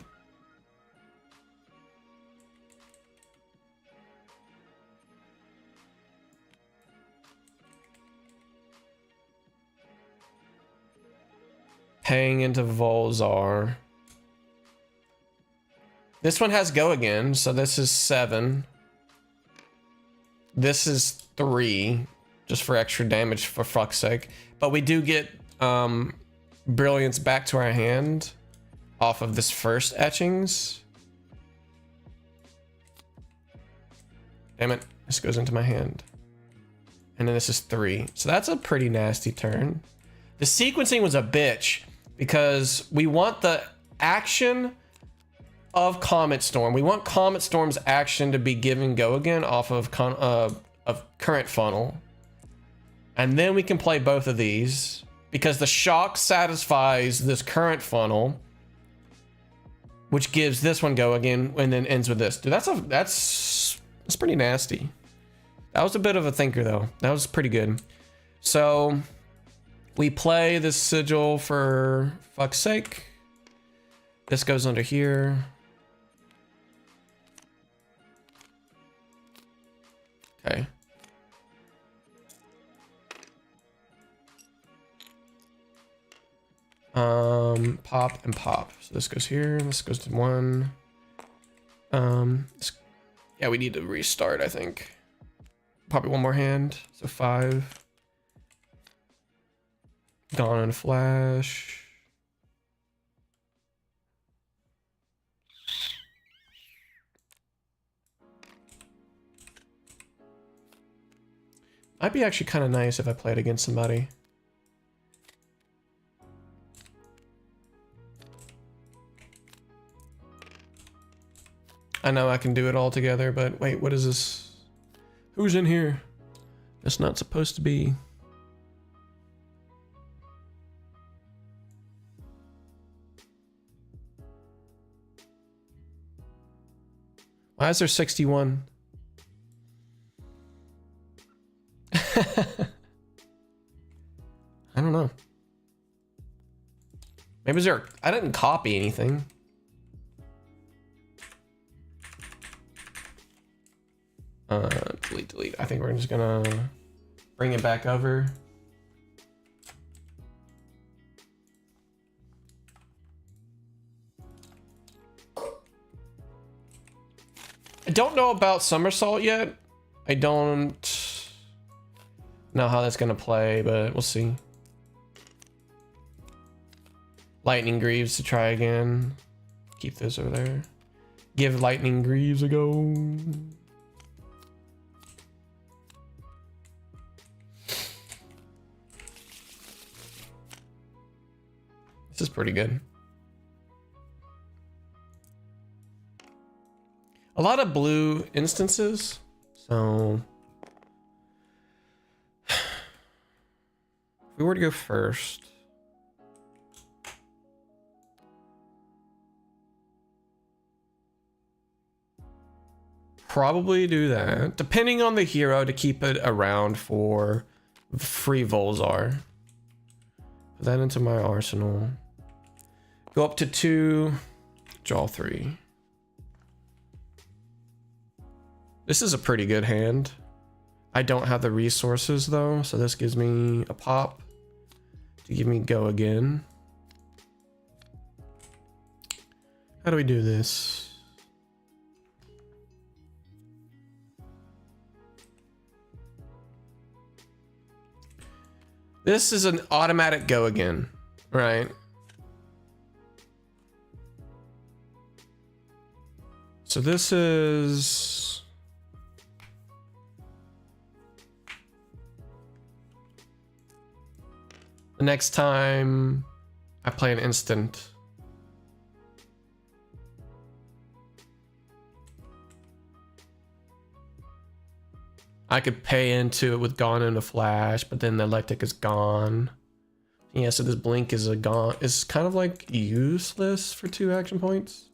Paying into Volzar. This one has go again, so this is 7. This is 3, just for extra damage for fuck's sake. But we do get Brilliance back to our hand off of this first etchings. Damn it, this goes into my hand. And then this is 3. So that's a pretty nasty turn. The sequencing was a bitch because we want the action of Comet Storm. We want Comet Storm's action to be given go again off of current funnel. And then we can play both of these because the shock satisfies this current funnel, which gives this one go again and then ends with this. Dude, that's pretty nasty. That was a bit of a thinker though. That was pretty good. So we play this sigil for fuck's sake. This goes under here. Okay. Pop and pop. So this goes here. This goes to 1. Yeah, we need to restart, I think. Probably one more hand. So 5. Gone in a flash. Might be actually kind of nice if I played against somebody. I know I can do it all together, but wait, what is this? Who's in here? That's not supposed to be. Why is there 61? I don't know. Maybe is there... I didn't copy anything. Delete. I think we're just gonna bring it back over. I don't know about Somersault yet. I don't know how that's gonna play, but we'll see. Lightning Greaves to try again. Keep those over there. Give Lightning Greaves a go. This is pretty good. A lot of blue instances, so if we were to go first, probably do that, depending on the hero, to keep it around for free Volzar. Put that into my arsenal. Go up to 2, draw 3. This is a pretty good hand. I don't have the resources though, so this gives me a pop to give me go again. How do we do this? This is an automatic go again, right? So this is... the next time I play an instant. I could pay into it with Gone in a Flash, but then the Electric is gone. Yeah, so this blink is is kind of like useless for 2 action points.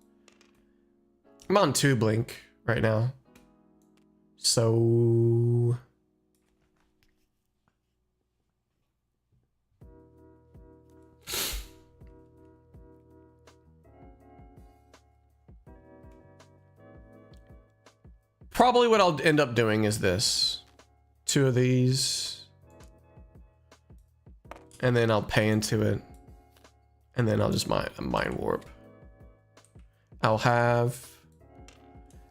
I'm on 2 blink right now. So probably what I'll end up doing is this. 2 of these. And then I'll pay into it. And then I'll just mind warp. I'll have...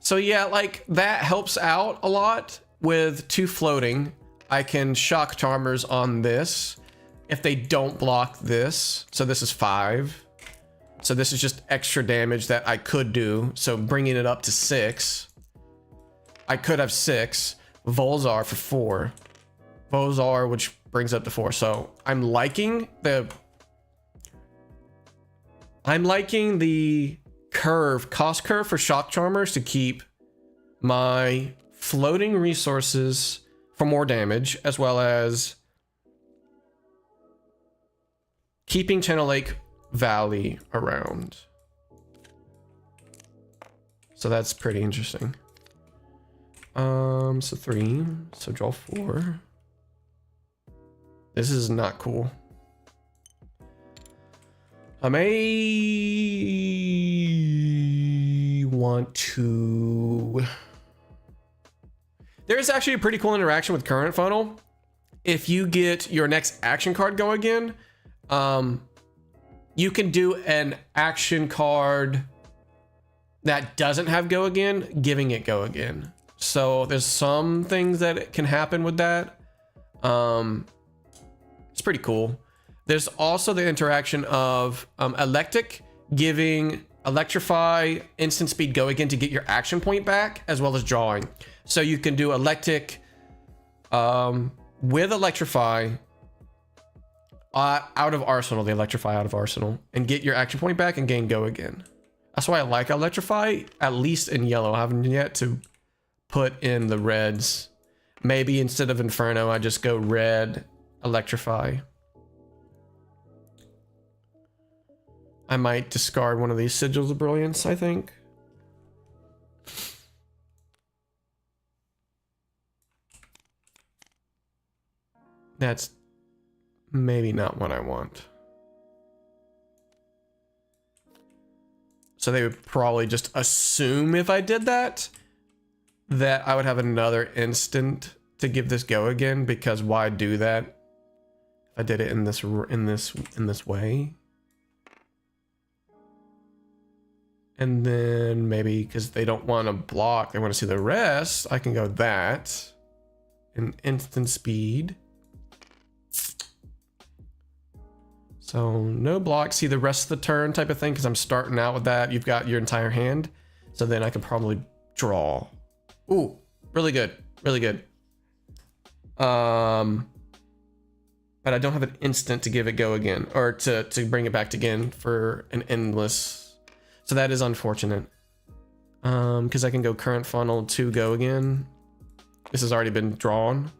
so yeah, like that helps out a lot with 2 floating. I can shock charmers on this if they don't block this. So this is 5. So this is just extra damage that I could do. So bringing it up to 6. I could have 6. Volzar for 4. Volzar, which brings up to 4. So I'm liking the cost curve for shock charmers to keep my floating resources for more damage, as well as keeping Channel Lake Valley around. So that's pretty interesting. So 3, so draw 4. This is not cool. I may want to... There's actually a pretty cool interaction with current funnel. If you get your next action card go again, you can do an action card that doesn't have go again, giving it go again. So there's some things that can happen with that. It's pretty cool. There's also the interaction of Electric giving Electrify instant speed go again to get your action point back, as well as drawing. So you can do Electric with Electrify out of Arsenal, the Electrify out of Arsenal, and get your action point back and gain go again. That's why I like Electrify, at least in yellow. I haven't yet to put in the reds. Maybe instead of Inferno, I just go red, Electrify. I might discard one of these Sigils of Brilliance, I think. That's maybe not what I want. So they would probably just assume if I did that, that I would have another instant to give this go again, because why do that if I did it in this way? And then maybe because they don't want to block, they want to see the rest, I can go that in instant speed. So no block, see the rest of the turn type of thing, because I'm starting out with that. You've got your entire hand. So then I can probably draw. Ooh, really good. Really good. But but I don't have an instant to give it go again, or to bring it back again for an endless. So that is unfortunate. Because I can go current funnel to go again. This has already been drawn.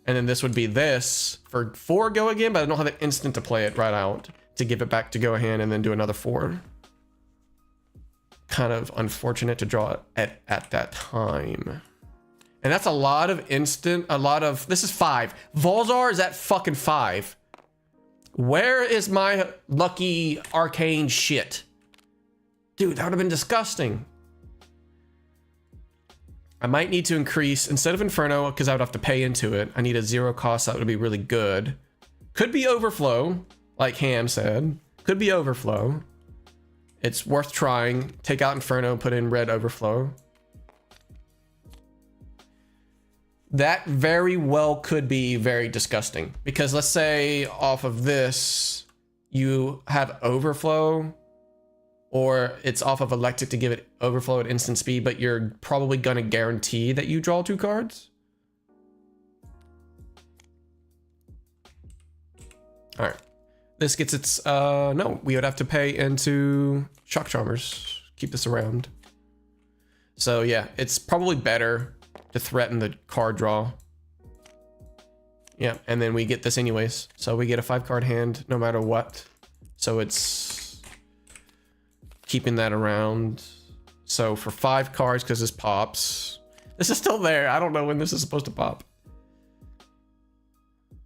And then this would be this for 4 go again, but I don't have an instant to play it right out to give it back to go ahead and then do another 4. Kind of unfortunate to draw it at that time. And that's a lot of instant, this is 5. Volzar is at fucking 5. Where is my lucky arcane shit? Dude, that would have been disgusting. I might need to increase, instead of Inferno, because I would have to pay into it, I need a 0 cost. That would be really good. Could be Overflow, like Ham said. Could be Overflow. It's worth trying. Take out Inferno, put in red Overflow. That very well could be very disgusting. Because let's say off of this, you have Overflow, or it's off of Electric to give it Overflow at instant speed, but you're probably gonna guarantee that you draw 2 cards. All right, this gets its, no, we would have to pay into Shock Charmers, keep this around. So yeah, it's probably better to threaten the card draw. Yeah, and then we get this anyways. So we get a 5-card hand no matter what. So it's keeping that around. So for 5 cards, because this pops, this is still there. I don't know when this is supposed to pop.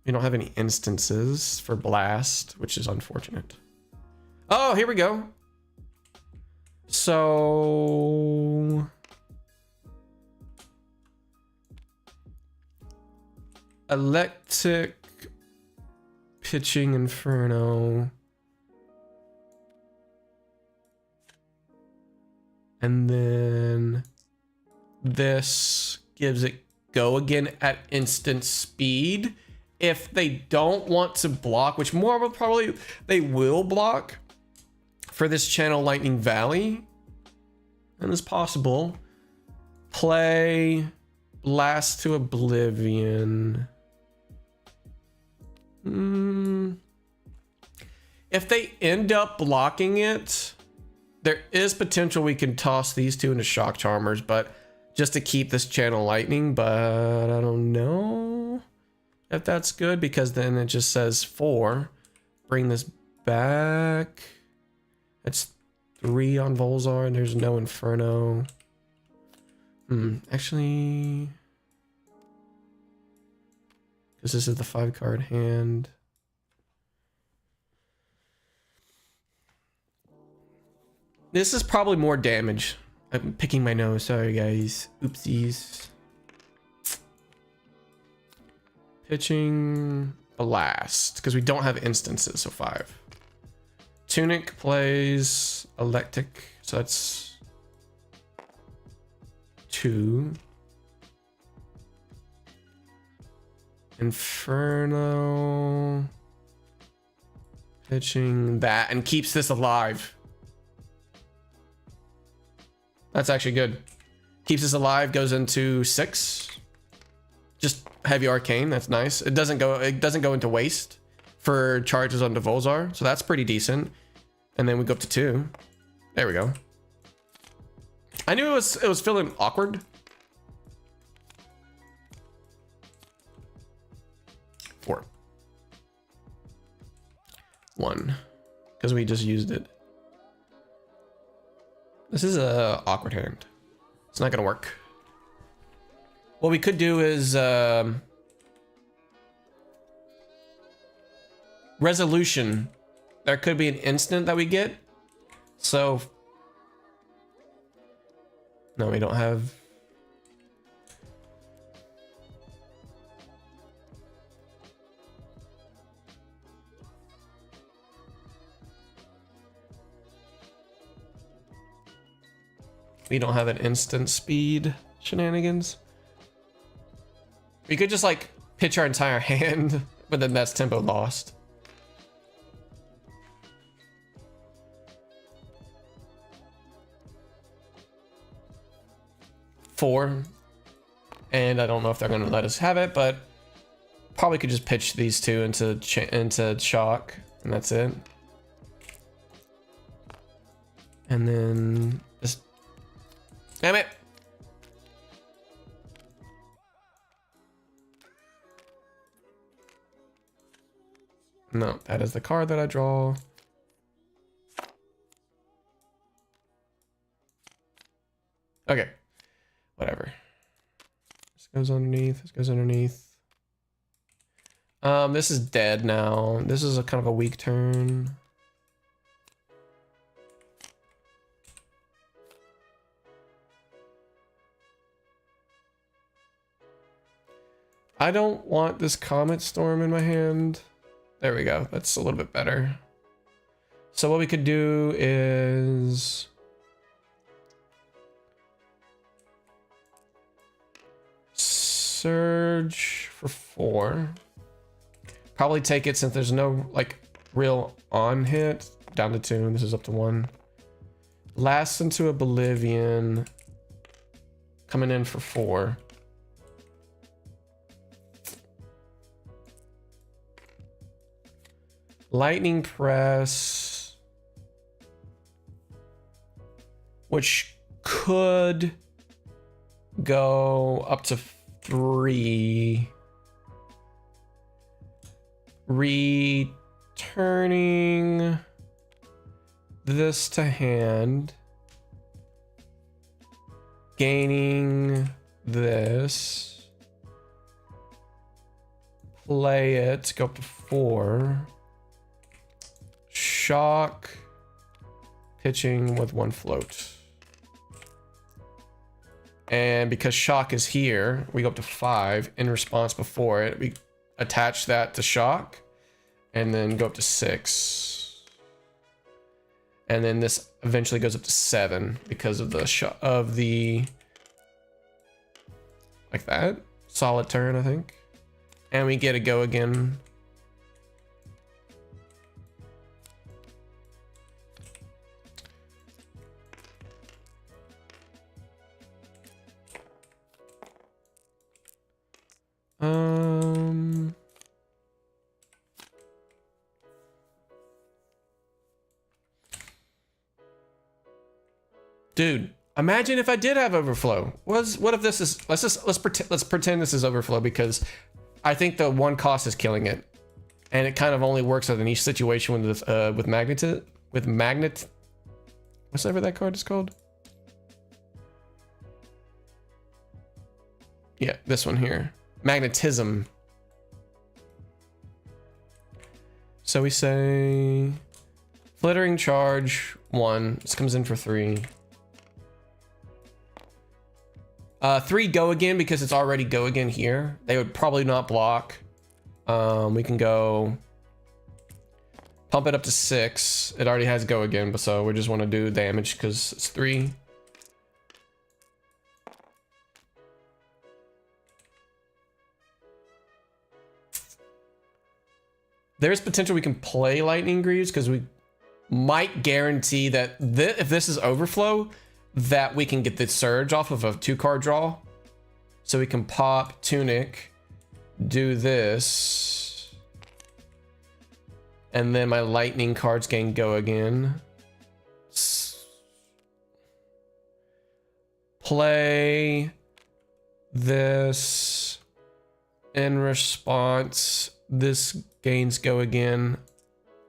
We don't have any instances for Blast, which is unfortunate. Oh, here we go. So Electric, pitching Inferno. And then this gives it go again at instant speed. If they don't want to block, which more will probably, they will block for this channel Lightning Valley. And it's possible. Play Blast to Oblivion. If they end up blocking it, there is potential we can toss these 2 into Shock Charmers, but just to keep this channel Lightning, but I don't know if that's good, because then it just says 4. Bring this back. That's 3 on Volzar, and there's no Inferno. Actually, because this is the 5-card hand. This is probably more damage. I'm picking my nose. Sorry, guys. Oopsies. Pitching Blast, because we don't have instances, so 5. Tunic plays Electric, so that's 2. Inferno. Pitching that, and keeps this alive. That's actually good. Keeps us alive, goes into 6. Just heavy arcane, that's nice. It doesn't go into waste for charges on Volzar, so that's pretty decent. And then we go up to 2. There we go. I knew it was feeling awkward. 4. 1. Because we just used it. This is a awkward hand. It's not gonna work. What we could do is resolution. There could be an instant that we get. So no, we don't have. We don't have an instant speed shenanigans. We could just like pitch our entire hand, but then that's tempo lost. Four. And I don't know if they're gonna let us have it, but Probably could just pitch these two into shock, and that's it. And then just, damn it. No, that is the card that I draw. Okay, whatever. This goes underneath, this goes underneath. This is dead now. This is a kind of a weak turn. I don't want this Comet Storm in my hand. There we go. That's a little bit better. So what we could do is Surge for 4. Probably take it since there's no like real on hit. Down to 2. This is up to 1. Last into Oblivion. Coming in for 4. Lightning Press, which could go up to 3. Returning this to hand, gaining this, play it, go up to 4. Shock, pitching with 1 float. And because shock is here, we go up to 5 in response before it. We attach that to shock and then go up to 6. And then this eventually goes up to 7 because of the like that. Solid turn, I think. And we get a go again. Dude, imagine if I did have overflow. What if this is, let's pretend this is overflow, because I think the 1 cost is killing it. And it kind of only works in a niche situation with magnet, whatever that card is called. Yeah, this one here. Magnetism. So we say Flittering Charge 1. This comes in for 3. 3 go again because it's already go again here. They would probably not block. We can go pump it up to 6. It already has go again, but so we just want to do damage because it's 3. There's potential we can play Lightning Greaves because we might guarantee that if this is overflow, that we can get the surge off of a 2-card draw. So we can pop Tunic, do this, and then my lightning cards can go again. Play this in response. This gains go again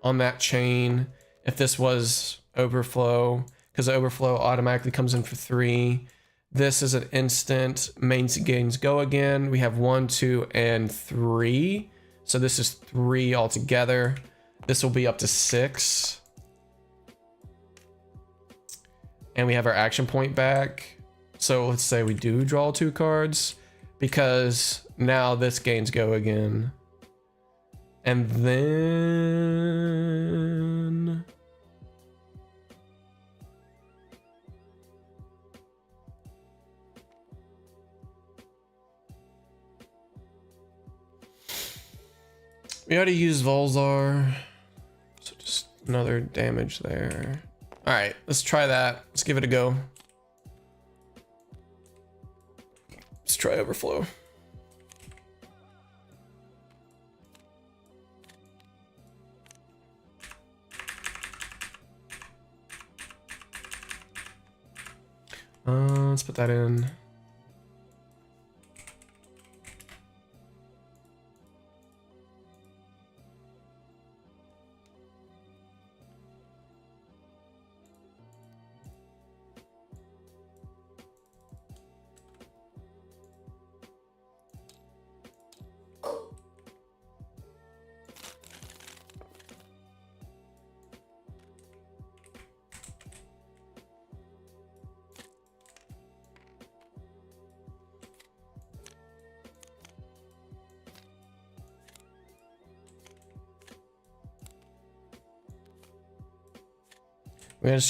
on that chain. If this was overflow, because the overflow automatically comes in for 3. This is an instant. Main gains go again. We have 1, 2, and 3. So this is 3 altogether. This will be up to 6. And we have our action point back. So let's say we do draw 2 cards, because now this gains go again. And then we already used Volzar, so just another damage there. All right, let's try that. Let's give it a go. Let's try overflow. put that in.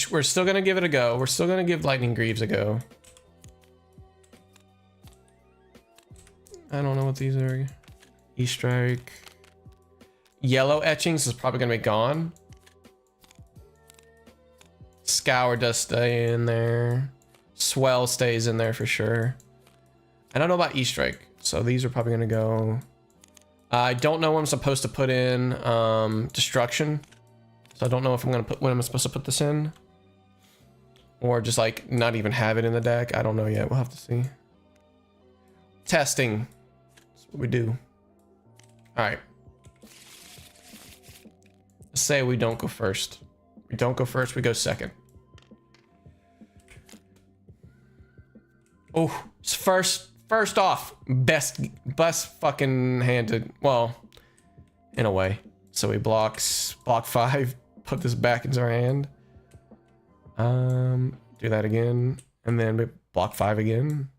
We're still gonna give it a go. We're still gonna give Lightning Greaves a go. I don't know what these are. E-Strike. Yellow Etchings is probably gonna be gone. Scour does stay in there. Swell stays in there for sure. I don't know about E-Strike, so these are probably gonna go. I don't know when I'm supposed to put in Destruction. So I don't know if I'm gonna put when I'm supposed to put this in, or just like not even have it in the deck. I don't know yet. We'll have to see. Testing. That's what we do. All right. Let's say we don't go first. We don't go first. We go second. Oh, first off, best fucking handed. Well, in a way. So he block 5. Put this back into our hand. Do that again, and then we block 5 again.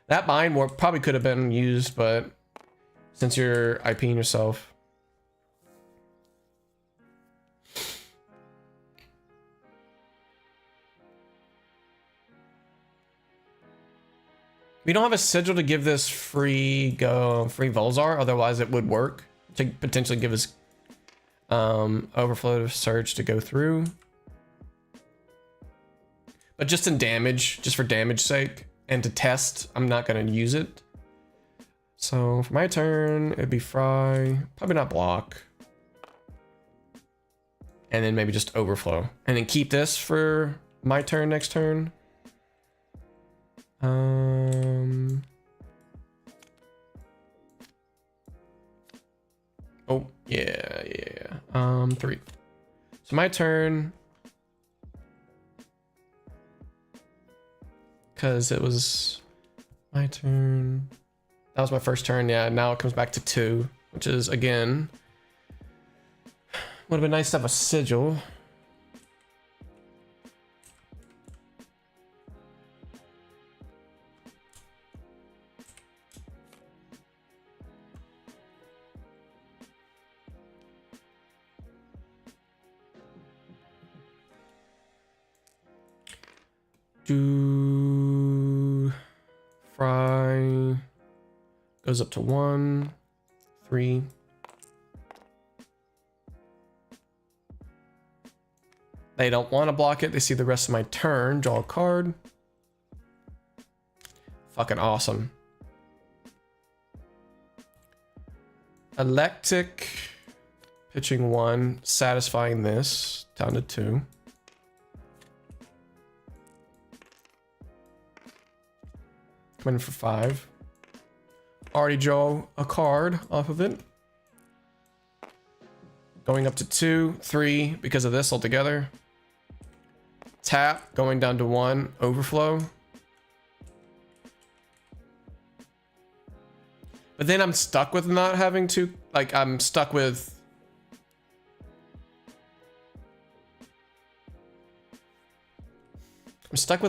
That Mind Warp probably could have been used, but since you're IPing yourself. We don't have a sigil to give this free Volzar, otherwise it would work to potentially give us overflow of Surge to go through. But just in damage, just for damage sake, and to test, I'm not gonna use it. So for my turn, it'd be Fry, probably not block. And then maybe just overflow. And then keep this for my turn next turn. Oh, yeah. 3. So my turn. Because it was my turn. That was my first turn, yeah. Now it comes back to 2, which is, again, would have been nice to have a sigil. Fry goes up to 1, 3. They don't want to block it. They see the rest of my turn. Draw a card. Fucking awesome. Electric. Pitching 1. Satisfying this. Down to 2. Coming in for 5. Already draw a card off of it. Going up to 2, 3 because of this altogether. Tap, going down to 1, overflow. But then I'm stuck with not having to, like, I'm stuck with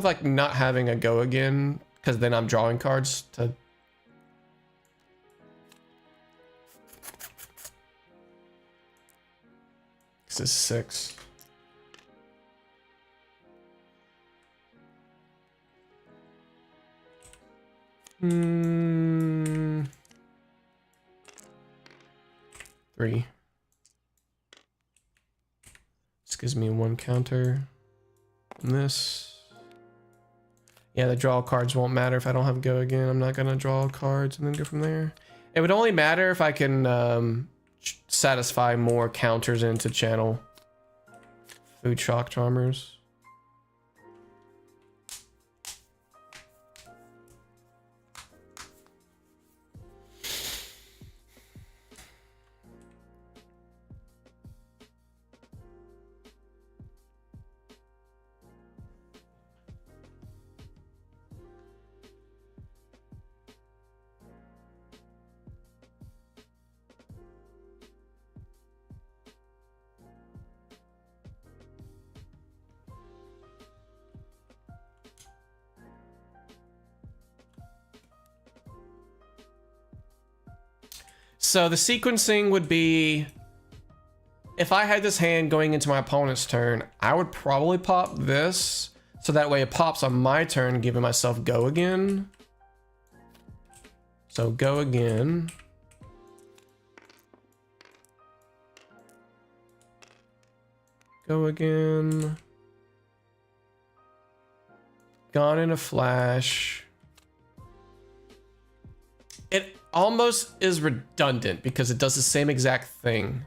like not having a go again, because then I'm drawing cards to. This is 6. Hmm. 3. This gives me 1 counter. And this. Yeah, the draw cards won't matter if I don't have go again. I'm not gonna draw cards and then go from there. It would only matter if I can satisfy more counters into channel Food Shock Charmers. So the sequencing would be, if I had this hand going into my opponent's turn, I would probably pop this. So that way it pops on my turn, giving myself go again. So go again. Go again. Gone in a flash. It almost is redundant because it does the same exact thing.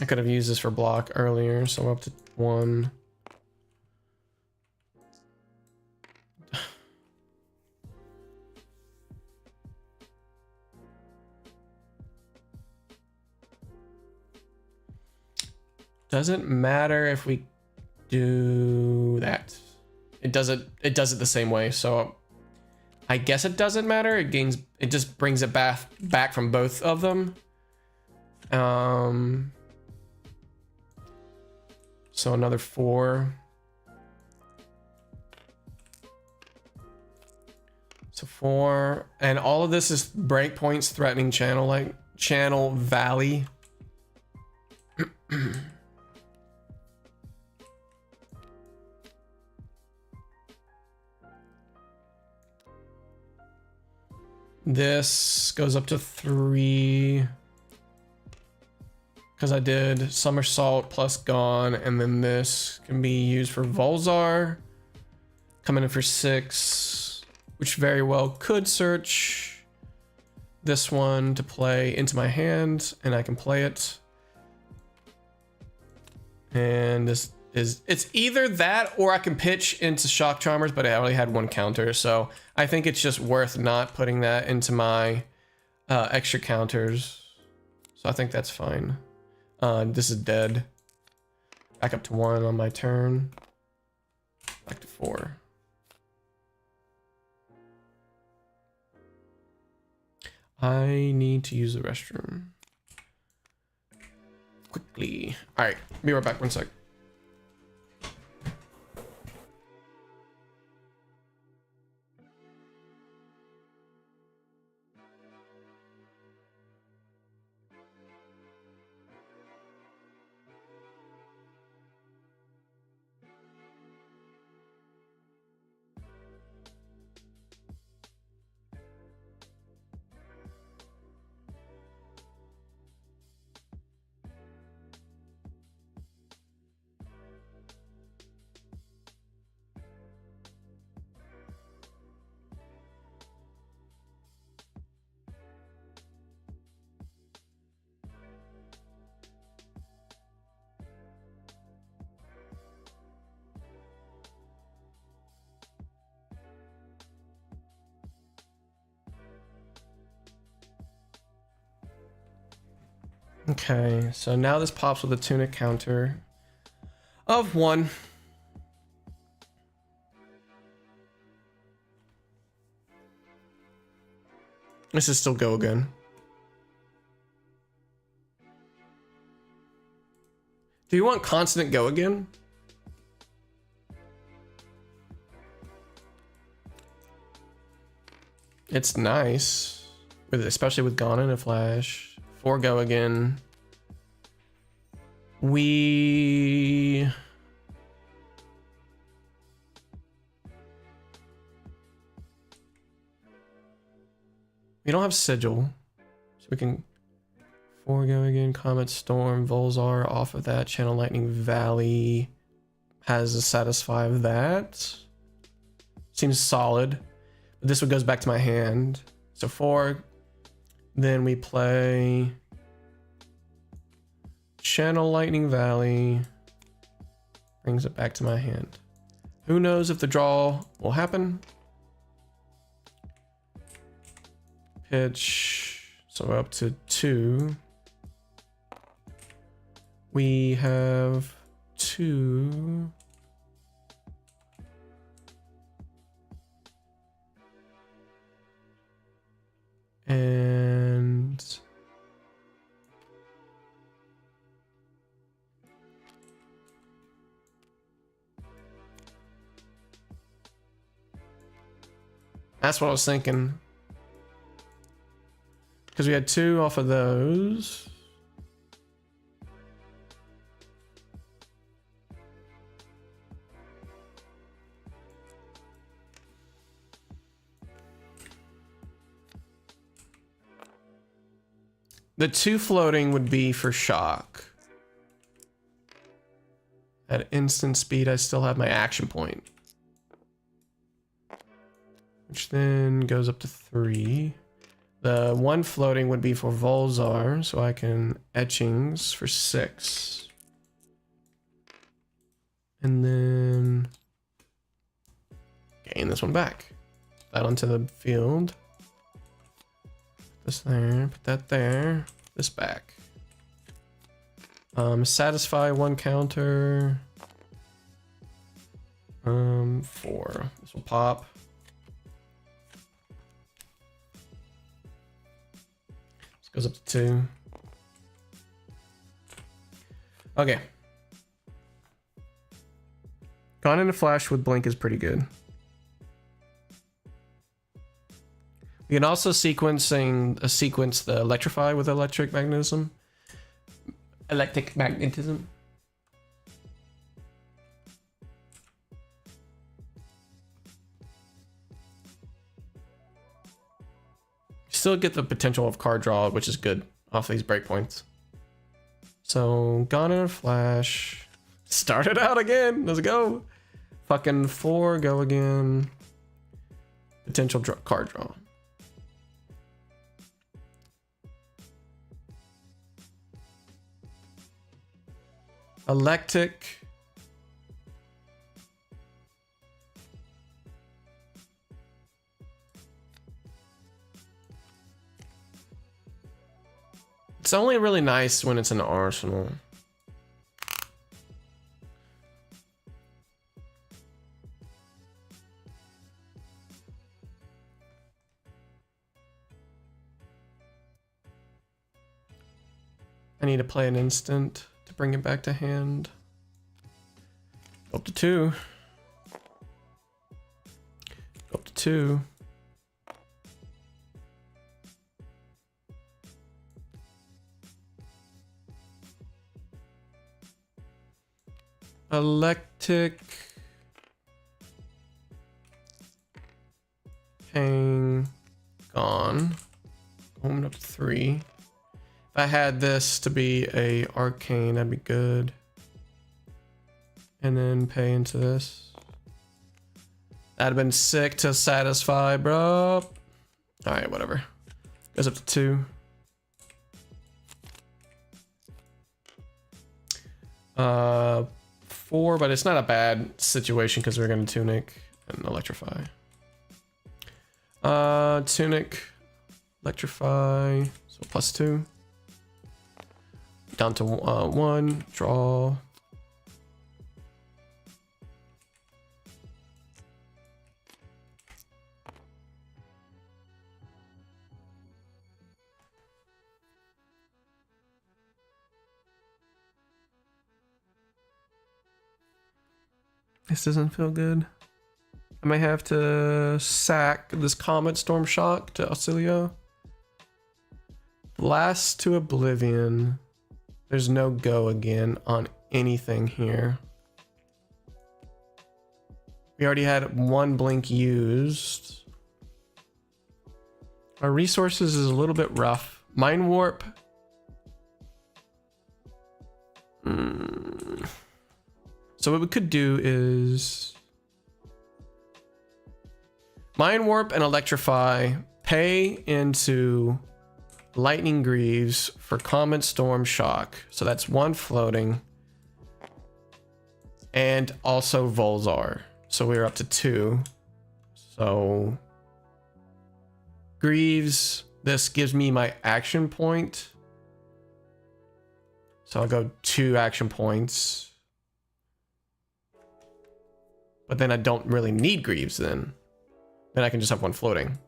I could have used this for block earlier, so I'm up to 1. Doesn't matter if we do that. It does it the same way, so I guess it doesn't matter. It just brings it back from both of them. So another 4. So 4, and all of this is breakpoints threatening channel, like channel valley. This goes up to 3 because I did somersault plus gone, and then this can be used for Volzar, coming in for 6, which very well could search this one to play into my hand, and I can play it. And this is, it's either that or I can pitch into Shock Charmers, but I already had 1 counter, so I think it's just worth not putting that into my extra counters. So I think that's fine. This is dead. Back up to 1 on my turn. Back to 4. I need to use the restroom. Quickly. All right, be right back, 1 sec. Okay, so now this pops with a tunic counter of 1. This is still go again. Do you want constant go again? It's nice, especially with Gone in a Flash. 4 go again. We don't have Sigil, so we can 4 go again. Comet Storm, Volzar off of that. Channel Lightning Valley has a satisfy of that. Seems solid. But this one goes back to my hand. So 4. Then we play Channel Lightning Valley. Brings it back to my hand. Who knows if the draw will happen? Pitch. So up to 2. We have 2. And That's what I was thinking. Because we had 2 off of those. The 2 floating would be for shock. At instant speed, I still have my action point. Which then goes up to 3. The 1 floating would be for Volzar, so I can etchings for 6. And then gain this one back. That onto the field. This there, put that there, this back. Satisfy 1 counter. 4. This will pop. This goes up to 2. Okay. Gone in a flash with blink is pretty good. We can also sequence the electrify with electric magnetism. Electric magnetism. Still get the potential of card draw, which is good off these breakpoints. So gone in a flash. Start it out again. Let's go. Fucking 4, go again. Potential card draw. Electric. It's only really nice when it's an arsenal. I need to play an instant to bring it back to hand. Up to 2. Up to 2. Electric. Hang. Gone. Going up to 3. If I had this to be a arcane, that'd be good. And then pay into this. That'd have been sick to satisfy, bro. Alright, whatever. Goes up to 2. 4, but it's not a bad situation because we're gonna tunic and electrify. Tunic, electrify, so +2. Down to 1, draw. This doesn't feel good. I might have to sack this Comet Storm Shock to Auxilio. Blast to Oblivion. There's no go again on anything here. We already had 1 blink used. Our resources is a little bit rough. Mind Warp. So what we could do is Mind Warp and Electrify, pay into Lightning Greaves for Comet Storm Shock. So that's 1 floating. And also Volzar. So we're up to 2. So Greaves, this gives me my action point. So I'll go 2 action points. But then I don't really need Greaves then. Then I can just have 1 floating.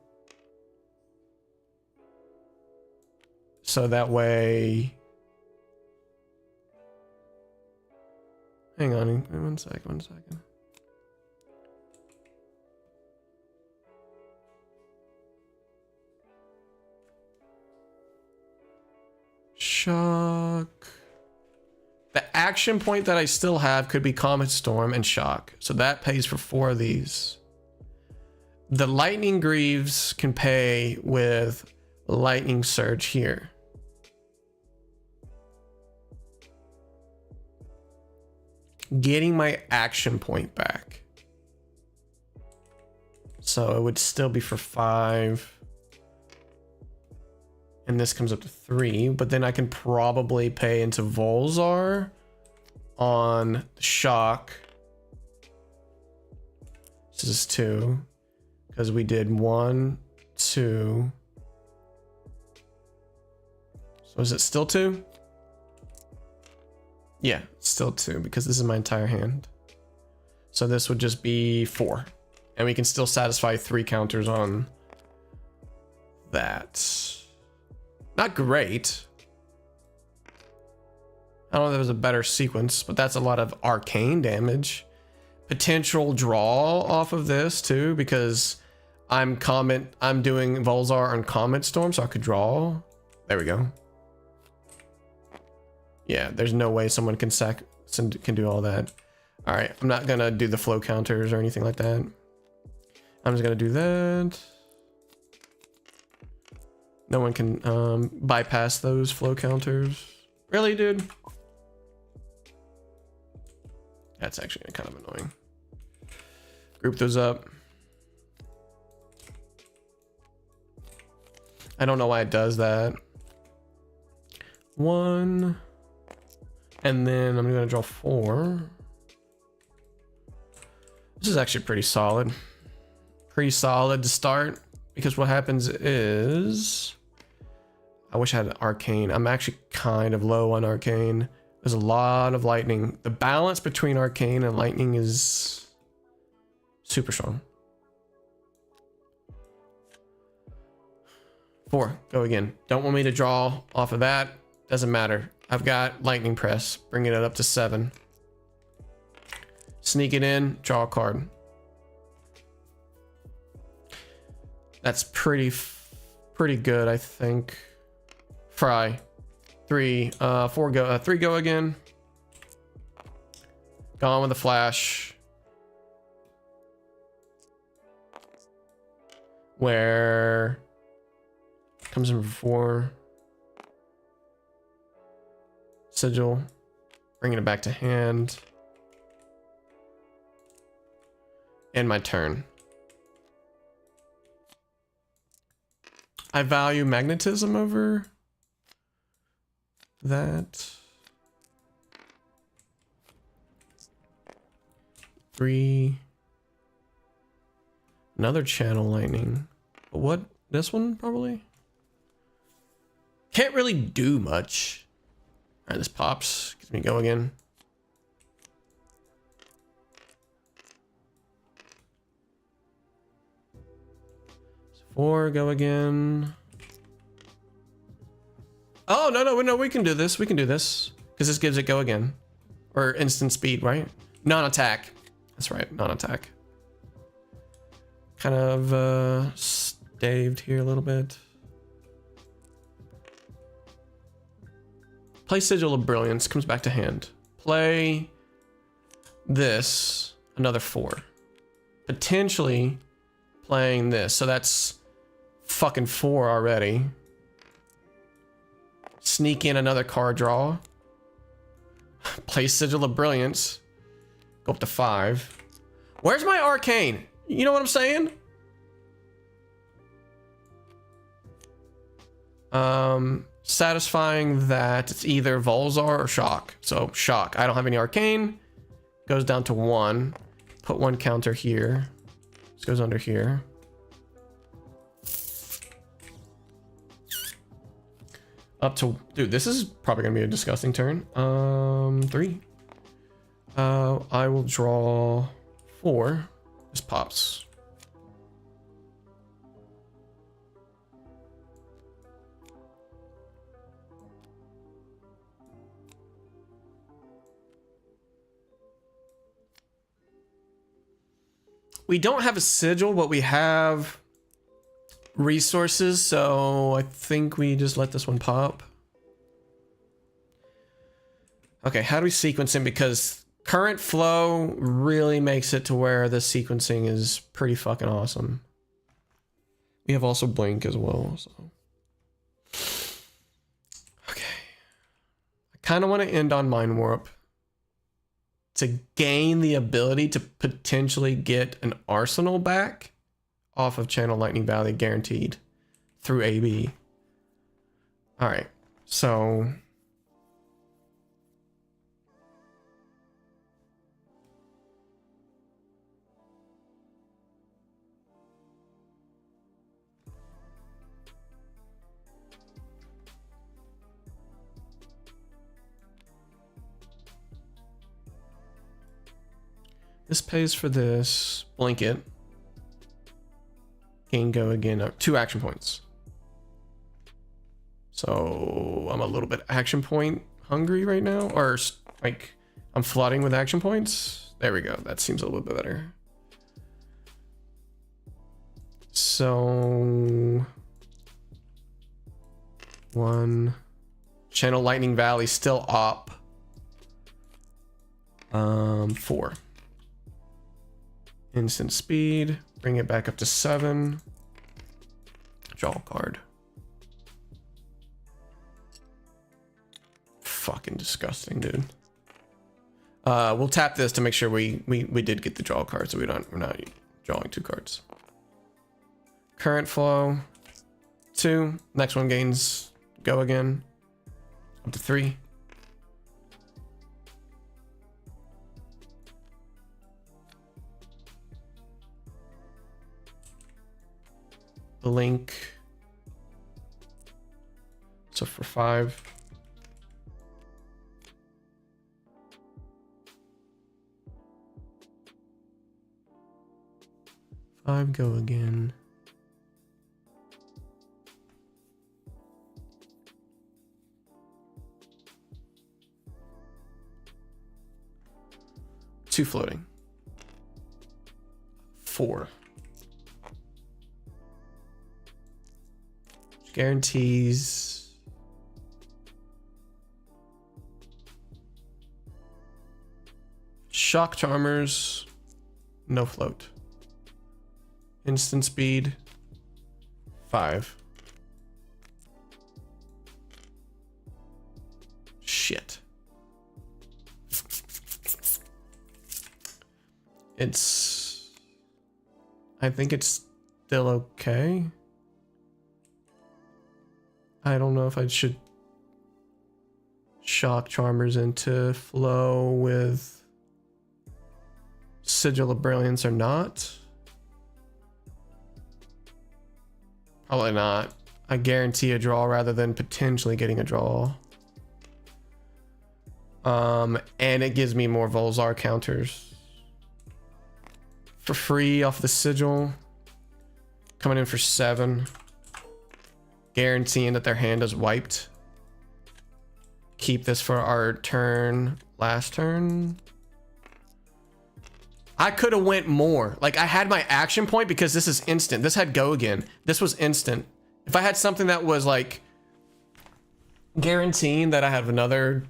So that way... Hang on, 1 second. Shock. The action point that I still have could be Comet Storm and Shock. So that pays for 4 of these. The Lightning Greaves can pay with Lightning Surge here. Getting my action point back. So it would still be for 5. And this comes up to 3, but then I can probably pay into Volzar on Shock. This is 2, because we did 1, 2. So is it still 2? Yeah, it's still 2, because this is my entire hand. So this would just be 4. And we can still satisfy 3 counters on that. Not great. I don't know if there was a better sequence, but that's a lot of arcane damage. Potential draw off of this too, because I'm doing Volzar on Comet Storm, so I could draw. There we go. Yeah, there's no way someone can do all that. All right, I'm not gonna do the flow counters or anything like that. I'm just gonna do that. No one can bypass those flow counters. Really, dude? That's actually kind of annoying. Group those up. I don't know why it does that. 1. And then I'm gonna draw 4. This is actually pretty solid. Pretty solid to start. Because what happens is, I wish I had Arcane. I'm actually kind of low on Arcane. There's a lot of Lightning. The balance between Arcane and Lightning is super strong. 4, go again. Don't want me to draw off of that. Doesn't matter. I've got Lightning Press, bringing it up to 7. Sneak it in, draw a card. That's pretty good, I think. Fry. 3, 4 go, 3 go again. Gone with the flash. Where comes in for 4. Sigil. Bringing it back to hand. And my turn. I value magnetism over that. 3. Another channel lightning. But what? This one probably? Can't really do much. Alright, this pops. Gives me go again. So 4, go again. Oh, no, we can do this. We can do this. Because this gives it go again. Or instant speed, right? Non-attack. That's right, non-attack. Kind of staved here a little bit. Play Sigil of Brilliance, comes back to hand. Play this, another 4. Potentially playing this, so that's fucking 4 already. Sneak in another card draw. Play Sigil of Brilliance. Go up to 5. Where's my Arcane? You know what I'm saying? Satisfying that it's either Volzar or Shock. So Shock. I don't have any Arcane. Goes down to 1. Put 1 counter here. This goes under here. Up to, dude, this is probably gonna be a disgusting turn. 3. I will draw 4. This pops. We don't have a sigil, but we have resources, so I think we just let this one pop. Okay, how do we sequence him? Because current flow really makes it to where the sequencing is pretty fucking awesome. We have also blink as well, so. Okay. I kind of want to end on Mind Warp to gain the ability to potentially get an arsenal back off of Channel Lightning Valley, guaranteed, through AB. All right, so this pays for this blanket. Gain go again, 2 action points. So I'm a little bit action point hungry right now, or like I'm flooding with action points. There we go. That seems a little bit better. So 1 Channel Lightning Valley still up. 4 instant speed, bring it back up to 7. Draw a card. Fucking disgusting, dude. We'll tap this to make sure we did get the draw card, so we're not drawing 2 cards. Current flow 2. Next one gains go again up to 3. Blink. So for 5. Go again. Two floating. 4. Guarantees. Shock Charmers. No float. Instant speed. 5. Shit. I think it's still okay. I don't know if I should shock Charmers into flow with Sigil of Brilliance or not. Probably not. I guarantee a draw rather than potentially getting a draw. And it gives me more Volzar counters for free off the Sigil. Coming in for 7. Guaranteeing that their hand is wiped. Keep this for our turn. Last turn. I could have went more. Like, I had my action point because this is instant. This had go again. This was instant. If I had something that was like guaranteeing that I have another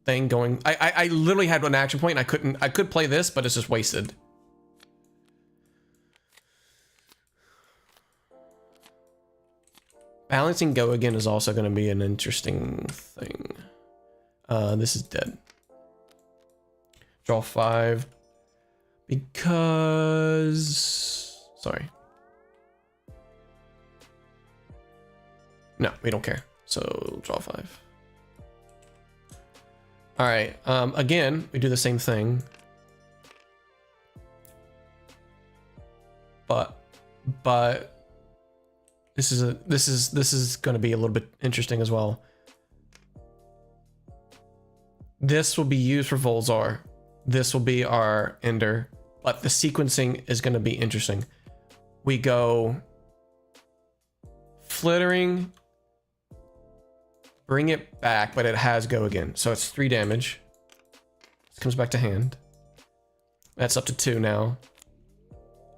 thing going. I literally had one action point and I could play this, but it's just wasted. Balancing go again is also going to be an interesting thing. This is dead. Draw 5. Because... Sorry. No, we don't care. So, draw 5. Alright, again, we do the same thing. But this is going to be a little bit interesting as well. This will be used for Volzar. This will be our ender, but the sequencing is going to be interesting. We go flittering, bring it back, but it has go again. So it's 3 damage. This comes back to hand. That's up to 2 now.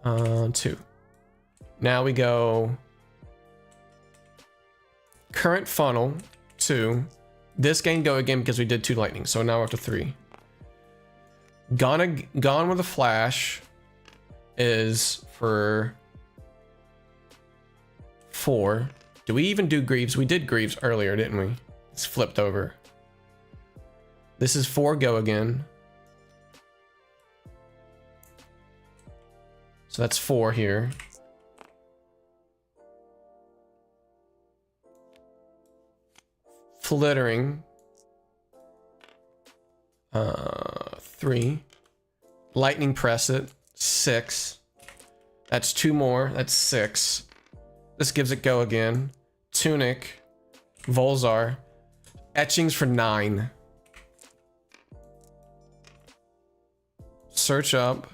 2. Now we go current funnel 2, This game go again because we did 2 lightning, so now we're up to 3. Gone with a Flash is for 4. Do we even do Greaves? We did Greaves earlier, didn't we? It's flipped over. This is 4 go again. So that's 4 here. Flittering. 3. Lightning press it. 6. That's 2 more. That's 6. This gives it go again. Tunic. Volzar. Etchings for 9. Search up.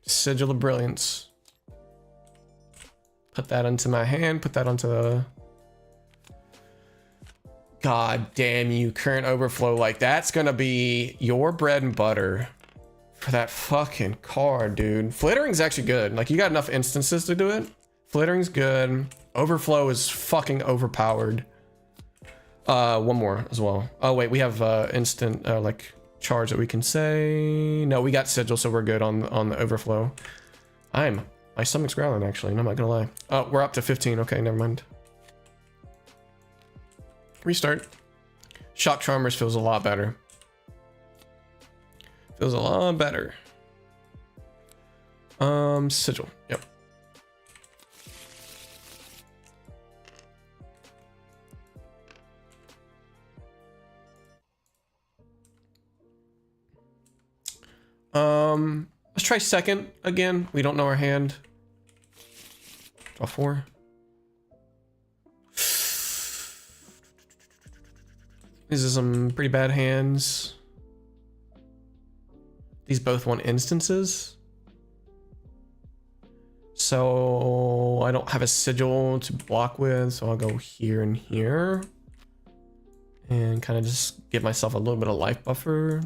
Sigil of Brilliance. Put that into my hand. Put that onto the... God damn you, current overflow. Like, that's gonna be your bread and butter for that fucking card, dude. Flittering's actually good. Like, you got enough instances to do it. Flittering's good. Overflow is fucking overpowered. One more as well. Oh wait, we have instant like charge that we can say. No, we got sigil, so we're good on the overflow. My stomach's growling actually, and I'm not gonna lie. Oh, we're up to 15. Okay, never mind. Restart. Shock Charmers feels a lot better. Feels a lot better. Sigil. Yep. Let's try second again. We don't know our hand. Draw 4. These are some pretty bad hands. These both want instances. So I don't have a sigil to block with, so I'll go here and here. And kind of just give myself a little bit of life buffer.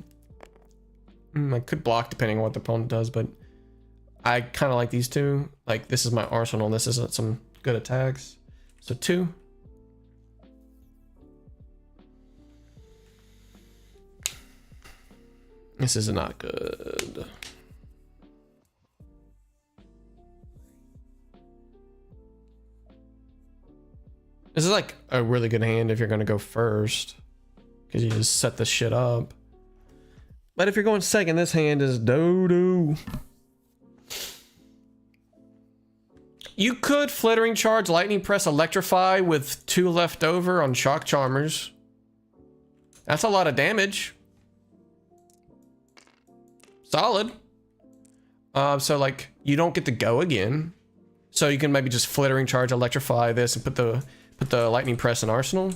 I could block depending on what the opponent does, but I kind of like these two. Like, this is my arsenal. This is some good attacks. So 2. This is not good. This is like a really good hand if you're going to go first, because you just set this shit up. But if you're going second, this hand is doo-doo. You could Flittering Charge, Lightning Press, Electrify with 2 left over on Shock Charmers. That's a lot of damage. Solid. So like, you don't get to go again. So you can maybe just Flittering Charge, Electrify this, and put the Lightning Press in Arsenal.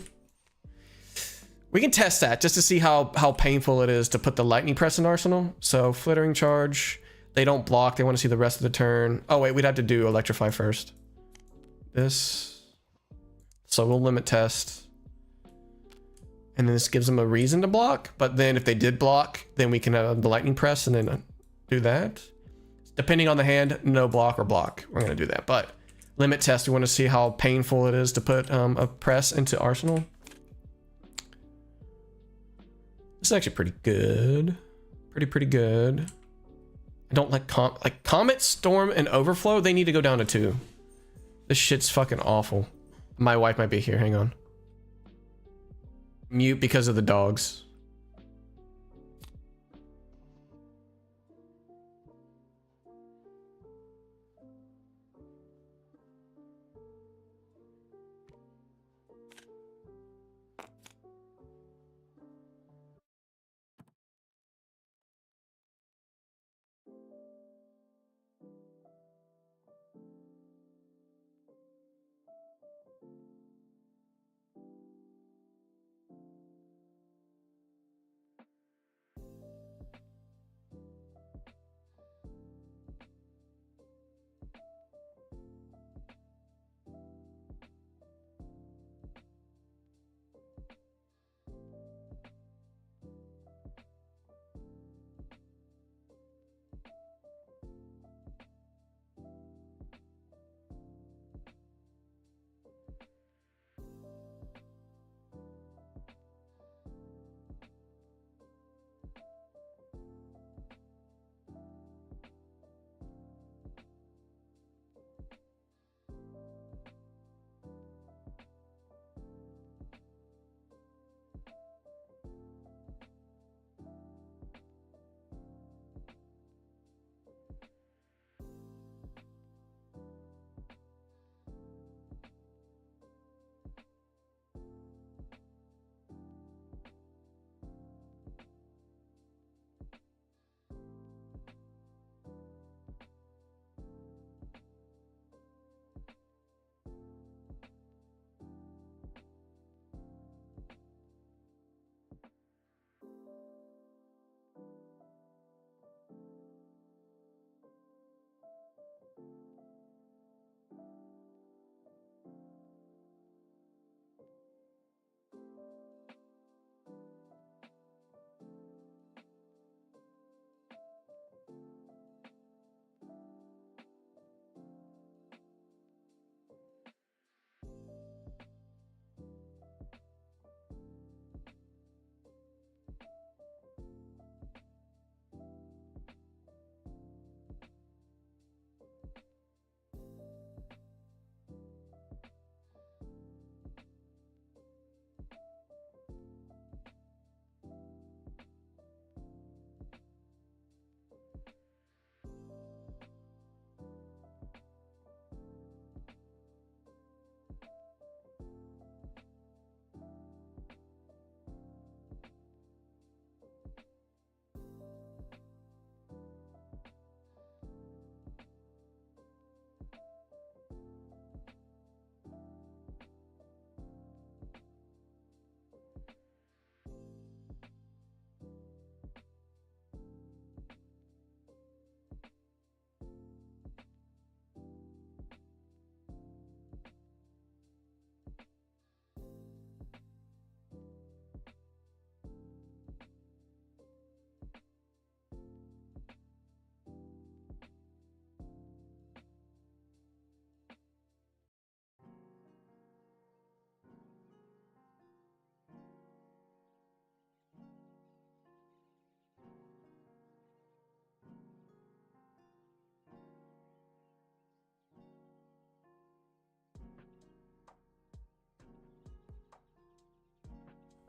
We can test that just to see how painful it is to put the Lightning Press in Arsenal. So Flittering Charge, they don't block, they want to see the rest of the turn. Oh wait, we'd have to do Electrify first. This. So we'll limit test. And then this gives them a reason to block, but then if they did block, then we can have the Lightning Press and then do that. Depending on the hand, no block or block. We're gonna do that, but limit test, we want to see how painful it is to put a press into Arsenal. This is actually pretty good. Pretty good. I don't like Comet, Storm, and Overflow. They need to go down to 2. This shit's fucking awful. My wife might be here. Hang on. Mute because of the dogs.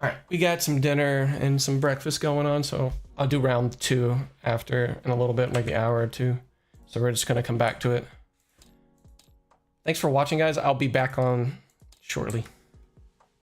All right, we got some dinner and some breakfast going on, so I'll do round 2 after in a little bit, maybe an hour or 2. So we're just gonna come back to it. Thanks for watching, guys. I'll be back on shortly.